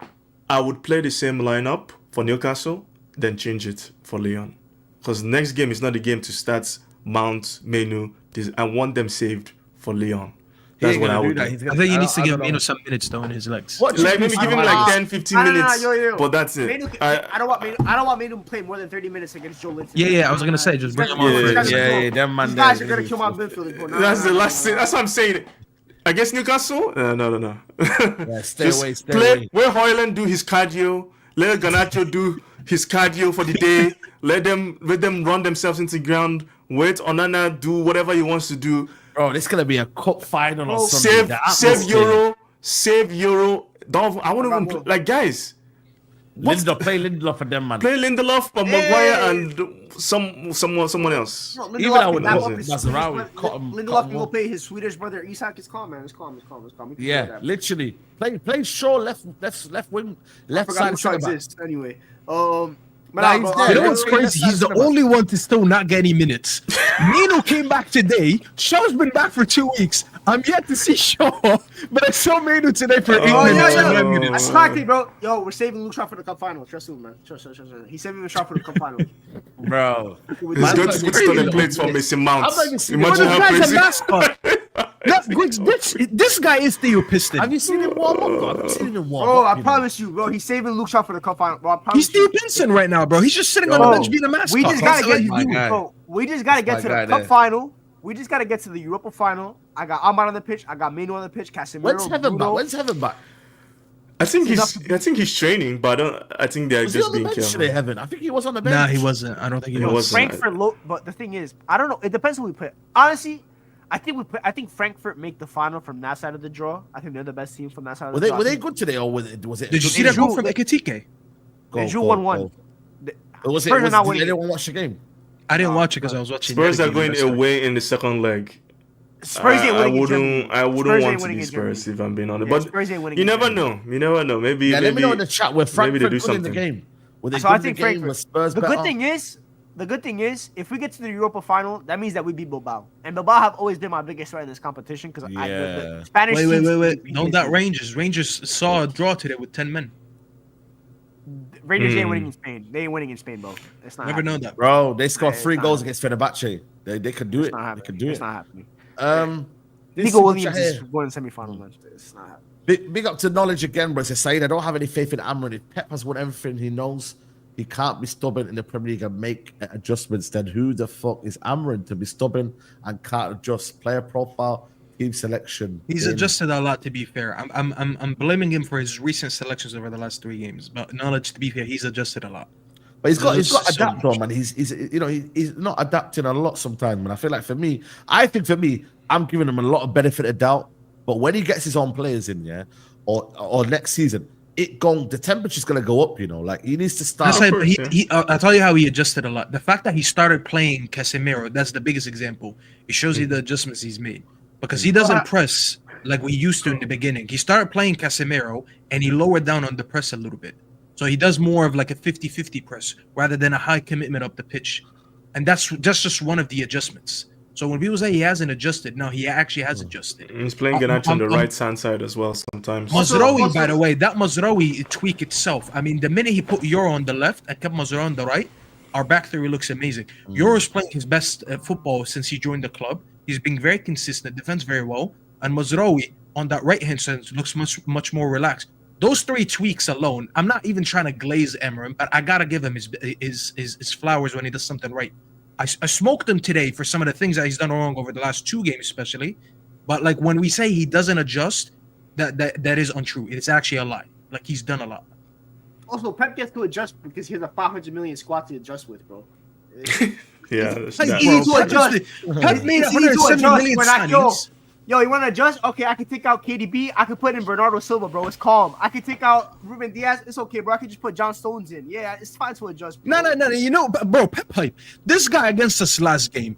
I would play the same lineup for Newcastle, then change it for Lyon. Because next game is not the game to start Mount, Menu. I want them saved for Lyon. That's what I would do. I think he needs to give Mino some minutes though in his legs. What Like maybe give him like 10, 15 minutes. Yo. But that's it. Manu, I don't want Manu to play more than 30 minutes against Joe Linton. Yeah, I was gonna say just bring him on. Yeah, first. them man. These guys are gonna kill my midfield. Bro. That's the last thing. That's what I'm saying. Against Newcastle? No. Yeah, stay Just away, stay play away. where Højlund do his cardio. Let Garnacho do his cardio for the day. Let them run themselves into the ground. Wait, Onana do whatever he wants to do. Bro, this is gonna be a cup final or something. Save Euro. Don't I won't even play, like guys. Play Lindelof for them, man. Play Lindelof, but Maguire and someone else. No, Even I would Lindelof put is- Mazraoui, cut him Lindelof can go off. play his Swedish brother Isak. It's calm, man. It's calm. We can do Yeah, that. literally. Play Shaw left wing, I left forgot side who Shaw centre back. exists. Anyway, Nah, he's there. You know Yeah, what's yeah, crazy? yeah, He's the yeah. only one to still not get any minutes. Mino came back today. Shaw's been back for 2 weeks. I'm yet to see Shaw, but I saw Mino today for 8 Oh, minutes. yeah, and yeah. 9 I minutes. clocked it, bro. Yo, we're saving Luke Shaw for the cup final. Trust me, man. Trust. He's saving Luke Shaw for the cup final. Bro. He's going to put stolen plates for Mason Mount. I've never seen Imagine him. how This guy's crazy. a mascot. This guy is Theo Piston. Have you seen him warm up? God, I've seen him warm Bro, up. I promise you, bro. He's saving Luke Shaw for the cup final. Bro, I promise He's Theo you. Pinson right now, bro. He's just sitting on the Bro, bench being a mascot. We just gotta That's all get, you do. guy. bro. We just gotta get That's to my the guy cup there. final. We just gotta get to the Europa final. I got Ahmad on the pitch. I got Manu on the pitch. Casemiro. When's Heaven back? Bruno. When's Heaven back? I think he's training, but I think they're Was he just on the being bench careful. today, Heaven? I think he was on the bench. Nah, he wasn't. I don't think he He was. wasn't. Frankfurt low, but the thing is, I don't know. It depends who we play. Honestly, I think Frankfurt make the final from that side of the draw. I think they're the best team from that side of Were the they draw. were they good today or was it? Did you see They that goal drew- from Ekitike? They drew 1-1. Or was it? Spurs are not Did winning. anyone watch the game? I didn't watch it because I was watching. Spurs the are game going yesterday. away in the second leg. Spurs ain't I winning in Germany. wouldn't Spurs want ain't to winning be in Spurs Germany. if I'm being honest. Yeah, But Spurs ain't winning you in never Germany. know. You never know. Maybe Yeah, let me know in the maybe chat where maybe they Frankfurt do good in the something. game. Were they So good I in the think game? Frankfurt. Was Spurs The better? good thing is, if we get to the Europa final, that means that we beat Bilbao. And Bilbao have always been my biggest threat in this competition because Yeah. the Spanish Wait. teams- Don't that Rangers. Rangers saw a draw today with 10 men. Rangers ain't winning in Spain. They ain't winning in Spain, bro. It's not Never happening. know that. Bro, they scored It's 3 not goals happening. against Fenerbahce. They could do It's it. not They happening. could do It's it. not happening. This Nico super Williams chat is here. going to semi-final, man. It's not happening. Big up to knowledge again, bro. It says Saeed, I don't have any faith in Amran. If Pep has won everything he knows, he can't be stubborn in the Premier League and make adjustments. Then who the fuck is Amran to be stubborn and can't adjust player profile, team selection? He's in- adjusted a lot, to be fair. I'm blaming him for his recent selections over the last 3 games. But knowledge, to be fair, he's adjusted a lot. But he's got to So adapt, though, man. He's not adapting a lot sometimes, man. I feel like for me, I'm giving him a lot of benefit of doubt. But when he gets his own players in, yeah, or next season, the temperature's gonna go up. Like he needs to start. I'll tell you how he adjusted a lot. The fact that he started playing Casemiro, that's the biggest example. It shows you the adjustments he's made because he doesn't press like we used to in the beginning. He started playing Casemiro and he lowered down on the press a little bit. So he does more of like a 50-50 press rather than a high commitment up the pitch. And that's just one of the adjustments. So when people say he hasn't adjusted, no, he actually has adjusted. He's playing Garnacho on the right hand side as well sometimes. Mazraoui, by the way, that Mazraoui tweak itself. I mean, the minute he put Euro on the left and kept Mazraoui on the right, our back three looks amazing. Euro's playing his best football since he joined the club. He's being very consistent, defends very well. And Mazraoui on that right-hand side looks much more relaxed. Those three tweaks alone, I'm not even trying to glaze Emery, but I gotta give him his flowers when he does something right. I smoked him today for some of the things that he's done wrong over the last 2 games, especially. But like when we say he doesn't adjust, that is untrue. It's actually a lie. Like he's done a lot. Also, Pep gets to adjust because he has a 500 million squad to adjust with, bro. Yeah, It's easy to adjust. Pep made 170 million signings. Yo, you want to adjust? Okay, I can take out KDB. I can put in Bernardo Silva, bro. It's calm. I can take out Ruben Diaz. It's okay, bro. I can just put John Stones in. Yeah, it's fine to adjust. Bro. No. You know, bro, Pep hype. This guy against us last game,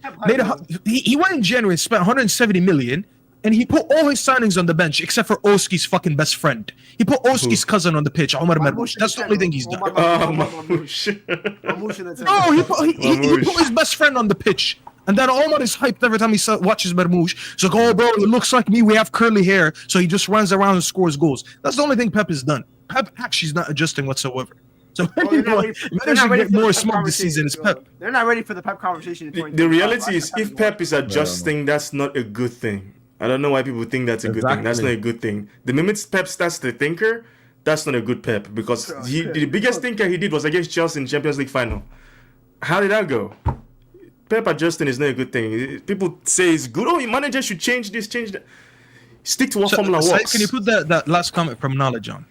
he went in January and spent 170 million, and he put all his signings on the bench except for Oski's fucking best friend. He put Oski's cousin on the pitch, Omar Marmoush. That's the only thing he's done. No, he put his best friend on the pitch. And then Omar is hyped every time he watches Marmoush. He's like, oh, bro, it looks like me. We have curly hair. So he just runs around and scores goals. That's the only thing Pep has done. Pep actually is not adjusting whatsoever. So managing to get more smoke this season is Pep. They're not ready for the Pep conversation. The reality is, if Pep is adjusting, that's not a good thing. I don't know why people think that's a good thing. That's not a good thing. The minute Pep starts the thinker, that's not a good Pep. Because the biggest thinker he did was against Chelsea in Champions League final. How did that go? Pep adjusting is not a good thing. People say it's good. Oh, your manager should change this, change that. Stick to what formula works. Can you put that last comment from Knowledge on?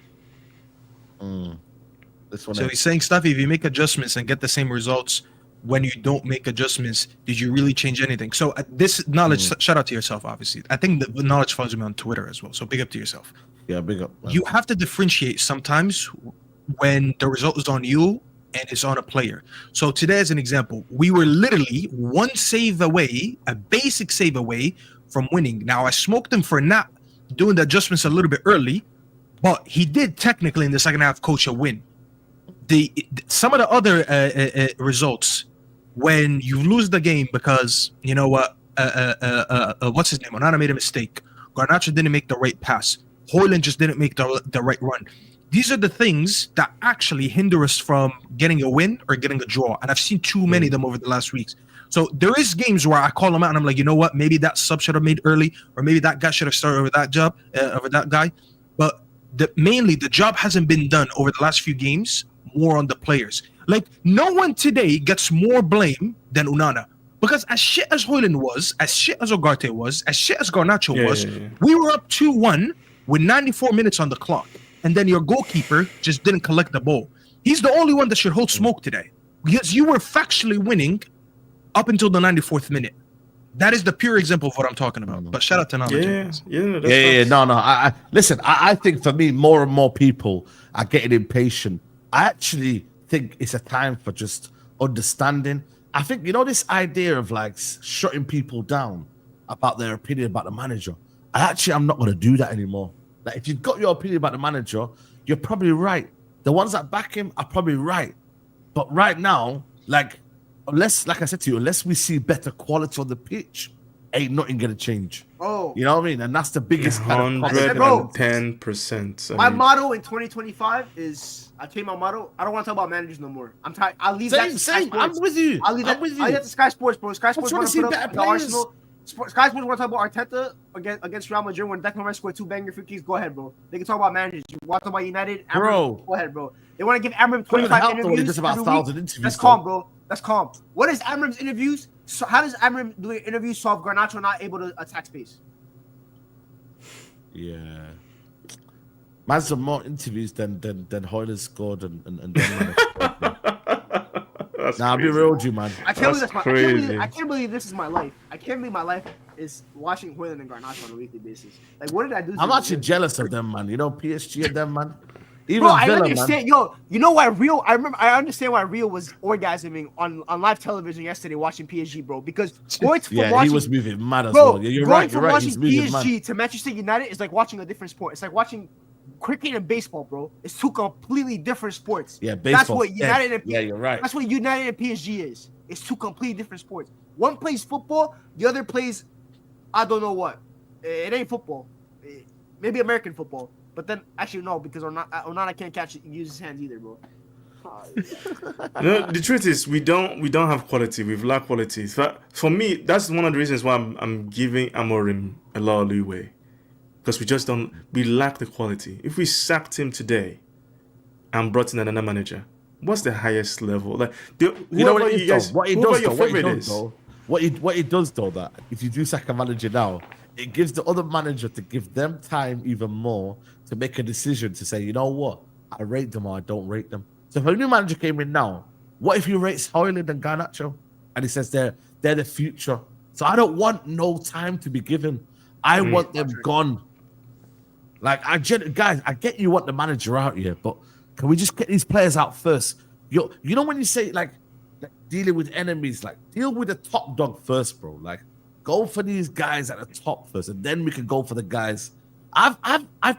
So he's saying, stuff, if you make adjustments and get the same results when you don't make adjustments, did you really change anything? So this Knowledge, shout out to yourself, obviously. I think the Knowledge follows me on Twitter as well. So big up to yourself. Yeah, big up. Man. You have to differentiate sometimes when the result is on you and it's on a player. So today, as an example, we were literally one save away, a basic save away from winning. Now, I smoked him for not doing the adjustments a little bit early, but he did technically in the second half coach a win. Some of the other results, when you lose the game because, you know what, what's his name? Onana made a mistake. Garnacho didn't make the right pass. Højlund just didn't make the right run. These are the things that actually hinder us from getting a win or getting a draw. And I've seen too many of them over the last weeks. So there is games where I call them out and I'm like, you know what? Maybe that sub should have made early, or maybe that guy should have started over that guy. But mainly the job hasn't been done over the last few games, more on the players. Like no one today gets more blame than Onana. Because as shit as Højlund was, as shit as Ugarte was, as shit as Garnacho was, we were up 2-1 with 94 minutes on the clock. And then your goalkeeper just didn't collect the ball. He's the only one that should hold smoke today. Because you were factually winning up until the 94th minute. That is the pure example of what I'm talking about. But shout out to Knowledge. No. Listen, I think for me, more and more people are getting impatient. I actually think it's a time for just understanding. I think, this idea of like shutting people down about their opinion about the manager. I'm not going to do that anymore. Like, if you've got your opinion about the manager, you're probably right. The ones that back him are probably right. But right now, like I said to you, unless we see better quality on the pitch, ain't nothing going to change. Oh. You know what I mean? And that's the biggest 110%. My motto in 2025 is, I change my motto. I don't want to talk about managers no more. I'm tired. I'll leave that to Sky Sports. I'm with you. I'll leave that to Sky Sports, bro. Sky Sports want to put up the Arsenal. Sky Sports want to talk about Arteta against Real Madrid when Declan Rice scored 2 banger free kicks. Go ahead, bro. They can talk about managers. You want to talk about United? Bro. Go ahead, bro. They want to give Amram 25 interviews. Just about 1,000 interviews. That's calm, bro. That's calm. What is Amram's interviews? So how does Amram doing interviews solve Garnacho not able to attack space? Yeah. Man's done more interviews than Højlund scored and That's Nah, I'll be crazy. real with you, man. I can't believe That's that's crazy. I can't believe this is my life. I can't believe my life is watching Hoyland and Garnacho on a weekly basis. Like, what did I do? I'm actually jealous of them, man. You know, PSG and them, man. Even Bro, I Villa, understand. man. Yo, you know why Rio? I understand why Rio was orgasming on live television yesterday watching PSG, bro. Because going from Yeah, watching, he was moving mad as bro, well. Yeah, you're going right. You're from right. watching He's moving PSG mad. to Manchester United is like watching a different sport. It's like watching cricket and baseball, bro. It's two completely different sports. Yeah, That's baseball. what United and Yeah, you're right. That's what United and PSG is. It's two completely different sports. One plays football, the other plays, I don't know what. It ain't football. Maybe American football. But then, actually, no, because Onana can't use his hands either, bro. No, the truth is we don't have quality. We've lacked quality. For me, that's one of the reasons why I'm giving Amorim a lot of leeway, because we lack the quality. If we sacked him today and brought in another manager, what's the highest level? Like, You know what it is, though? What he whoever does, your though, what he favorite does, is. though, what he does, though, that if you do sack a manager now, it gives the other manager to give them time even more to make a decision to say, you know what, I rate them or I don't rate them. So if a new manager came in now, what if he rates Hoyland and Garnacho and he says they're the future? So I don't want no time to be given. I want them gone. Like, guys, I get you want the manager out here, but can we just get these players out first? You know when you say like dealing with enemies, like deal with the top dog first, bro. Like, go for these guys at the top first, and then we can go for the guys. I've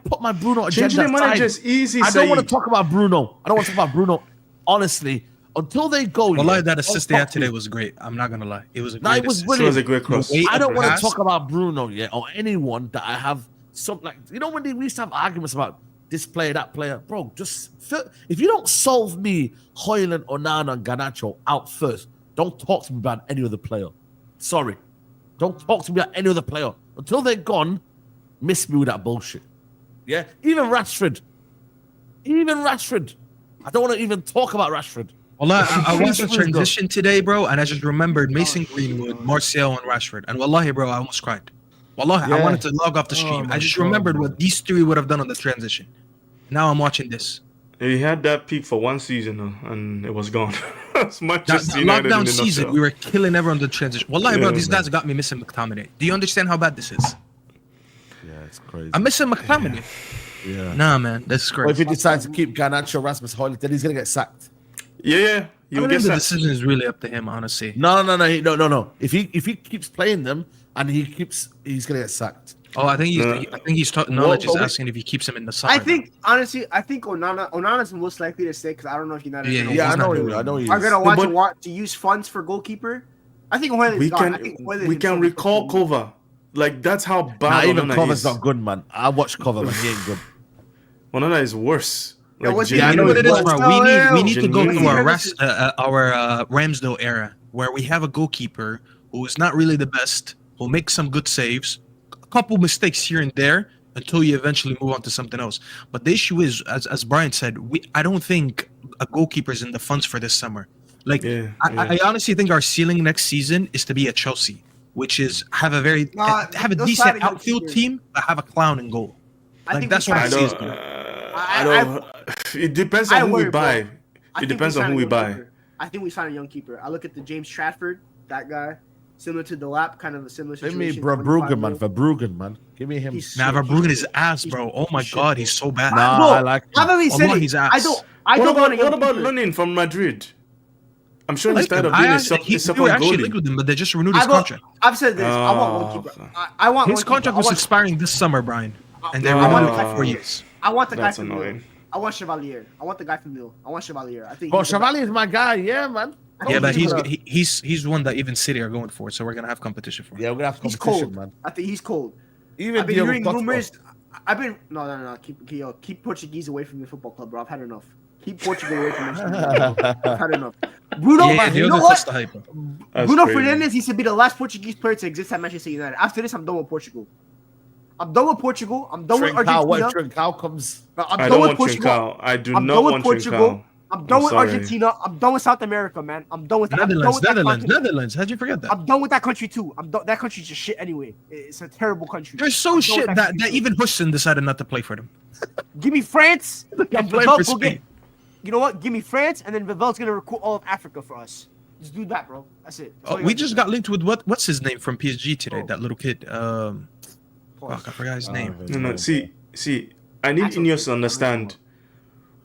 put my Bruno agenda Changing the manager aside. is easy. I don't want to Saeed. talk about Bruno. I don't want to talk about Bruno. Honestly, until they go, Wallahi, yeah, that assist they don't had talk today to me. was great. I'm not gonna lie. It was a No, great it was assist. It was brilliant. a great cross. The way I don't of want to pass- talk about Bruno yet or anyone that I have some like. You know when we used to have arguments about this player, that player, bro. If you don't solve me Hoyland, Onana, and Garnacho out first, don't talk to me about any other player. Sorry, don't talk to me about any other player until they're gone. Miss me with that bullshit. Yeah, even Rashford. I don't want to even talk about Rashford. Wallah, I watched the Please, transition today, bro, and I just remembered Mason Greenwood, Martial, and Rashford. And wallahi, bro, I almost cried. Wallahi, I Yeah. wanted to log off the stream. my I just God, remembered man. what these three would have done on the transition. Now I'm watching this. He had that peak for one season and it was gone. It's That Manchester United in lockdown a season, nutshell. we were killing everyone on the transition. Wallahi, bro, Yeah, these man. guys got me missing McTominay. Do you understand how bad this is? Yeah, it's crazy. I'm missing McTominay. Yeah. Nah, man, that's Or if crazy. he decides to keep Garnacho, Rasmus Hoyland, then he's gonna get sacked. Yeah. I You'll think get the sacked. decision is really up to him, honestly. No. If he keeps playing them and he's gonna get sacked. Oh, I think he's talking. Knowledge is Well, asking if he keeps him in the side. I think honestly, Onana's most likely to stay because I don't know if United Yeah, Yeah, I he's not know doing you. I know you. are gonna but- want to use funds for goalkeeper. I think Hoyland's We gone. I think can Hoyland we can himself is recall fucking- Kova. Like, that's how Nah, bad even Onana Cover's is. not good, man. I watched Cover, man. He ain't good. Onana is worse. Yeah, Like, what's the- Yeah, you know what it is, bro. We need to go through Genuinely. our Ramsdale era where we have a goalkeeper who is not really the best, who'll make some good saves, a couple mistakes here and there until you eventually move on to something else. But the issue is, as Brian said, I don't think a goalkeeper's in the funds for this summer. Like, Yeah, I honestly think our ceiling next season is to be at Chelsea, which is have a Nah, have a those decent side of outfield goalkeepers. team, but have a clown in goal. I Like, think that's we what I signed- see. I is don't. good. I don't. It depends I on who we worry, bro. buy. I It think depends on signed who a we young buy. keeper. I think we signed a young keeper. I look at the James Stratford, that guy, similar to Delap, kind of a similar Give situation. me Verbruggen, man. 25 Verbruggen, man. Give me him. He's- Nah, Verbruggen is ass, he's- bro. Oh my he's shit, god, bro. he's so bad. Nah, Bro, I like him. I've already said Allah, it. he's I ass. don't What want a about young keeper. Lunin from Madrid? I'm sure I he's like tired him. of being I a actually, we were second actually goalie. linked with him, but they just renewed his I've, al- contract. I've said this. I want one keeper. okay. I want His one contract keeper. was I want, expiring this summer, Brian, and they I renewed want it the for guy 4 from- years. I want the guy That's from Lille. annoying. I want Chevalier. I want the guy from Lille. I want Chevalier. I think. Bro, he's the Chevalier is my guy. Yeah, man. Yeah, but Don't he's one that even City are going for, so we're gonna have competition for him. Yeah, we're gonna have He's competition, cold. man. I think he's cold. Even I've been Diogo hearing Costa. rumors. I've been no. Keep Portuguese away from the football club, bro. I've had enough. Keep Portugal away from this. I've had enough. Bruno, Yeah, you know Diogo what? Costa hype. That's Bruno crazy. Fernandes used to be the last Portuguese player to exist at Manchester United. After this, I'm done with Portugal. I'm done with Portugal. I'm done with Trincao, what Argentina. Trincao comes. I'm I done don't with want Portugal. Trincao. I do I'm not done with want Portugal. Trincao. I'm done with sorry. Argentina. I'm done with South America, man. I'm done with that. I'm done Netherlands, with that Netherlands, continent. Netherlands. How'd you forget that? I'm done with that country too. That country's just shit anyway. It's a terrible country. They're so I'm done with shit that country too. even Hussein decided not to play for them. Give me France. Can't and play Brazil for go Spain. you know what? Give me France, and then Vivel's gonna recruit all of Africa for us. Just do that, bro. That's it. That's all you We gotta just do. got linked with what's his name from PSG today? Oh. That little kid. Pause. Fuck, I forgot his name. No. See. I need Ineos to understand.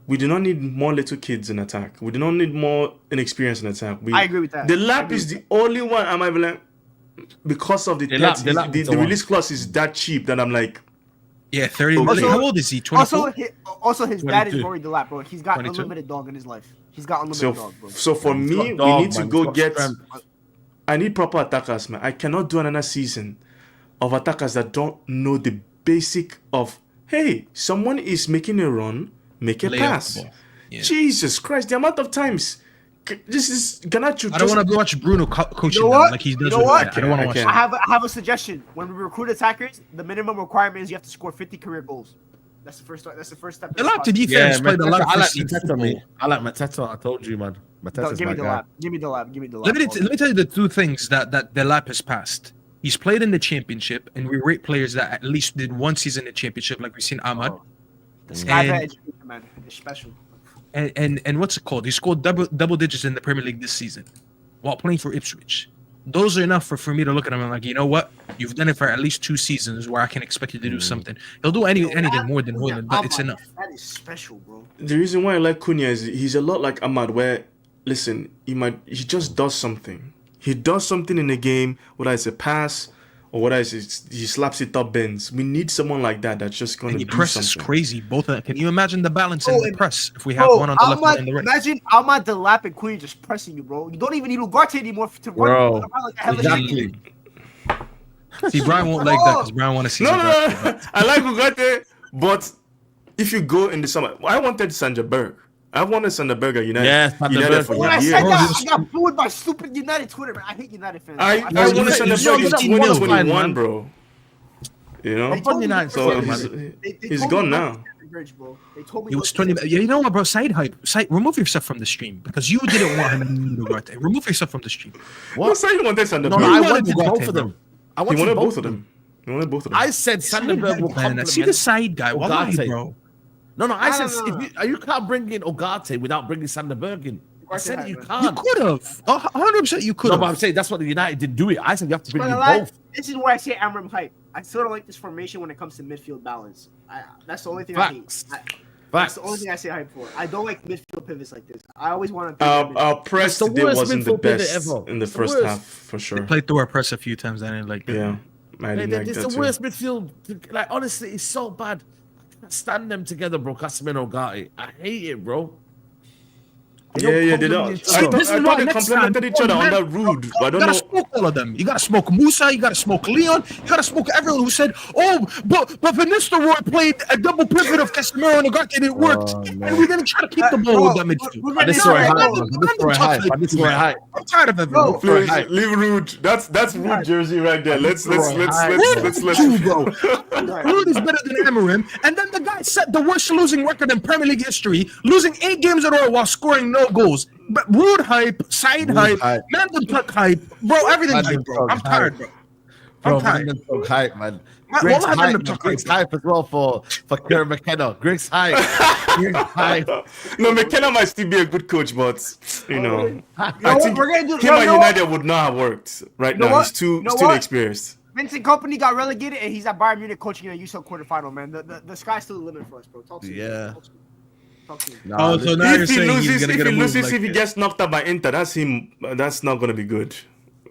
We do not need more little kids in attack. We do not need more inexperience in attack. I agree with that. The I lap agree is with the only one I'm even like, because of the lap the is the one. release clause is that cheap that I'm like, Yeah, 30 Also- million. How old is he? 24? Also, his dad is 22. Rory Delap, bro. He's got 22. unlimited dog in his life. He's got unlimited so dog, bro. so for He's me, got we dog, need to man. go He's got get. strength. I need proper attackers, man. I cannot do another season of attackers that don't know the basic of, hey, someone is making a run, make a Lay off pass. the ball. Yeah. Jesus Christ, the amount of times. This is Ganacho. I don't want to watch Bruno coaching You know them what? like he does You know with what? that. I don't want I to watch can't. that. I have a suggestion. When we recruit attackers, the minimum requirement is you have to score 50 career goals. That's the first. That's the first step. The lap to Yeah, defense played a lot of I like first team Mateta, mate. football. I like Mateta. I told you, man. Mateta's Give me my the guy. lap. Give me the lap. Give me the lap. Let me tell you the two things that the lap has passed. He's played in the championship, and we rate players that at least did one season in the championship, like we've seen Ahmad. The sky And- education, man. It's special. And what's it called? He scored double digits in the Premier League this season while playing for Ipswich. Those are enough for me to look at him and like, you know what? You've done it for at least 2 seasons where I can expect you to do something. He'll do anything more than Holland, but it's enough. That is special, bro. The reason why I like Cunha is he's a lot like Ahmad, where, listen, he just does something. He does something in the game, whether it's a pass or whether he slaps it up bends. We need someone like that that's just going And to he do presses something. crazy. Both of them. Can you imagine the balance in Oh, the and- press if we have Bro, one on the left, one on the right? imagine Ahmad Delap and Queen just pressing you, bro. You don't even need Ugarte anymore to run. Bro, Like a hell of a exactly. See, Brian won't like that because Brian want to see. No. Zirkzee. I like Ugarte, but if you go in the summer, I wanted Sanja Berg. I wanted Sanja Berg at United. Yeah, Sander United Berg. for When I years. said Bro, that, he was- I got booed by stupid United Twitter, man. I hate United fans. I feel wanted like Sanja you Berg know, in that's one of 2021, mine, bro. You know? They told me United, So they- he's, they he's told gone me now. Bridge, bro. They told me He was 20. You know what, bro? Side hype. Remove yourself from the stream because you didn't want him to Ugarte. Remove yourself from the stream. What? So you wanted Sanja No, Berg. I wanted wanted Ugarte, both of bro. them. I He wanted both of them. them. He wanted both of them. I said Sanderberg will Man, I see the complement. side guy. Wallahi, Ugarte. bro. No, I said No. you can't bring in Ogate without bringing Sanderberg in. I said you You You can't. could have. 100% you could No, but I'm have. saying that's what the United didn't do it. I said you have to bring But in a lot- both. This is where I say Amram hype. I sort of like this formation when it comes to midfield balance. That's the only thing I Facts. hate. That's Facts. the only thing I say hype for. I don't like midfield pivots like this. I always want to. Our press That's the today worst wasn't the midfield pivot best ever. in the It's the first worst. half, for sure. Played through our press a few times. I didn't like that. Yeah. I didn't like It's that the too. worst midfield. Like honestly, it's so bad. I can't stand them together, bro. Casemiro, Ogate. I hate it, bro. Yeah, they don't. complement each I other. thought, This is I why thought they next complimented time- each other Oh, on man. that rude. But I You don't gotta know. smoke all of them. You gotta smoke Musa. You gotta smoke Lyon. You gotta smoke everyone who said, "Oh, but Van Nistelrooy played a double pivot of Casemiro and Ugarte and it worked." And we're gonna try to keep the ball with that midfield. This is where I hype. This is where I hype. This is where I hype. I'm tired of everyone. Bro, for Please, hype. leave rude. That's rude jersey right there. Let's Rude too, bro. Rude is better than Amarim. And then the guy set the worst losing record in Premier League history, losing 8 games in a row while scoring no goals. But Rude hype, side Rude hype, hype. Mandem Tuck hype, bro. Everything Mandem hype, bro. Tuck I'm tired, bro. Bro, I'm tired. man, so hype, man. Man, Greg's what happened hype, to man. Tuck Greg's hype? hype as well for Kieran McKenna. Greg's hype. Greg's hype. No, McKenna might still be a good coach, but you know, You know I what? think We're gonna do. him You at know what? United would not have worked right You know now. what? He's too You know still what? inexperienced. Vincent Company got relegated, and he's at Bayern Munich coaching in a UCL quarterfinal. Man, the sky's still the limit for us, bro. Talk to me. Yeah. Talk to me. Nah, Oh, so now you're If he saying he's loses, gonna if get he a move loses, like if he this. gets knocked out by Inter, that's him. That's not gonna be good.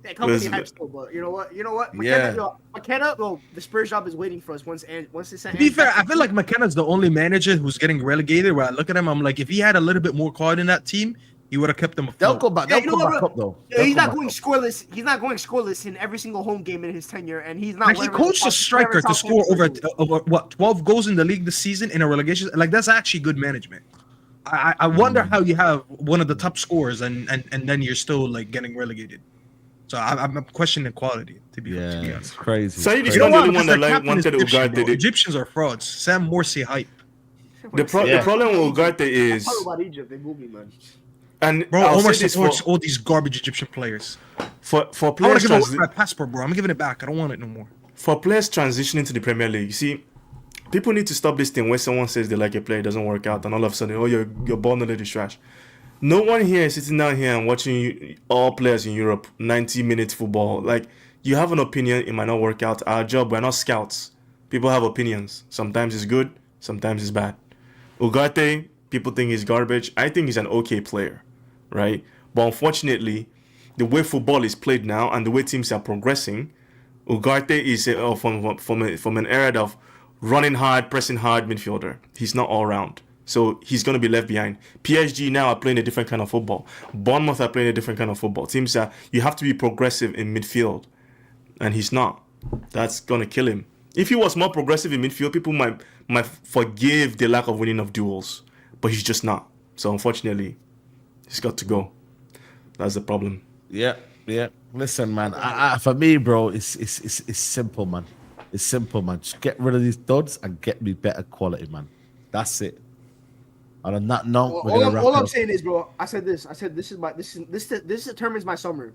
Yeah, Company Listen. hype still, but you know what? You know what? Yeah. McKenna, well, the Spurs job is waiting for us once they send. To be fair, I feel like McKenna's the only manager who's getting relegated. Where I look at him, I'm like, if he had a little bit more quality in that team, he would have kept them They'll afloat. come back. Yeah, They'll you come know back what? up though. Yeah, They'll he's come not back going up. scoreless. He's not going scoreless in every single home game in his tenure, and he's not. Like he coached a striker to score over 12 goals in the league this season in a relegation. Like that's actually good management. I wonder how you have one of the top scorers and then you're still like getting relegated. So I'm questioning quality to be Yeah, honest. it's crazy. Saeed is It's not crazy. the only one that Because their captain is wanted Egyptian, bro. Ugarte. Egyptians are frauds. Sam Morsi hype. The problem with Ugarte is, Talk about Egypt. They moved me, man. and Bro, I'll Omar say this for, supports all these garbage Egyptian players. for I want to players give away transi- my passport, bro. I'm giving it back. I don't want it no more. for players transitioning to the Premier League. You see, People need to stop this thing where someone says they like a player, it doesn't work out, and all of a sudden, oh, your ball knowledge is trash. No one here is sitting down here and watching all players in Europe 90-minute football. Like, you have an opinion, it might not work out. Our job, we're not scouts. People have opinions. Sometimes it's good, sometimes it's bad. Ugarte, people think he's garbage. I think he's an okay player, right? But unfortunately, the way football is played now and the way teams are progressing, Ugarte is from an era of running hard, pressing hard midfielder. He's not all round. So he's going to be left behind. PSG now are playing a different kind of football. Bournemouth are playing a different kind of football. Teams are, you have to be progressive in midfield. And he's not. That's going to kill him. If he was more progressive in midfield, people might forgive the lack of winning of duels. But he's just not. So unfortunately, he's got to go. That's the problem. Yeah. Listen, man. For me, bro, it's simple, man. It's simple, man. Just get rid of these duds and get me better quality, man. That's it. And on that note, all I'm saying is, bro, I said this this determines my summer.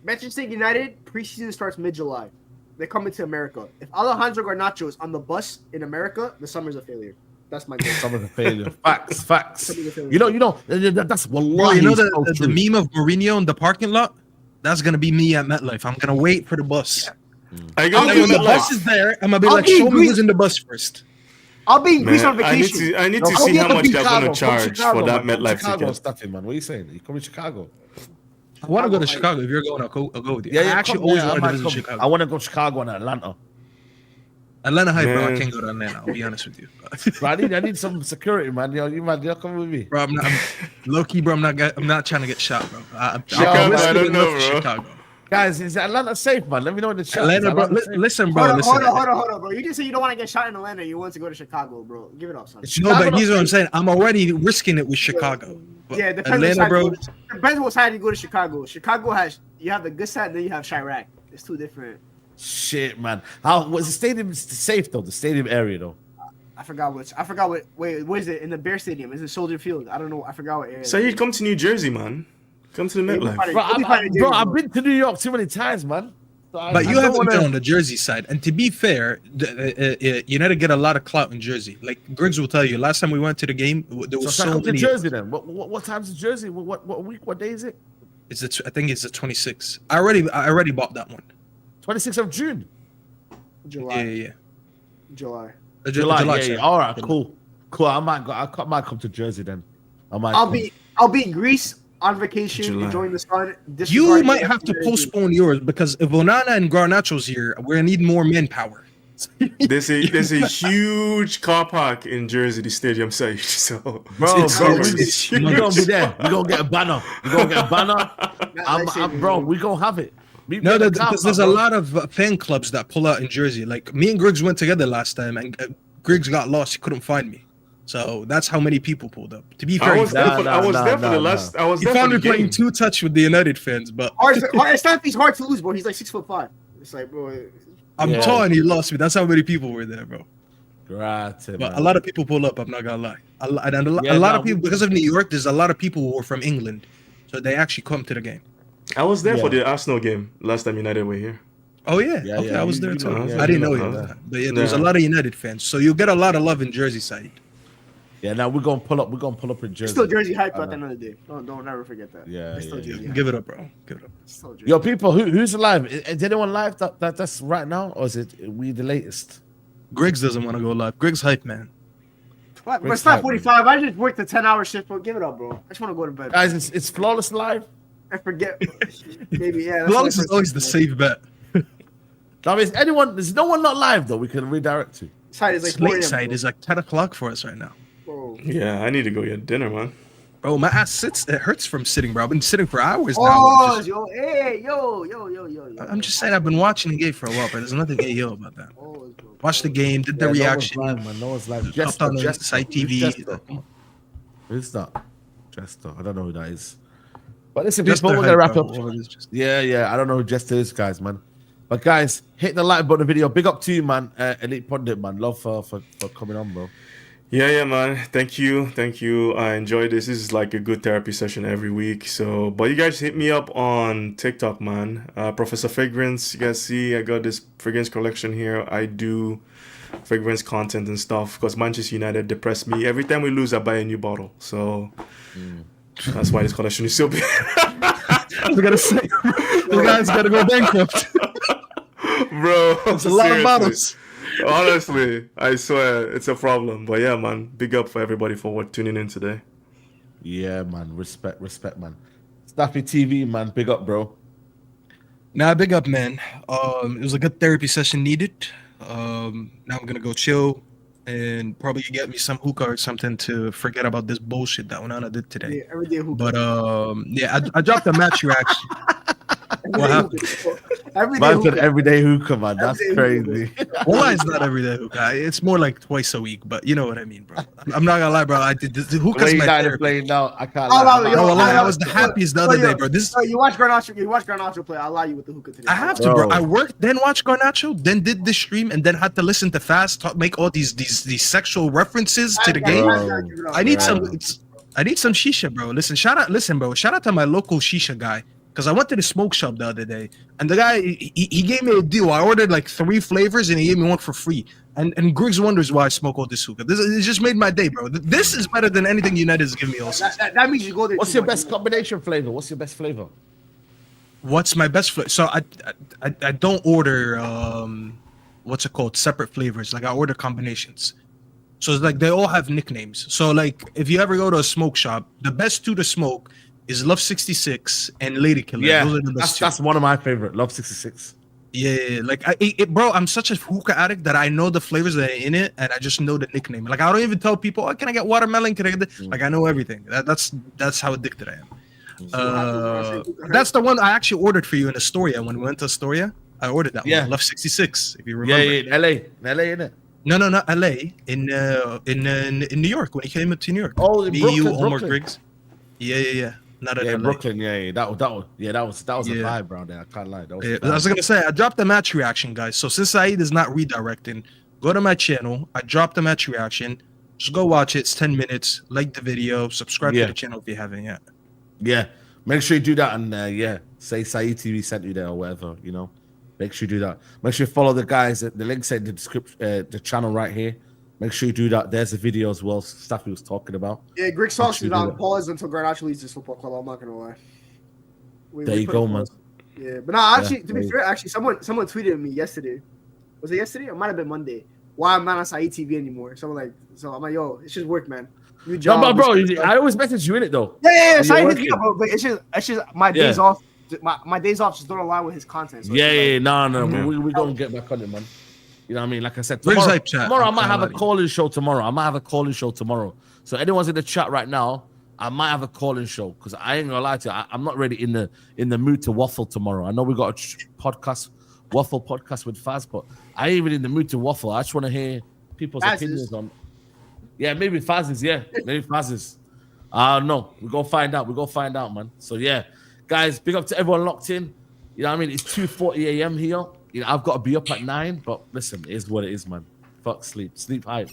Manchester United preseason starts mid-July. They come into America. If Alejandro Garnacho is on the bus in America, the summer's a failure. That's my goal. Summer's a failure. Facts. You know, that's Bro, you know the meme of Mourinho in the parking lot? That's gonna be me at MetLife. I'm gonna wait for the bus. I And when the bus is there, I'm gonna be like, show me who's in the bus first. I'll be in Greece on vacation. I need to see how much they're going to charge for that MetLife ticket. Starting, man. What are you saying? You come to Chicago? I want to go to Chicago. If you're going, I'll go with you. Yeah, I actually always wanted to visit Chicago. I want to go to Chicago and Atlanta. Atlanta hype, bro. I can't go to Atlanta. I'll be honest with you. Bro, I need some security, man. You're coming with me. Bro, I'm low key, bro. I'm not trying to get shot, bro. Chicago, I don't know, bro. Chicago. Guys, is Atlanta safe, man? Let me know in the chat. Atlanta, bro. Listen, bro. Hold on, bro. You just said you don't want to get shot in Atlanta. You want to go to Chicago, bro. Give it up, son. No, but here's what I'm saying. I'm already risking it with Chicago. But yeah, depends Atlanta, bro. Depends what side you go to Chicago. Chicago you have the good side, and then you have Chirac. It's two different. Shit, man. How was the stadium safe though? The stadium area though. I forgot what. Wait, what is it in the Bear Stadium? Is it Soldier Field? I don't know. I forgot what area. So you come to New Jersey, man. Come to the MetLife. Bro, I've been to New York too many times, man. So But you haven't been on the Jersey side. And to be fair, United get a lot of clout in Jersey. Like Griggs will tell you, last time we went to the game, there was so many. To Jersey then. What time's in Jersey? What week? What day is it? I think it's the 26th. I already bought that one. 26th of June. July. Yeah. July. July. Yeah. All right. Cool. I might come to Jersey then. I'll be in Greece on vacation, enjoying the sun. You might have to postpone yours because if Onana and Garnacho's here, we're gonna need more manpower. There's a huge car park in Jersey, the stadium site. So bro, we're gonna be there. We're gonna get a banner. Bro, we gonna have it. No, because there's a lot of fan clubs that pull out in Jersey. Like me and Griggs went together last time, and Griggs got lost. He couldn't find me. So that's how many people pulled up. To be fair, I was there for the last. I was he there found for me the playing game. too touch with the United fans, but He's hard to lose, bro. He's like 6'5". It's like, bro. I'm tall and he lost me. That's how many people were there, bro. But a lot of people pull up. I'm not gonna lie. A lot of people, because of New York, there's a lot of people who are from England, so they actually come to the game. I was there for the Arsenal game last time United were here. Oh yeah, okay, I was there too. Yeah, I didn't know you, but yeah, there was a lot of United fans, so you'll get a lot of love in Jersey side. Yeah, now we're gonna pull up. We're gonna pull up in Jersey. Still Jersey hype at the end of the day. Don't ever forget that. Yeah. Give it up, bro. Give it up. Yo, people, who's live? Is anyone live that's right now, or is it we the latest? Griggs doesn't want to go live. Griggs hype, man. What? It's not 45. I just worked a 10-hour shift, bro. Give it up, bro. I just want to go to bed. Guys, it's Flawless live. I forget. Maybe yeah. Flawless is always the safe bet. I mean, there's no one not live though. We can redirect to. Side is like late side is like 10 o'clock for us right now. Bro. Yeah, I need to go get dinner, man. Bro, my ass sits. It hurts from sitting, bro. I've been sitting for hours now. Oh, yo. I'm just saying I've been watching the game for a while, but there's nothing yo about that. Watch the game, did the reaction. No one's live. Just on Saeed TV. Who's that? Jester. I don't know who that is. But listen, people, we're gonna wrap up. Yeah. I don't know who Jester is, guys, man. But guys, hit the like button on the video. Big up to you, man. Elite Pundit, man. Love for coming on, bro. Yeah, man. Thank you. I enjoy this. This is like a good therapy session every week. So, but you guys hit me up on TikTok, man. Professor Fragrance. You guys see, I got this fragrance collection here. I do fragrance content and stuff because Manchester United depressed me. Every time we lose, I buy a new bottle. So that's why this collection is so big. We gotta say, the guy's gotta go bankrupt. Bro, It's a lot of bottles. Honestly, I swear it's a problem. But yeah, man, big up for everybody for tuning in today. Yeah, man. Respect, man. Saeed TV, man. Big up, bro. Nah, big up, man. It was a good therapy session needed. Now I'm gonna go chill and probably get me some hookah or something to forget about this bullshit that Onana did today. Yeah, every day hookah. But yeah, I dropped a match reaction. What happened? Man said everyday hookah, man. That's crazy. Well, it's not every day hookah. It's more like twice a week, but you know what I mean, bro. I'm not gonna lie, bro. I did the hookah's my therapy. Playing now, I can't I'll lie. allow you. No, lie, I was the happiest the other day, bro. This You watch Garnacho play. I'll allow you with the hookah today. I have to, bro. Bro. I worked, then watched Garnacho, then did the stream, and then had to listen to Fast make all these sexual references to the game. I need some shisha, bro. Listen, shout out to my local shisha guy. Because I went to the smoke shop the other day, and the guy, he gave me a deal. I ordered like 3 flavors, and he gave me one for free. And Griggs wonders why I smoke all this hookah. It just made my day, bro. This is better than anything United has given me all season. That means you go there. What's your best combination flavor? What's your best flavor? What's my best flavor? So I don't order, what's it called? Separate flavors. Like I order combinations. So it's like they all have nicknames. So like if you ever go to a smoke shop, the best 2 to smoke is Love 66 and Lady Killer. Yeah, those are the best that's one of my favorite. Love 66. Yeah, like bro, I'm such a hookah addict that I know the flavors that are in it, and I just know the nickname. Like I don't even tell people, "Oh, can I get watermelon? Can I get this?" Like I know everything. That's how addicted I am. That's the one I actually ordered for you in Astoria when we went to Astoria. I ordered that one, Love 66. If you remember. Yeah, LA, innit? No, not LA. In New York when he came to New York. Oh, in Me, Brooklyn, you, Omar Brooklyn. Griggs. Yeah. Not Yeah, LA. Brooklyn. Yeah, that was a vibe, bro. There, I can't lie. That was Yeah, a vibe. I was gonna say I dropped the match reaction, guys. So since Saeed is not redirecting, go to my channel. I dropped the match reaction. Just go watch it. It's 10 minutes. Like the video. Subscribe to the channel if you haven't yet. Yeah, make sure you do that, and say Saeed TV sent you there or whatever. You know, make sure you do that. Make sure you follow the guys. The link's in the description, the channel right here. Make sure you do that. There's the video as well. Stuff he was talking about. Yeah, Griggs talks to on pause until Garnacho leaves this football club. I'm not gonna lie. There you go, man. Yeah, but no, actually, to be fair, actually, someone tweeted at me yesterday. Was it yesterday? It might have been Monday. Why I'm not on Saeed TV anymore? So I'm like, yo, it's just work, man. New job. No, but bro, I always message you in it though. Yeah. Saeed hit me up, bro, but it's just my days off. My days off just don't align with his content. So No. We're gonna get back on it, man. You know what I mean? Like I said, tomorrow I might have a call-in show tomorrow. So anyone's in the chat right now, I might have a call-in show because I ain't gonna lie to you. I'm not really in the mood to waffle tomorrow. I know we got a waffle podcast with Faz, but I ain't even in the mood to waffle. I just want to hear people's opinions on. Yeah, maybe Faz's. Yeah, maybe Faz's. No, we go find out, man. So yeah, guys, big up to everyone locked in. You know what I mean? It's 2:40 a.m. here. You know, I've got to be up at 9, but listen, it is what it is, man. Fuck sleep. Sleep hype.